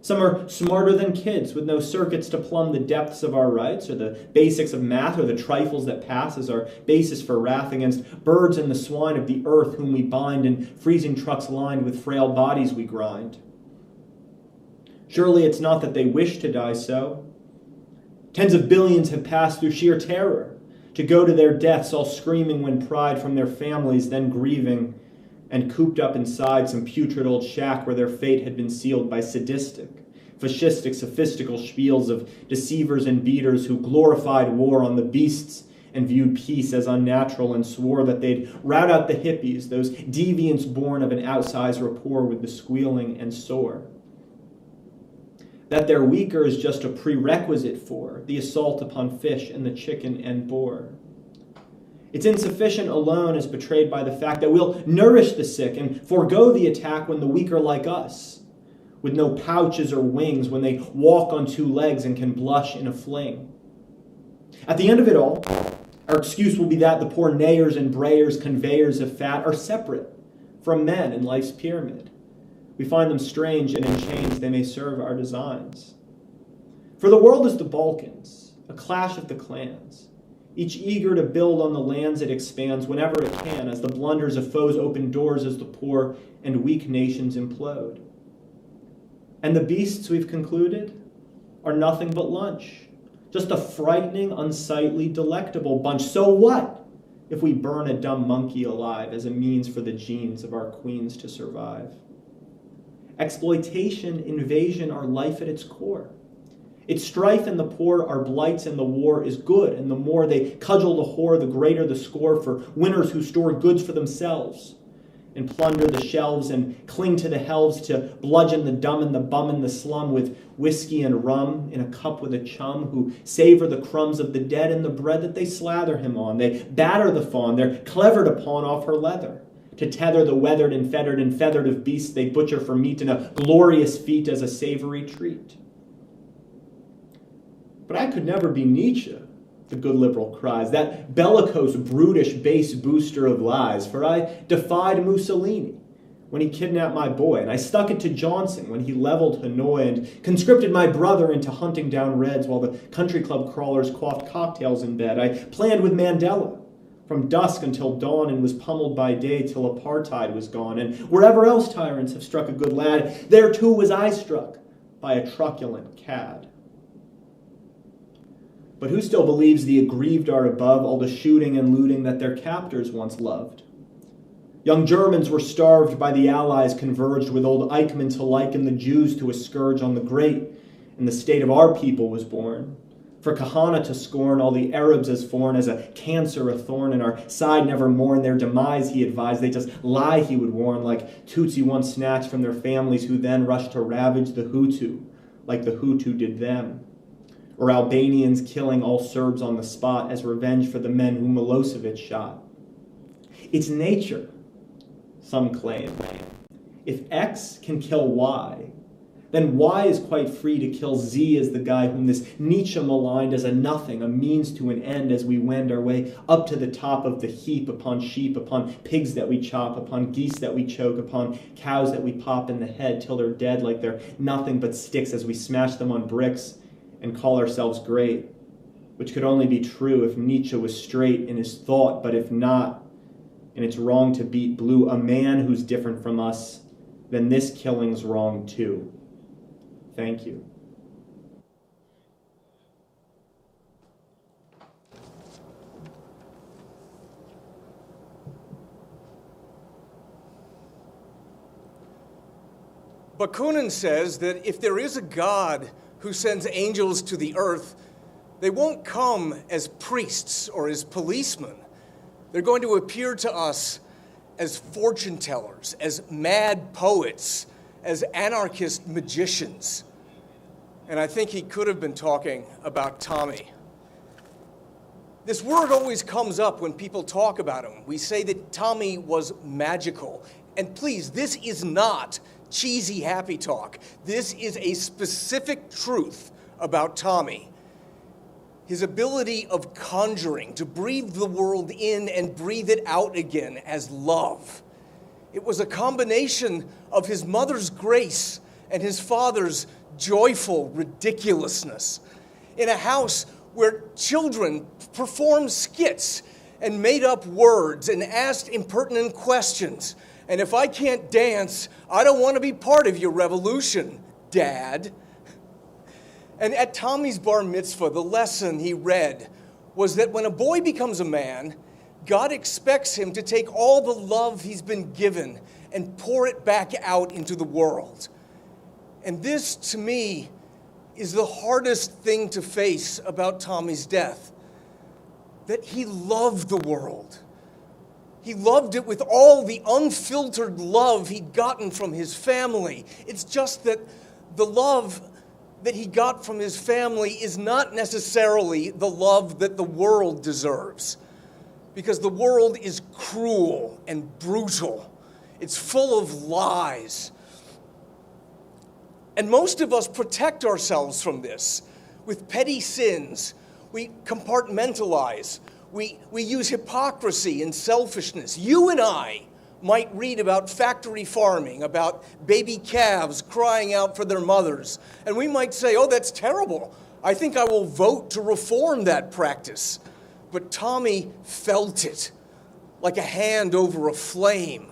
Some are smarter than kids with no circuits to plumb the depths of our rights or the basics of math or the trifles that pass as our basis for wrath against birds and the swine of the earth whom we bind in freezing trucks lined with frail bodies we grind. Surely it's not that they wish to die so. Tens of billions have passed through sheer terror to go to their deaths all screaming when pried from their families, then grieving and cooped up inside some putrid old shack where their fate had been sealed by sadistic, fascistic, sophistical spiels of deceivers and beaters who glorified war on the beasts and viewed peace as unnatural and swore that they'd rout out the hippies, those deviants born of an outsized rapport with the squealing and sore. That they're weaker is just a prerequisite for the assault upon fish and the chicken and boar. It's insufficient alone as betrayed by the fact that we'll nourish the sick and forego the attack when the weak are like us, with no pouches or wings, when they walk on two legs and can blush in a fling. At the end of it all, our excuse will be that the poor neighers and brayers, conveyors of fat, are separate from men in life's pyramid. We find them strange, and in chains they may serve our designs. For the world is the Balkans, a clash of the clans, each eager to build on the lands it expands whenever it can, as the blunders of foes open doors as the poor and weak nations implode. And the beasts, we've concluded, are nothing but lunch, just a frightening, unsightly, delectable bunch. So what if we burn a dumb monkey alive as a means for the genes of our queens to survive? Exploitation, invasion are life at its core. Its strife and the poor, our blights and the war is good, and the more they cudgel the whore, the greater the score for winners who store goods for themselves and plunder the shelves and cling to the helves to bludgeon the dumb and the bum in the slum with whiskey and rum in a cup with a chum, who savor the crumbs of the dead and the bread that they slather him on. They batter the fawn, they're clever to pawn off her leather, to tether the weathered and feathered of beasts they butcher for meat in a glorious feat as a savory treat. But I could never be Nietzsche, the good liberal cries, that bellicose, brutish, base booster of lies, for I defied Mussolini when he kidnapped my boy, and I stuck it to Johnson when he leveled Hanoi and conscripted my brother into hunting down Reds while the country club crawlers quaffed cocktails in bed. I planned with Mandela from dusk until dawn and was pummeled by day till apartheid was gone, and wherever else tyrants have struck a good lad, there too was I struck by a truculent cad. But who still believes the aggrieved are above all the shooting and looting that their captors once loved? Young Germans were starved by the Allies, converged with old Eichmann to liken the Jews to a scourge on the great, and the state of our people was born. For Kahana to scorn all the Arabs as foreign, as a cancer, a thorn, and our side never mourn their demise, he advised. They just lie, he would warn, like Tutsi once snatched from their families who then rushed to ravage the Hutu, like the Hutu did them. Or Albanians killing all Serbs on the spot as revenge for the men whom Milosevic shot. It's nature, some claim. If X can kill Y, then Y is quite free to kill Z as the guy whom this Nietzsche maligned as a nothing, a means to an end, as we wend our way up to the top of the heap, upon sheep, upon pigs that we chop, upon geese that we choke, upon cows that we pop in the head till they're dead like they're nothing but sticks as we smash them on bricks and call ourselves great, which could only be true if Nietzsche was straight in his thought, but if not, and it's wrong to beat blue a man who's different from us, then this killing's wrong too. Thank you. Bakunin says that if there is a God who sends angels to the earth, they won't come as priests or as policemen. They're going to appear to us as fortune tellers, as mad poets, as anarchist magicians. And I think he could have been talking about Tommy. This word always comes up when people talk about him. We say that Tommy was magical. And please, this is not cheesy happy talk. This is a specific truth about Tommy. His ability of conjuring, to breathe the world in and breathe it out again as love. It was a combination of his mother's grace and his father's joyful ridiculousness. In a house where children performed skits and made up words and asked impertinent questions. And if I can't dance, I don't want to be part of your revolution, Dad. And at Tommy's bar mitzvah, the lesson he read was that when a boy becomes a man, God expects him to take all the love he's been given and pour it back out into the world. And this, to me, is the hardest thing to face about Tommy's death. That he loved the world. He loved it with all the unfiltered love he'd gotten from his family. It's just that the love that he got from his family is not necessarily the love that the world deserves. Because the world is cruel and brutal. It's full of lies. And most of us protect ourselves from this with petty sins. We compartmentalize. We use hypocrisy and selfishness. You and I might read about factory farming, about baby calves crying out for their mothers. And we might say, oh, that's terrible. I think I will vote to reform that practice. But Tommy felt it like a hand over a flame.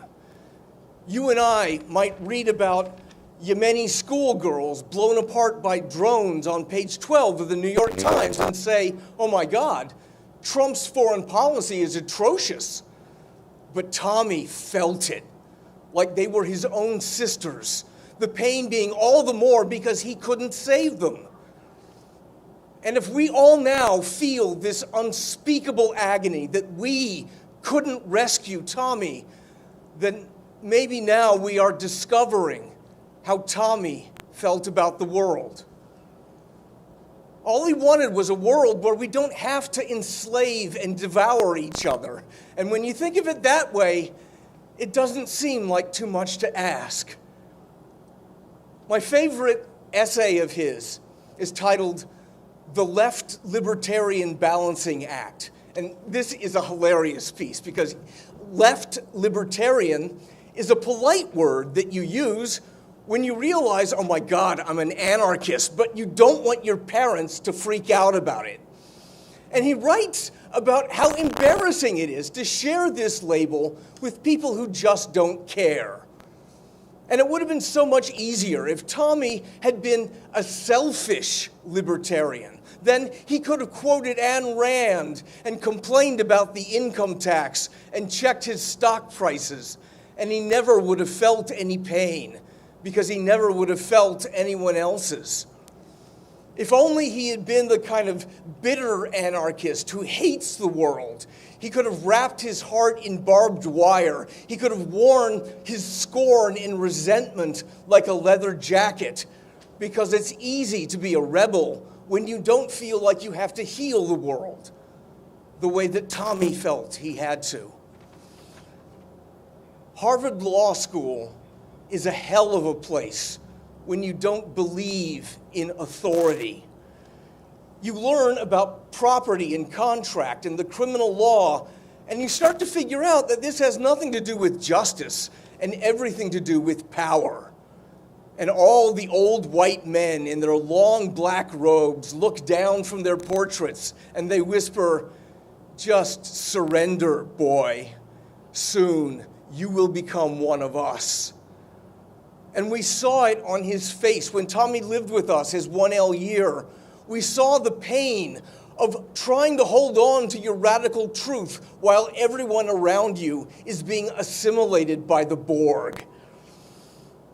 You and I might read about Yemeni schoolgirls blown apart by drones on page 12 of the New York Times and say, oh my God, Trump's foreign policy is atrocious. But Tommy felt it like they were his own sisters, the pain being all the more because he couldn't save them. And if we all now feel this unspeakable agony that we couldn't rescue Tommy, then maybe now we are discovering how Tommy felt about the world. All he wanted was a world where we don't have to enslave and devour each other. And when you think of it that way, it doesn't seem like too much to ask. My favorite essay of his is titled The Left Libertarian Balancing Act. And this is a hilarious piece because left libertarian is a polite word that you use when you realize, oh my God, I'm an anarchist, but you don't want your parents to freak out about it. And he writes about how embarrassing it is to share this label with people who just don't care. And it would have been so much easier if Tommy had been a selfish libertarian. Then he could have quoted Ayn Rand and complained about the income tax and checked his stock prices, and he never would have felt any pain, because he never would have felt anyone else's. If only he had been the kind of bitter anarchist who hates the world, he could have wrapped his heart in barbed wire. He could have worn his scorn in resentment like a leather jacket, because it's easy to be a rebel when you don't feel like you have to heal the world the way that Tommy felt he had to. Harvard Law School is a hell of a place when you don't believe in authority. You learn about property and contract and the criminal law, and you start to figure out that this has nothing to do with justice and everything to do with power. And all the old white men in their long black robes look down from their portraits and they whisper, "Just surrender, boy. Soon you will become one of us." And we saw it on his face when Tommy lived with us his 1L year. We saw the pain of trying to hold on to your radical truth while everyone around you is being assimilated by the Borg.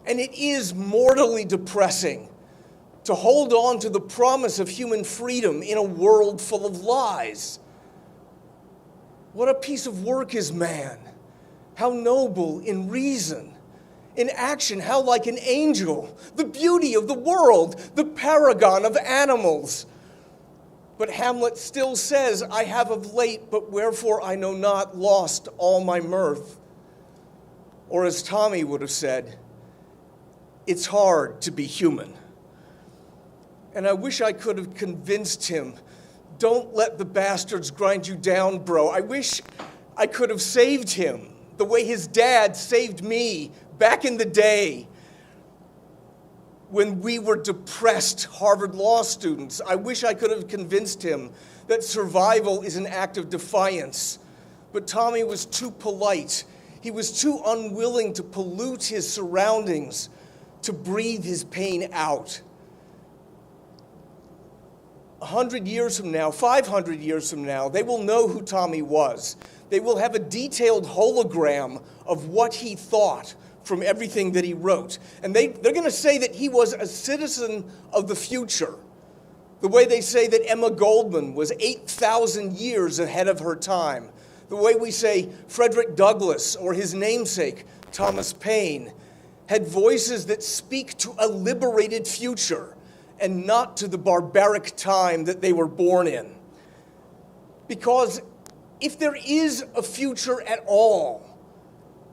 And it is mortally depressing to hold on to the promise of human freedom in a world full of lies. What a piece of work is man. How noble in reason. In action, how like an angel. The beauty of the world, the paragon of animals. But Hamlet still says, "I have of late, but wherefore I know not, lost all my mirth." Or as Tommy would have said, "It's hard to be human." And I wish I could have convinced him, "Don't let the bastards grind you down, bro." I wish I could have saved him the way his dad saved me back in the day when we were depressed Harvard Law students. I wish I could have convinced him that survival is an act of defiance. But Tommy was too polite. He was too unwilling to pollute his surroundings, to breathe his pain out. 100 years from now, 500 years from now, they will know who Tommy was. They will have a detailed hologram of what he thought from everything that he wrote. And they're going to say that he was a citizen of the future, the way they say that Emma Goldman was 8,000 years ahead of her time, the way we say Frederick Douglass or his namesake, Thomas Paine, had voices that speak to a liberated future and not to the barbaric time that they were born in. Because if there is a future at all,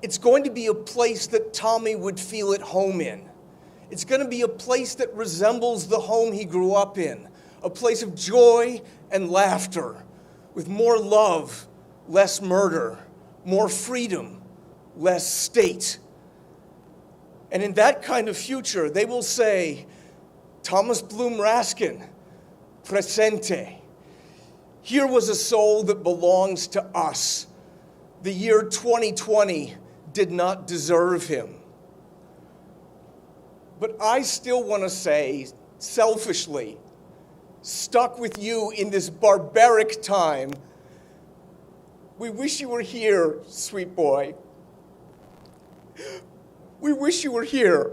it's going to be a place that Tommy would feel at home in. It's going to be a place that resembles the home he grew up in, a place of joy and laughter, with more love, less murder, more freedom, less state. And in that kind of future, they will say, "Thomas Bloom Raskin, presente. Here was a soul that belongs to us. The year 2020 did not deserve him." But I still want to say, selfishly, stuck with you in this barbaric time, we wish you were here, sweet boy. We wish you were here.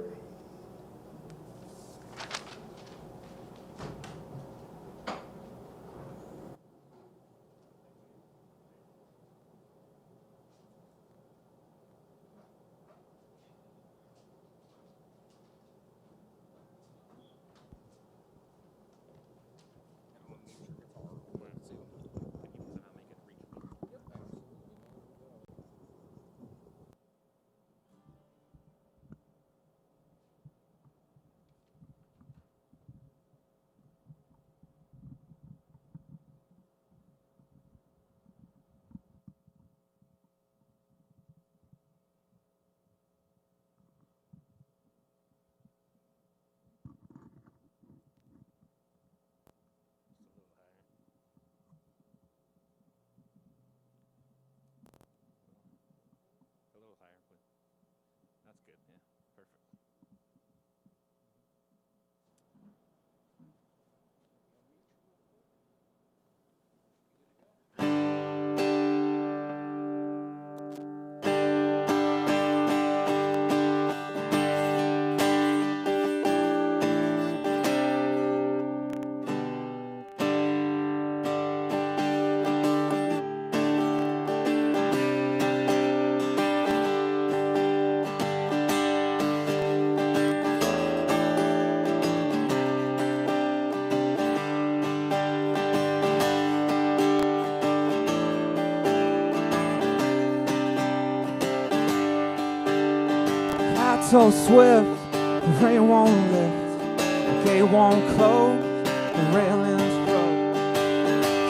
So swift, The rain won't lift, the gate won't close, the railings broke.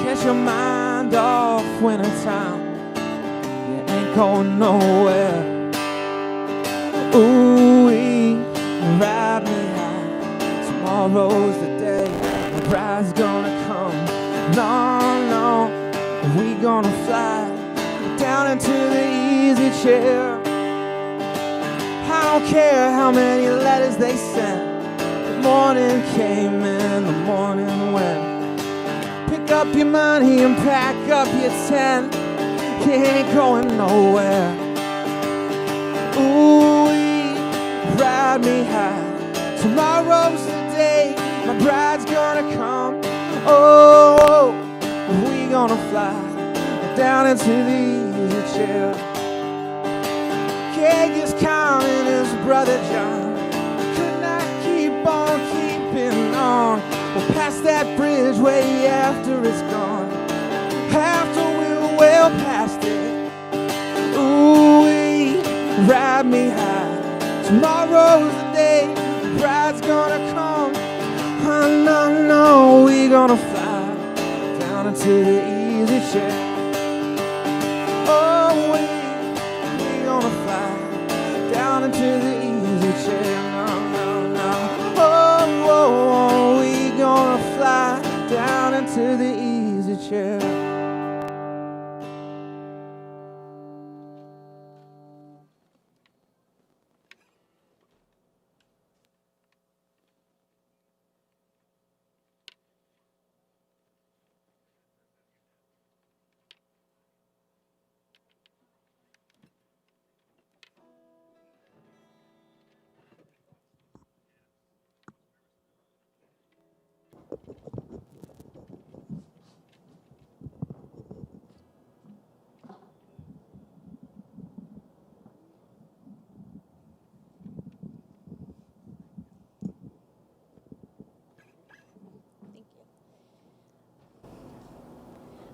Catch your mind off wintertime, you ain't going nowhere. Ooh, ride me high, tomorrow's the day, the bride's gonna come. No, no, we gonna fly down into the easy chair. I don't care how many letters they sent, the morning came and the morning went. Pick up your money and pack up your tent, you ain't going nowhere. Ooh, ride me high, tomorrow's the day, my bride's gonna come. Oh, we gonna fly down into the easy chair. Keg is coming, his brother John could not keep on keeping on. We'll pass that bridge way after it's gone, after we're well past it. Ooh, ride me high, tomorrow's the day, the bride's gonna come. Oh, no, no, we gonna fly down into the easy chair. Oh, we gonna fly down into the easy chair. No, no, no. Oh, oh, we gonna fly down into the easy chair.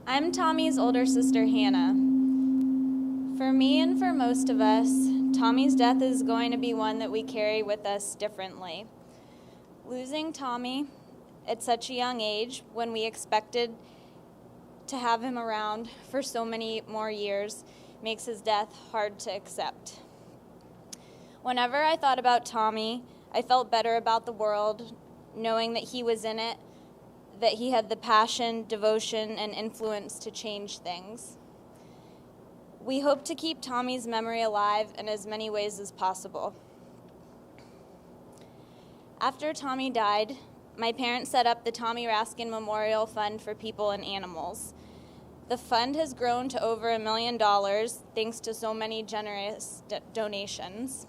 I'm Tommy's older sister, Hannah. For me and for most of us, Tommy's death is going to be one that we carry with us differently. Losing Tommy at such a young age, when we expected to have him around for so many more years, makes his death hard to accept. Whenever I thought about Tommy, I felt better about the world, knowing that he was in it, that he had the passion, devotion, and influence to change things. We hope to keep Tommy's memory alive in as many ways as possible. After Tommy died, my parents set up the Tommy Raskin Memorial Fund for People and Animals. The fund has grown to over $1 million thanks to so many generous donations.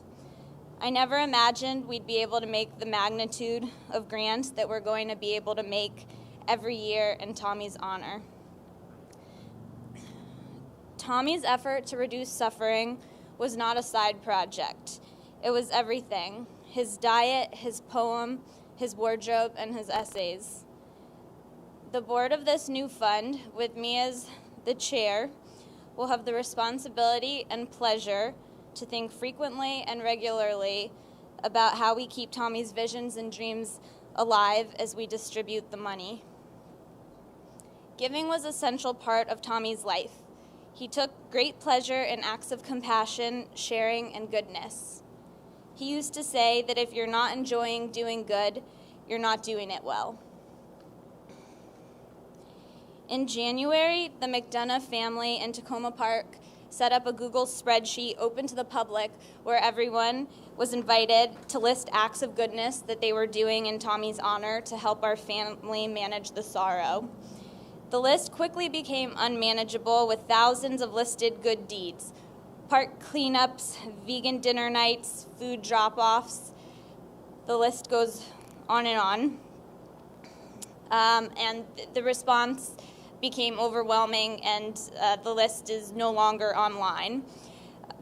I never imagined we'd be able to make the magnitude of grants that we're going to be able to make every year in Tommy's honor. Tommy's effort to reduce suffering was not a side project. It was everything: his diet, his poem, his wardrobe, and his essays. The board of this new fund, with me as the chair, will have the responsibility and pleasure to think frequently and regularly about how we keep Tommy's visions and dreams alive as we distribute the money. Giving was an essential part of Tommy's life. He took great pleasure in acts of compassion, sharing, and goodness. He used to say that if you're not enjoying doing good, you're not doing it well. In January, the McDonough family in Tacoma Park set up a Google spreadsheet open to the public where everyone was invited to list acts of goodness that they were doing in Tommy's honor to help our family manage the sorrow. The list quickly became unmanageable with thousands of listed good deeds: park cleanups, vegan dinner nights, food drop-offs. The list goes on and on. And the response became overwhelming, and the list is no longer online.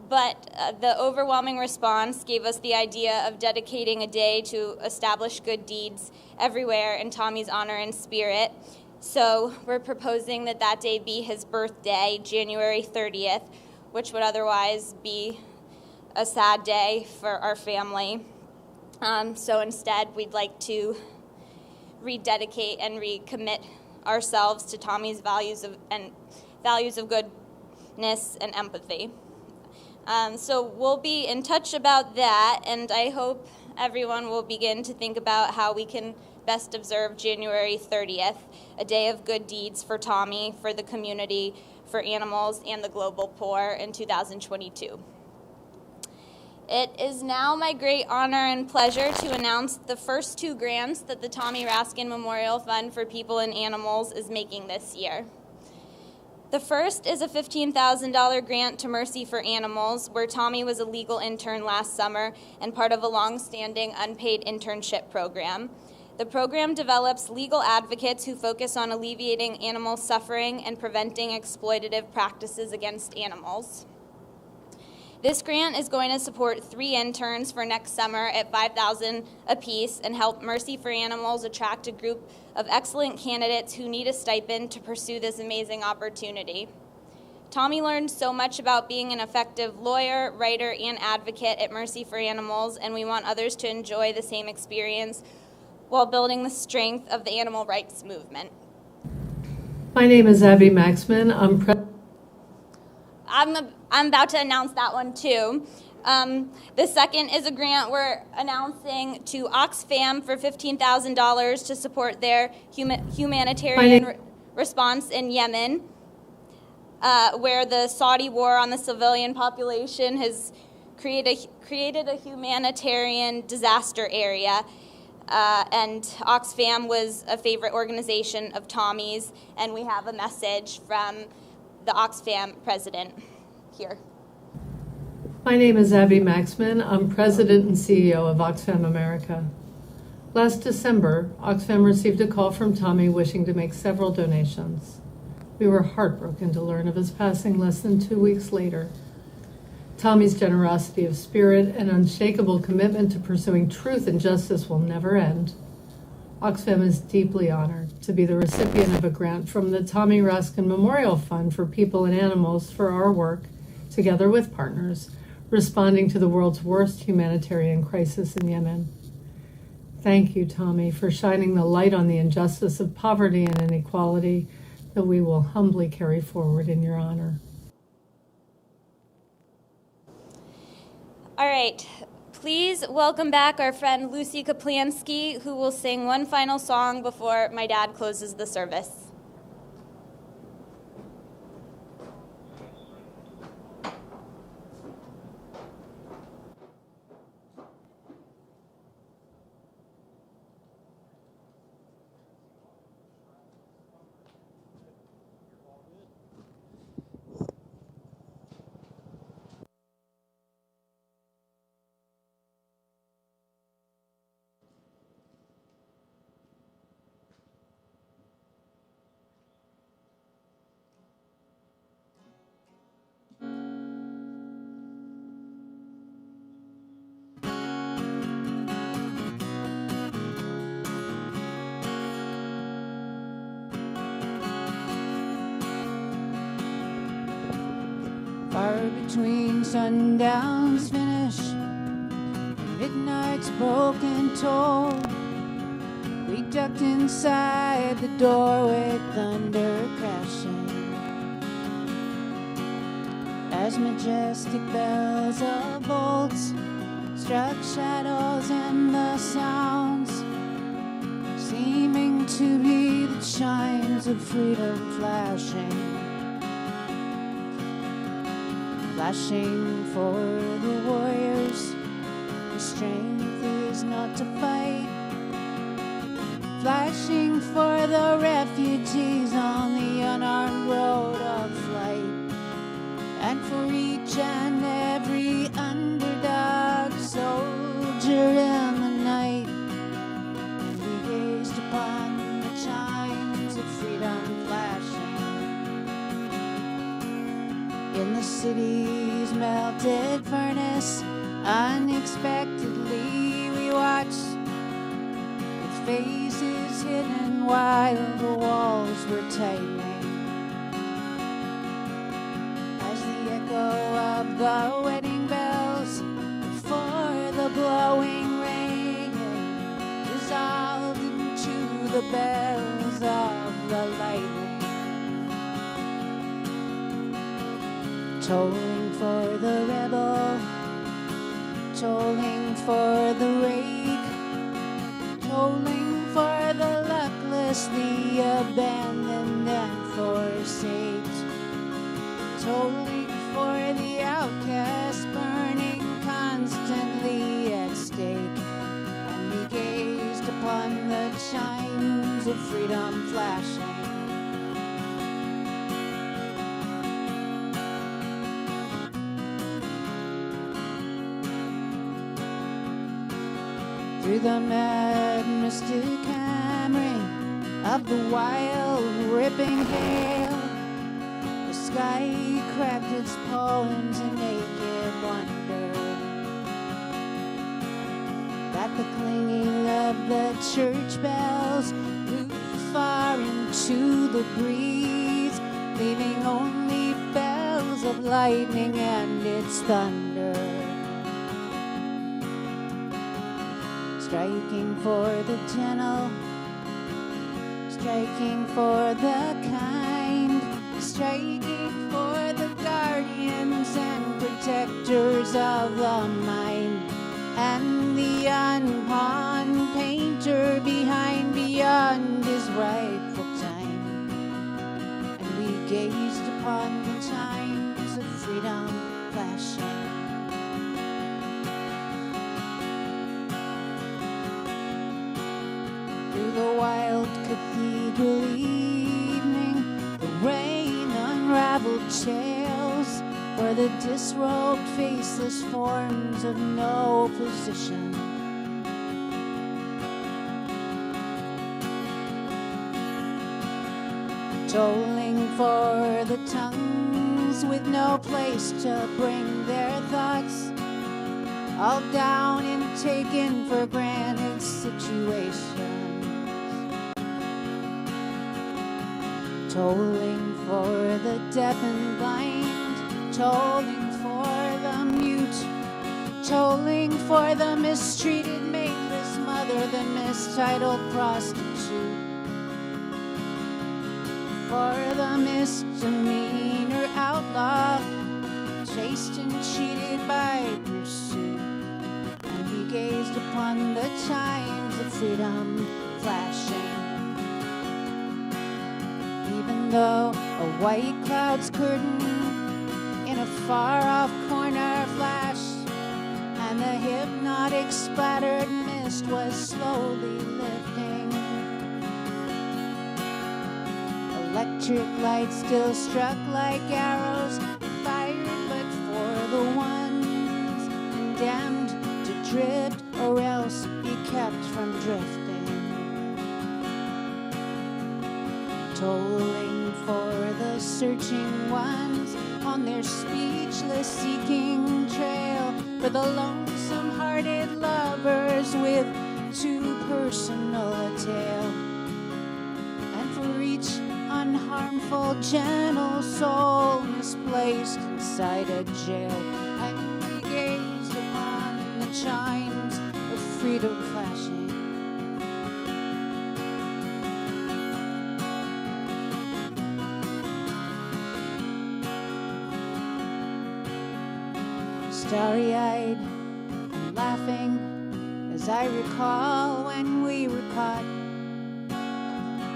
But the overwhelming response gave us the idea of dedicating a day to establish good deeds everywhere in Tommy's honor and spirit. So we're proposing that that day be his birthday, January 30th, which would otherwise be a sad day for our family. So instead, we'd like to rededicate and recommit ourselves to Tommy's values of goodness and empathy. So we'll be in touch about that, and I hope everyone will begin to think about how we can best observe January 30th, a day of good deeds for Tommy, for the community, for animals, and the global poor in 2022. It is now my great honor and pleasure to announce the first 2 grants that the Tommy Raskin Memorial Fund for People and Animals is making this year. The first is a $15,000 grant to Mercy for Animals, where Tommy was a legal intern last summer and part of a long-standing unpaid internship program. The program develops legal advocates who focus on alleviating animal suffering and preventing exploitative practices against animals. This grant is going to support 3 interns for next summer at $5,000 apiece and help Mercy for Animals attract a group of excellent candidates who need a stipend to pursue this amazing opportunity. Tommy learned so much about being an effective lawyer, writer, and advocate at Mercy for Animals, and we want others to enjoy the same experience while building the strength of the animal rights movement. My name is Abby Maxman. I'm about to announce that one too. The second is a grant we're announcing to Oxfam for $15,000 to support their humanitarian response in Yemen, where the Saudi war on the civilian population has created a humanitarian disaster area. And Oxfam was a favorite organization of Tommy's, and we have a message from the Oxfam president here. My name is Abby Maxman. I'm president and CEO of Oxfam America. Last December, Oxfam received a call from Tommy wishing to make several donations. We were heartbroken to learn of his passing less than 2 weeks later. Tommy's generosity of spirit and unshakable commitment to pursuing truth and justice will never end. Oxfam is deeply honored to be the recipient of a grant from the Tommy Raskin Memorial Fund for People and Animals for our work, together with partners, responding to the world's worst humanitarian crisis in Yemen. Thank you, Tommy, for shining the light on the injustice of poverty and inequality that we will humbly carry forward in your honor. All right, please welcome back our friend Lucy Kaplansky, who will sing one final song before my dad closes the service. Far between sundown's finish and midnight's broken toll, we ducked inside the doorway, thunder crashing as majestic bells of old struck shadows and the sounds seeming to be the chimes of freedom flashing for the warriors whose strength is not to fight, flashing for the refugees on the unarmed road of flight, and for each and every underdog soldier in the night. And we gazed upon the chimes of freedom flashing in the city's melted furnace. Unexpectedly we watched, with faces hidden while the walls were tightening, as the echo of the wedding bells before the blowing rain bells of the lightning, tolling for the rebel, tolling for the rake, tolling for the luckless, the abandoned and forsaked, tolling for the outcast, burning constantly at stake. And we gazed upon the chimes of freedom flashing. Through the mad, mystic hammering of the wild, ripping hail, the sky cracked its poems in naked wonder. That the clinging of the church bells blew far into the breeze, leaving only bells of lightning and its thunder. Striking for the gentle, striking for the kind, striking for the guardians and protectors of the mind, and the unpawned painter behind beyond his rightful time. And we gazed upon the chimes of freedom flashing. Through the wild cathedral evening, the rain unraveled tales for the disrobed, faceless forms of no position. Tolling for the tongues with no place to bring their thoughts, all down in taken for granted situations. Tolling for the deaf and blind, tolling for the mute, tolling for the mistreated, mateless mother, the mistitled prostitute, for the misdemeanor outlaw, chased and cheated by pursuit. And we gazed upon the chimes of freedom flashing. Even though a white cloud's curtain in a far-off corner flashed, and the hypnotic splattered mist was slowly lifting, electric lights still struck like arrows, fired but for the ones condemned to drift or else be kept from drifting. Tolling for the searching ones on their speechless seeking trail, for the lonesome-hearted lovers with too personal a tale, and for each unharmful, gentle soul misplaced inside a jail. And we gazed upon the chimes of freedom flashing. Starry-eyed and laughing as I recall when we were caught,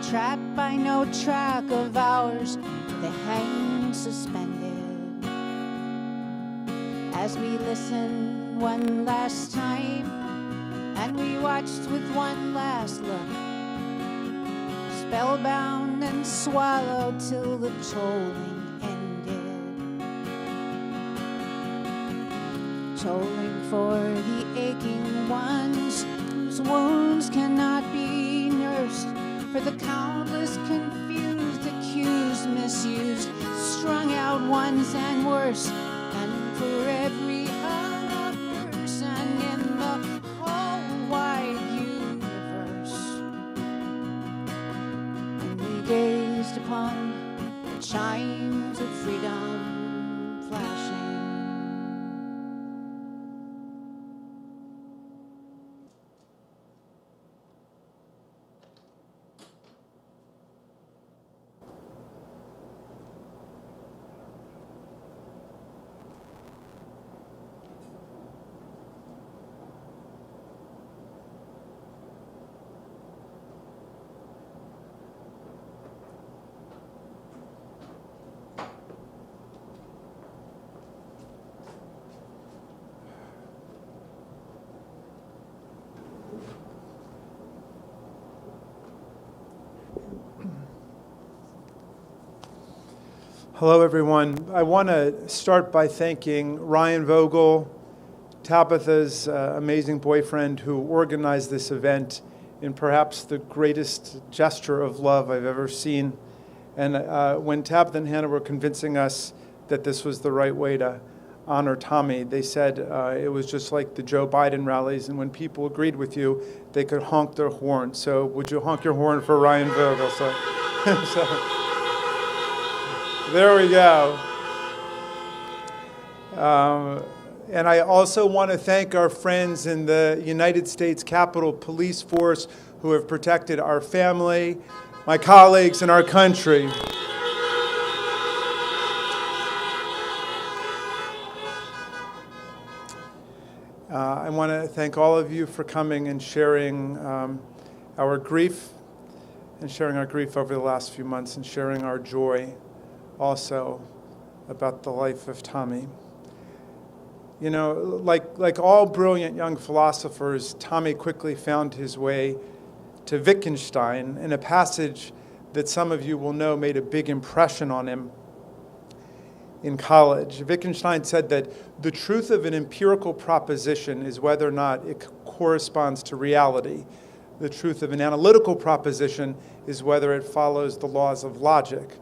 trapped by no track of ours, they hang suspended. As we listened one last time, and we watched with one last look, spellbound and swallowed till the tolling ended. Tolling for the aching ones whose wounds cannot be nursed, for the countless confused, accused, misused, strung out ones and worse, and for every other person in the whole wide universe. And we gazed upon the chimes of freedom flashing. Hello, everyone. I want to start by thanking Ryan Vogel, Tabitha's amazing boyfriend, who organized this event in perhaps the greatest gesture of love I've ever seen. And when Tabitha and Hannah were convincing us that this was the right way to honor Tommy, they said it was just like the Joe Biden rallies, and when people agreed with you, they could honk their horn. So would you honk your horn for Ryan Vogel? So there we go. And I also want to thank our friends in the United States Capitol Police Force who have protected our family, my colleagues, and our country. I want to thank all of you for coming and sharing our grief, over the last few months, and sharing our joy also about the life of Tommy. You know, like all brilliant young philosophers, Tommy quickly found his way to Wittgenstein in a passage that some of you will know made a big impression on him in college. Wittgenstein said that the truth of an empirical proposition is whether or not it corresponds to reality. The truth of an analytical proposition is whether it follows the laws of logic.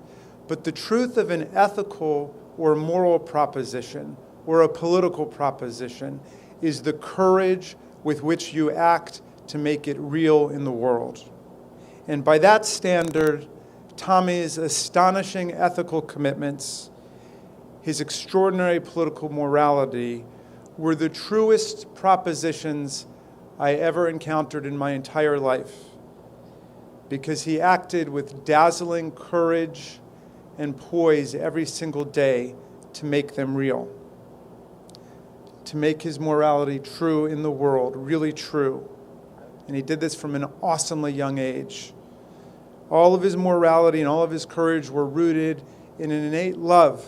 But the truth of an ethical or moral proposition or a political proposition is the courage with which you act to make it real in the world. And by that standard, Tommy's astonishing ethical commitments, his extraordinary political morality, were the truest propositions I ever encountered in my entire life, because he acted with dazzling courage and poise every single day to make them real, to make his morality true in the world, really true. And he did this from an awesomely young age. All of his morality and all of his courage were rooted in an innate love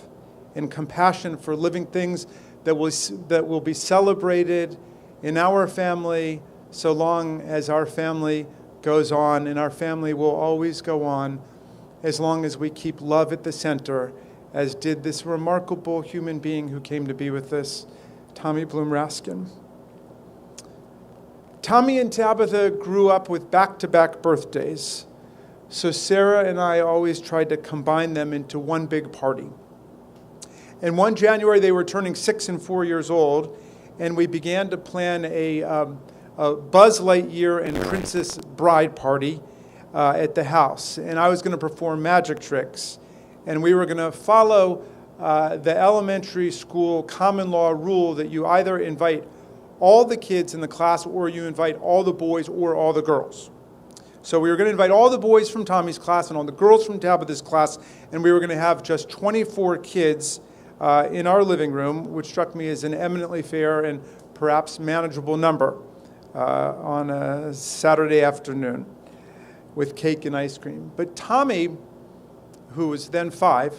and compassion for living things that will be celebrated in our family so long as our family goes on, and our family will always go on as long as we keep love at the center, as did this remarkable human being who came to be with us, Tommy Bloom Raskin. Tommy and Tabitha grew up with back-to-back birthdays, so Sarah and I always tried to combine them into one big party. And one January, they were turning 6 and 4 years old, and we began to plan a Buzz Lightyear and Princess Bride party at the house. And I was going to perform magic tricks. And we were going to follow the elementary school common law rule that you either invite all the kids in the class or you invite all the boys or all the girls. So we were going to invite all the boys from Tommy's class and all the girls from Tabitha's class, and we were going to have just 24 kids in our living room, which struck me as an eminently fair and perhaps manageable number on a Saturday afternoon with cake and ice cream. But Tommy, who was then 5,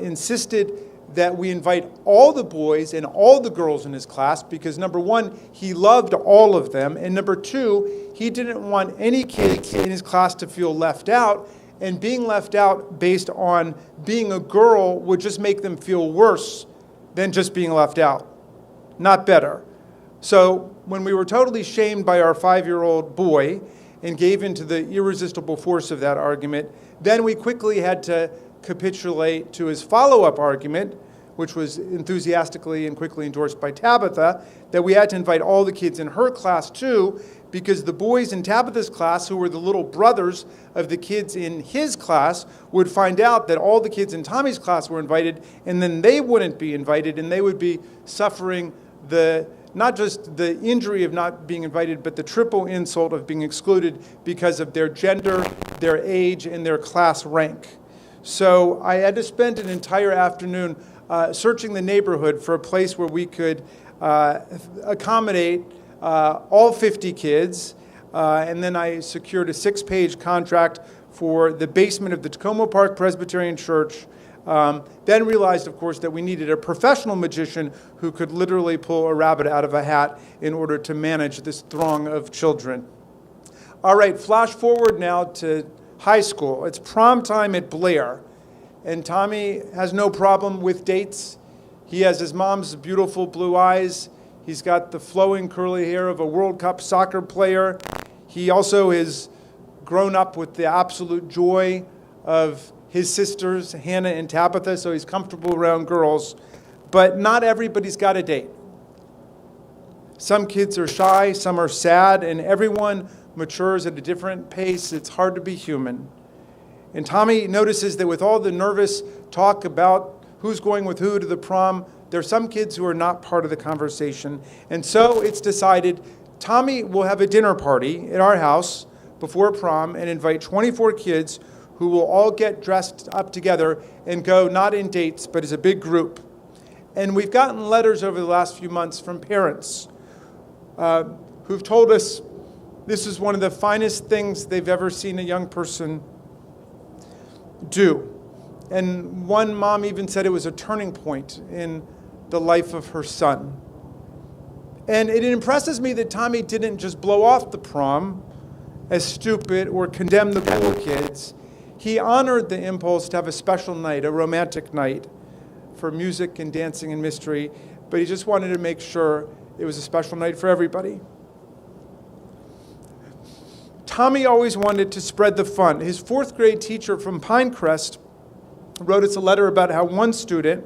insisted that we invite all the boys and all the girls in his class because, number one, he loved all of them, and number two, he didn't want any kids in his class to feel left out, and being left out based on being a girl would just make them feel worse than just being left out, not better. So when we were totally shamed by our 5-year-old boy and gave in to the irresistible force of that argument, then we quickly had to capitulate to his follow-up argument, which was enthusiastically and quickly endorsed by Tabitha, that we had to invite all the kids in her class too, because the boys in Tabitha's class, who were the little brothers of the kids in his class, would find out that all the kids in Tommy's class were invited, and then they wouldn't be invited, and they would be suffering not just the injury of not being invited, but the triple insult of being excluded because of their gender, their age, and their class rank. So I had to spend an entire afternoon searching the neighborhood for a place where we could accommodate all 50 kids, and then I secured a 6-page contract for the basement of the Tacoma Park Presbyterian Church. Then realized, of course, that we needed a professional magician who could literally pull a rabbit out of a hat in order to manage this throng of children. All right, flash forward now to high school. It's prom time at Blair. And Tommy has no problem with dates. He has his mom's beautiful blue eyes. He's got the flowing curly hair of a World Cup soccer player. He also has grown up with the absolute joy of his sisters, Hannah and Tabitha, so he's comfortable around girls. But not everybody's got a date. Some kids are shy, some are sad, and everyone matures at a different pace. It's hard to be human. And Tommy notices that with all the nervous talk about who's going with who to the prom, there are some kids who are not part of the conversation. And so it's decided Tommy will have a dinner party at our house before prom and invite 24 kids who will all get dressed up together and go not in dates, but as a big group. And we've gotten letters over the last few months from parents who've told us this is one of the finest things they've ever seen a young person do. And one mom even said it was a turning point in the life of her son. And it impresses me that Tommy didn't just blow off the prom as stupid or condemn the cool kids. He honored the impulse to have a special night, a romantic night for music and dancing and mystery, but he just wanted to make sure it was a special night for everybody. Tommy always wanted to spread the fun. His fourth grade teacher from Pinecrest wrote us a letter about how one student,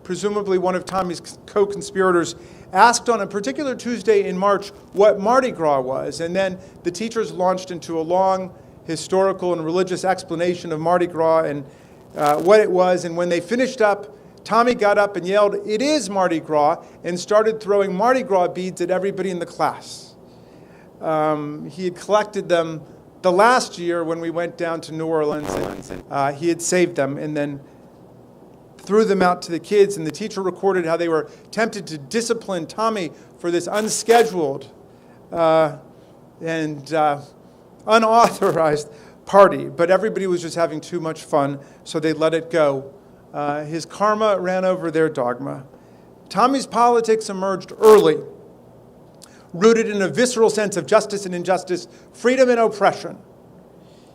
presumably one of Tommy's co-conspirators, asked on a particular Tuesday in March what Mardi Gras was, and then the teachers launched into a long historical and religious explanation of Mardi Gras and what it was, and when they finished up, Tommy got up and yelled, "It is Mardi Gras," and started throwing Mardi Gras beads at everybody in the class. He had collected them the last year when we went down to New Orleans, and he had saved them and then threw them out to the kids, and the teacher recorded how they were tempted to discipline Tommy for this unscheduled and unauthorized party, but everybody was just having too much fun, so they let it go. His karma ran over their dogma. Tommy's politics emerged early, rooted in a visceral sense of justice and injustice, freedom and oppression.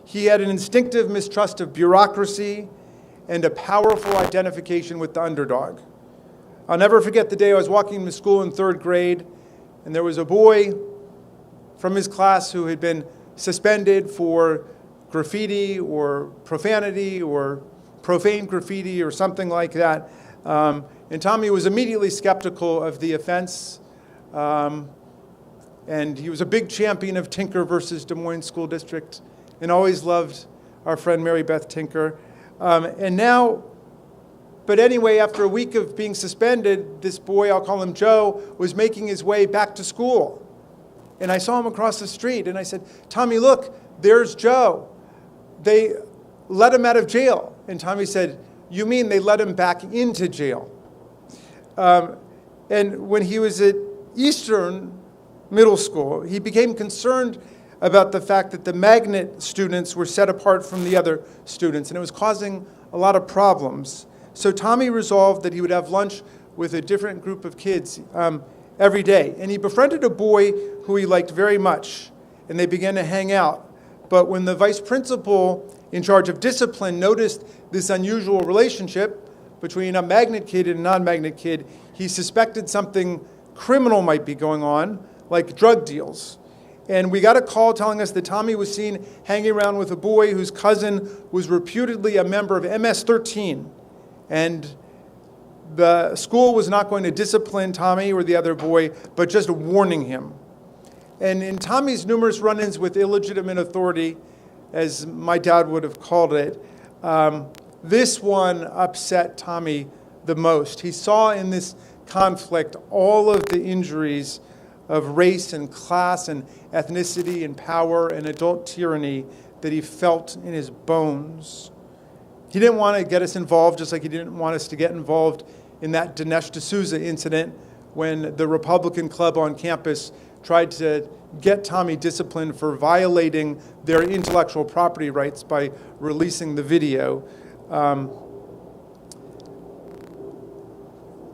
He had an instinctive mistrust of bureaucracy and a powerful identification with the underdog. I'll never forget the day I was walking to school in third grade, and there was a boy from his class who had been suspended for graffiti or profanity or profane graffiti or something like that. And Tommy was immediately skeptical of the offense. And he was a big champion of Tinker versus Des Moines School District and always loved our friend Mary Beth Tinker. But anyway, after a week of being suspended, this boy, I'll call him Joe, was making his way back to school. And I saw him across the street, and I said, "Tommy, look, there's Joe. They let him out of jail." And Tommy said, "You mean they let him back into jail?" And when he was at Eastern Middle School, he became concerned about the fact that the magnet students were set apart from the other students, and it was causing a lot of problems. So Tommy resolved that he would have lunch with a different group of kids every day. And he befriended a boy who he liked very much, and they began to hang out. But when the vice principal in charge of discipline noticed this unusual relationship between a magnet kid and a non-magnet kid, he suspected something criminal might be going on, like drug deals. And we got a call telling us that Tommy was seen hanging around with a boy whose cousin was reputedly a member of MS-13. And the school was not going to discipline Tommy or the other boy, but just warning him. And in Tommy's numerous run-ins with illegitimate authority, as my dad would have called it, this one upset Tommy the most. He saw in this conflict all of the injuries of race and class and ethnicity and power and adult tyranny that he felt in his bones. He didn't want to get us involved, just like he didn't want us to get involved in that Dinesh D'Souza incident when the Republican club on campus tried to get Tommy disciplined for violating their intellectual property rights by releasing the video.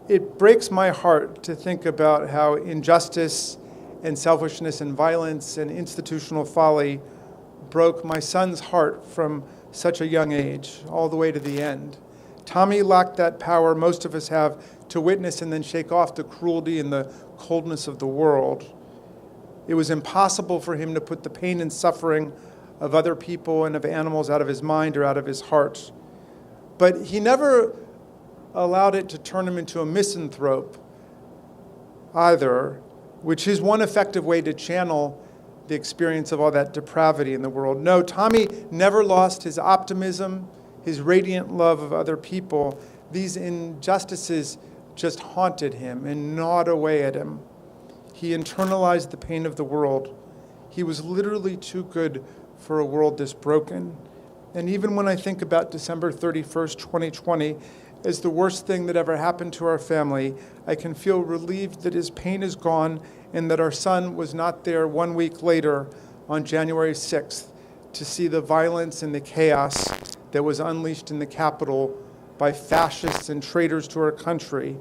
It breaks my heart to think about how injustice and selfishness and violence and institutional folly broke my son's heart from such a young age, all the way to the end. Tommy lacked that power most of us have to witness and then shake off the cruelty and the coldness of the world. It was impossible for him to put the pain and suffering of other people and of animals out of his mind or out of his heart. But he never allowed it to turn him into a misanthrope either, which is one effective way to channel the experience of all that depravity in the world. No, Tommy never lost his optimism, his radiant love of other people. These injustices just haunted him and gnawed away at him. He internalized the pain of the world. He was literally too good for a world this broken. And even when I think about December 31st, 2020, as the worst thing that ever happened to our family, I can feel relieved that his pain is gone and that our son was not there 1 week later on January 6th to see the violence and the chaos that was unleashed in the Capitol by fascists and traitors to our country,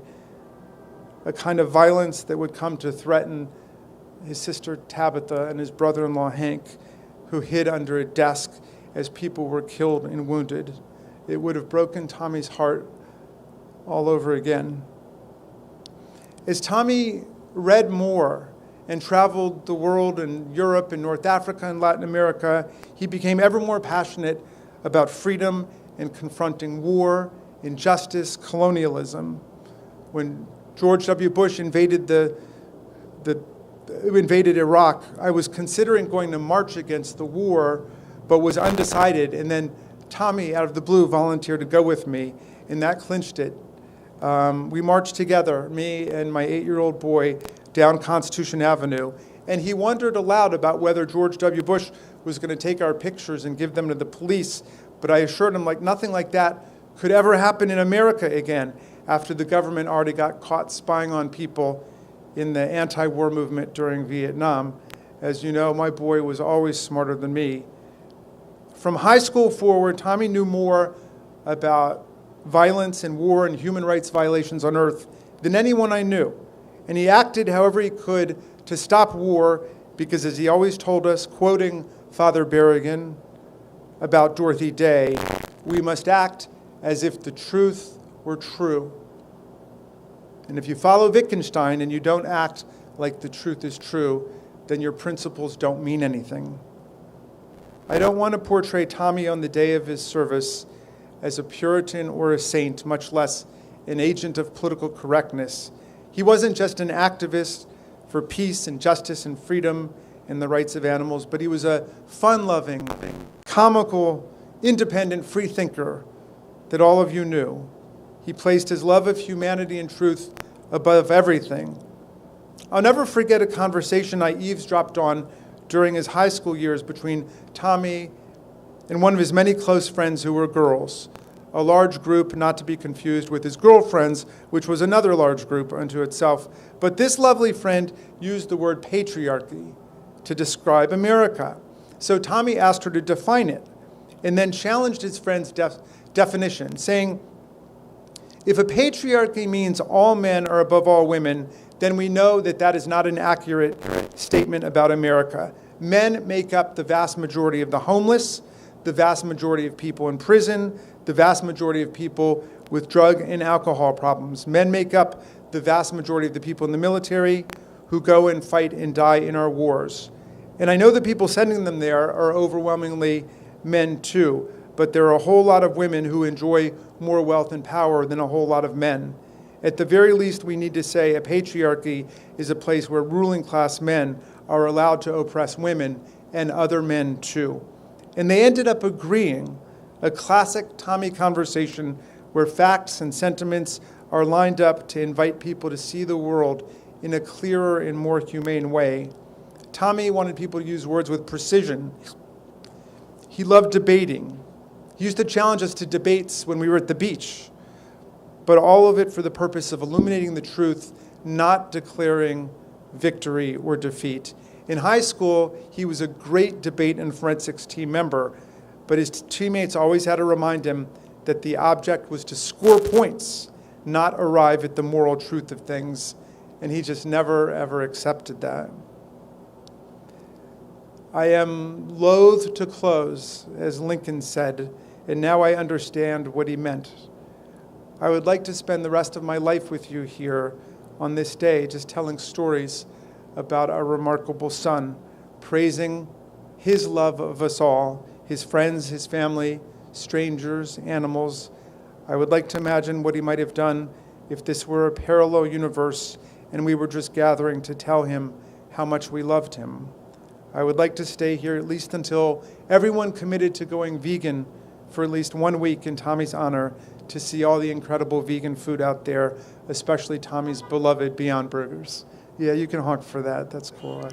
a kind of violence that would come to threaten his sister Tabitha and his brother-in-law Hank, who hid under a desk as people were killed and wounded. It would have broken Tommy's heart all over again. As Tommy read more and traveled the world in Europe and North Africa and Latin America, he became ever more passionate about freedom and confronting war, injustice, colonialism. When George W. Bush invaded invaded Iraq, I was considering going to march against the war, but was undecided. And then Tommy, out of the blue, volunteered to go with me, and that clinched it. We marched together, me and my 8-year-old boy, down Constitution Avenue, and he wondered aloud about whether George W. Bush was going to take our pictures and give them to the police, but I assured him nothing like that could ever happen in America again after the government already got caught spying on people in the anti-war movement during Vietnam. As you know, my boy was always smarter than me. From high school forward, Tommy knew more about violence and war and human rights violations on earth than anyone I knew. And he acted however he could to stop war because, as he always told us, quoting Father Berrigan about Dorothy Day, we must act as if the truth were true. And if you follow Wittgenstein and you don't act like the truth is true, then your principles don't mean anything. I don't want to portray Tommy on the day of his service as a Puritan or a saint, much less an agent of political correctness. He wasn't just an activist for peace and justice and freedom and the rights of animals, but he was a fun-loving, comical, independent freethinker that all of you knew. He placed his love of humanity and truth above everything. I'll never forget a conversation I eavesdropped on during his high school years between Tommy and one of his many close friends who were girls, a large group not to be confused with his girlfriends, which was another large group unto itself. But this lovely friend used the word patriarchy to describe America. So Tommy asked her to define it and then challenged his friend's definition, saying, if a patriarchy means all men are above all women, then we know that that is not an accurate statement about America. Men make up the vast majority of the homeless, the vast majority of people in prison, the vast majority of people with drug and alcohol problems. Men make up the vast majority of the people in the military who go and fight and die in our wars. And I know the people sending them there are overwhelmingly men too, but there are a whole lot of women who enjoy more wealth and power than a whole lot of men. At the very least, we need to say a patriarchy is a place where ruling class men are allowed to oppress women and other men too. And they ended up agreeing, a classic Tommy conversation where facts and sentiments are lined up to invite people to see the world in a clearer and more humane way. Tommy wanted people to use words with precision. He loved debating. He used to challenge us to debates when we were at the beach, but all of it for the purpose of illuminating the truth, not declaring victory or defeat. In high school, he was a great debate and forensics team member, but his teammates always had to remind him that the object was to score points, not arrive at the moral truth of things, and he just never, ever accepted that. I am loath to close, as Lincoln said, and now I understand what he meant. I would like to spend the rest of my life with you here on this day, just telling stories about our remarkable son, praising his love of us all, his friends, his family, strangers, animals. I would like to imagine what he might have done if this were a parallel universe and we were just gathering to tell him how much we loved him. I would like to stay here at least until everyone committed to going vegan for at least 1 week in Tommy's honor to see all the incredible vegan food out there, especially Tommy's beloved Beyond Burgers. Yeah, you can honk for that. That's cool.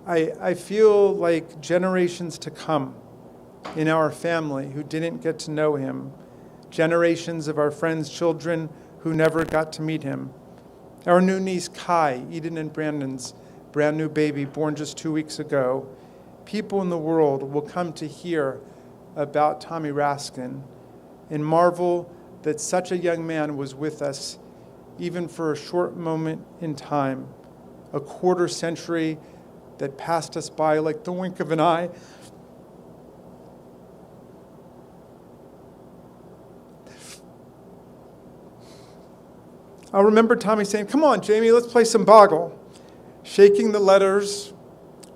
I feel like generations to come in our family who didn't get to know him, generations of our friends' children who never got to meet him, our new niece Kai, Eden and Brandon's brand new baby born just 2 weeks ago, people in the world will come to hear about Tommy Raskin and marvel that such a young man was with us even for a short moment in time, a quarter century that passed us by like the wink of an eye. I'll remember Tommy saying, "Come on, Jamie, let's play some Boggle," shaking the letters,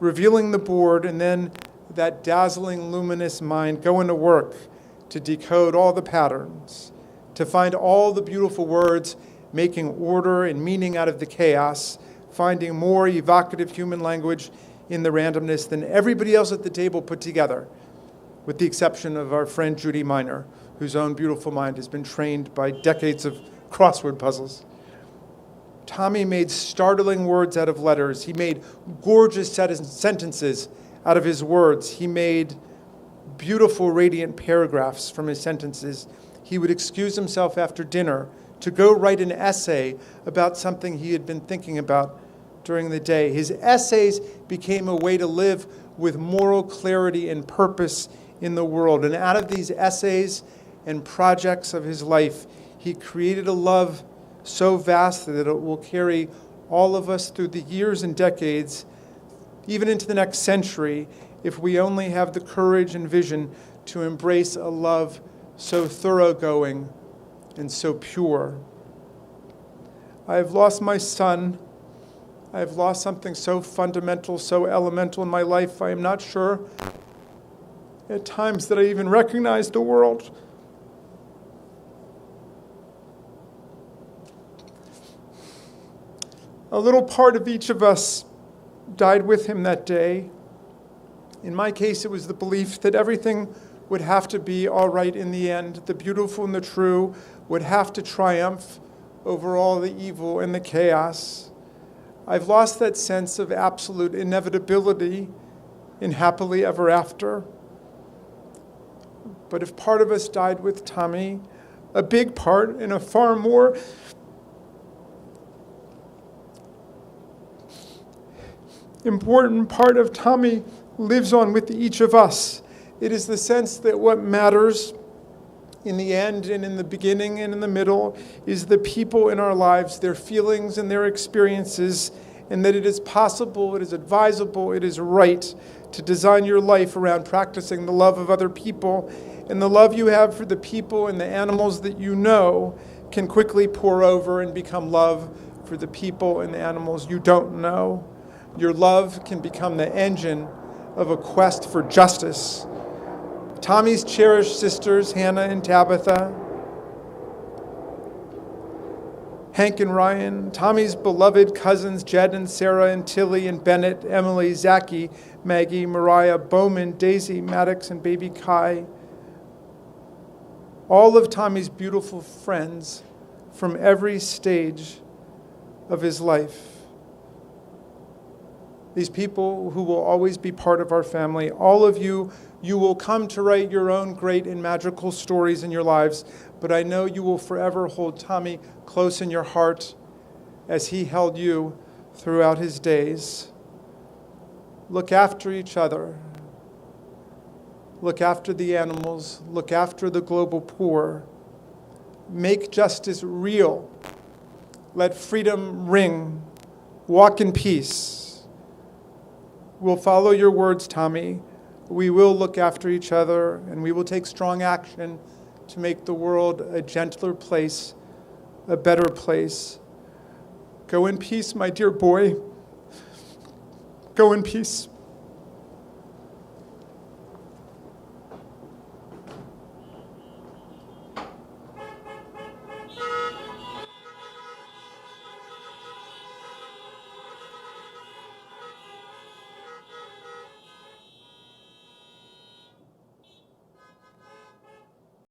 revealing the board, and then that dazzling, luminous mind going to work to decode all the patterns, to find all the beautiful words, making order and meaning out of the chaos, finding more evocative human language in the randomness than everybody else at the table put together, with the exception of our friend Judy Miner, whose own beautiful mind has been trained by decades of crossword puzzles. Tommy made startling words out of letters. He made gorgeous sentences out of his words. He made beautiful, radiant paragraphs from his sentences. He would excuse himself after dinner to go write an essay about something he had been thinking about during the day. His essays became a way to live with moral clarity and purpose in the world. And out of these essays and projects of his life, he created a love so vast that it will carry all of us through the years and decades, even into the next century, if we only have the courage and vision to embrace a love so thoroughgoing and so pure. I have lost my son. I have lost something so fundamental, so elemental in my life. I am not sure at times that I even recognize the world. A little part of each of us died with him that day. In my case, it was the belief that everything would have to be all right in the end. The beautiful and the true would have to triumph over all the evil and the chaos. I've lost that sense of absolute inevitability in happily ever after. But if part of us died with Tommy, a big part and a far more important part of Tommy lives on with each of us. It is the sense that what matters in the end and in the beginning and in the middle is the people in our lives, their feelings and their experiences, and that it is possible, it is advisable, it is right to design your life around practicing the love of other people. And the love you have for the people and the animals that you know can quickly pour over and become love for the people and the animals you don't know. Your love can become the engine of a quest for justice. Tommy's cherished sisters, Hannah and Tabitha, Hank and Ryan, Tommy's beloved cousins, Jed and Sarah and Tilly and Bennett, Emily, Zachy, Maggie, Mariah, Bowman, Daisy, Maddox, and baby Kai. All of Tommy's beautiful friends from every stage of his life. These people who will always be part of our family, all of you, you will come to write your own great and magical stories in your lives, but I know you will forever hold Tommy close in your heart as he held you throughout his days. Look after each other. Look after the animals. Look after the global poor. Make justice real. Let freedom ring. Walk in peace. We'll follow your words, Tommy. We will look after each other, and we will take strong action to make the world a gentler place, a better place. Go in peace, my dear boy. Go in peace.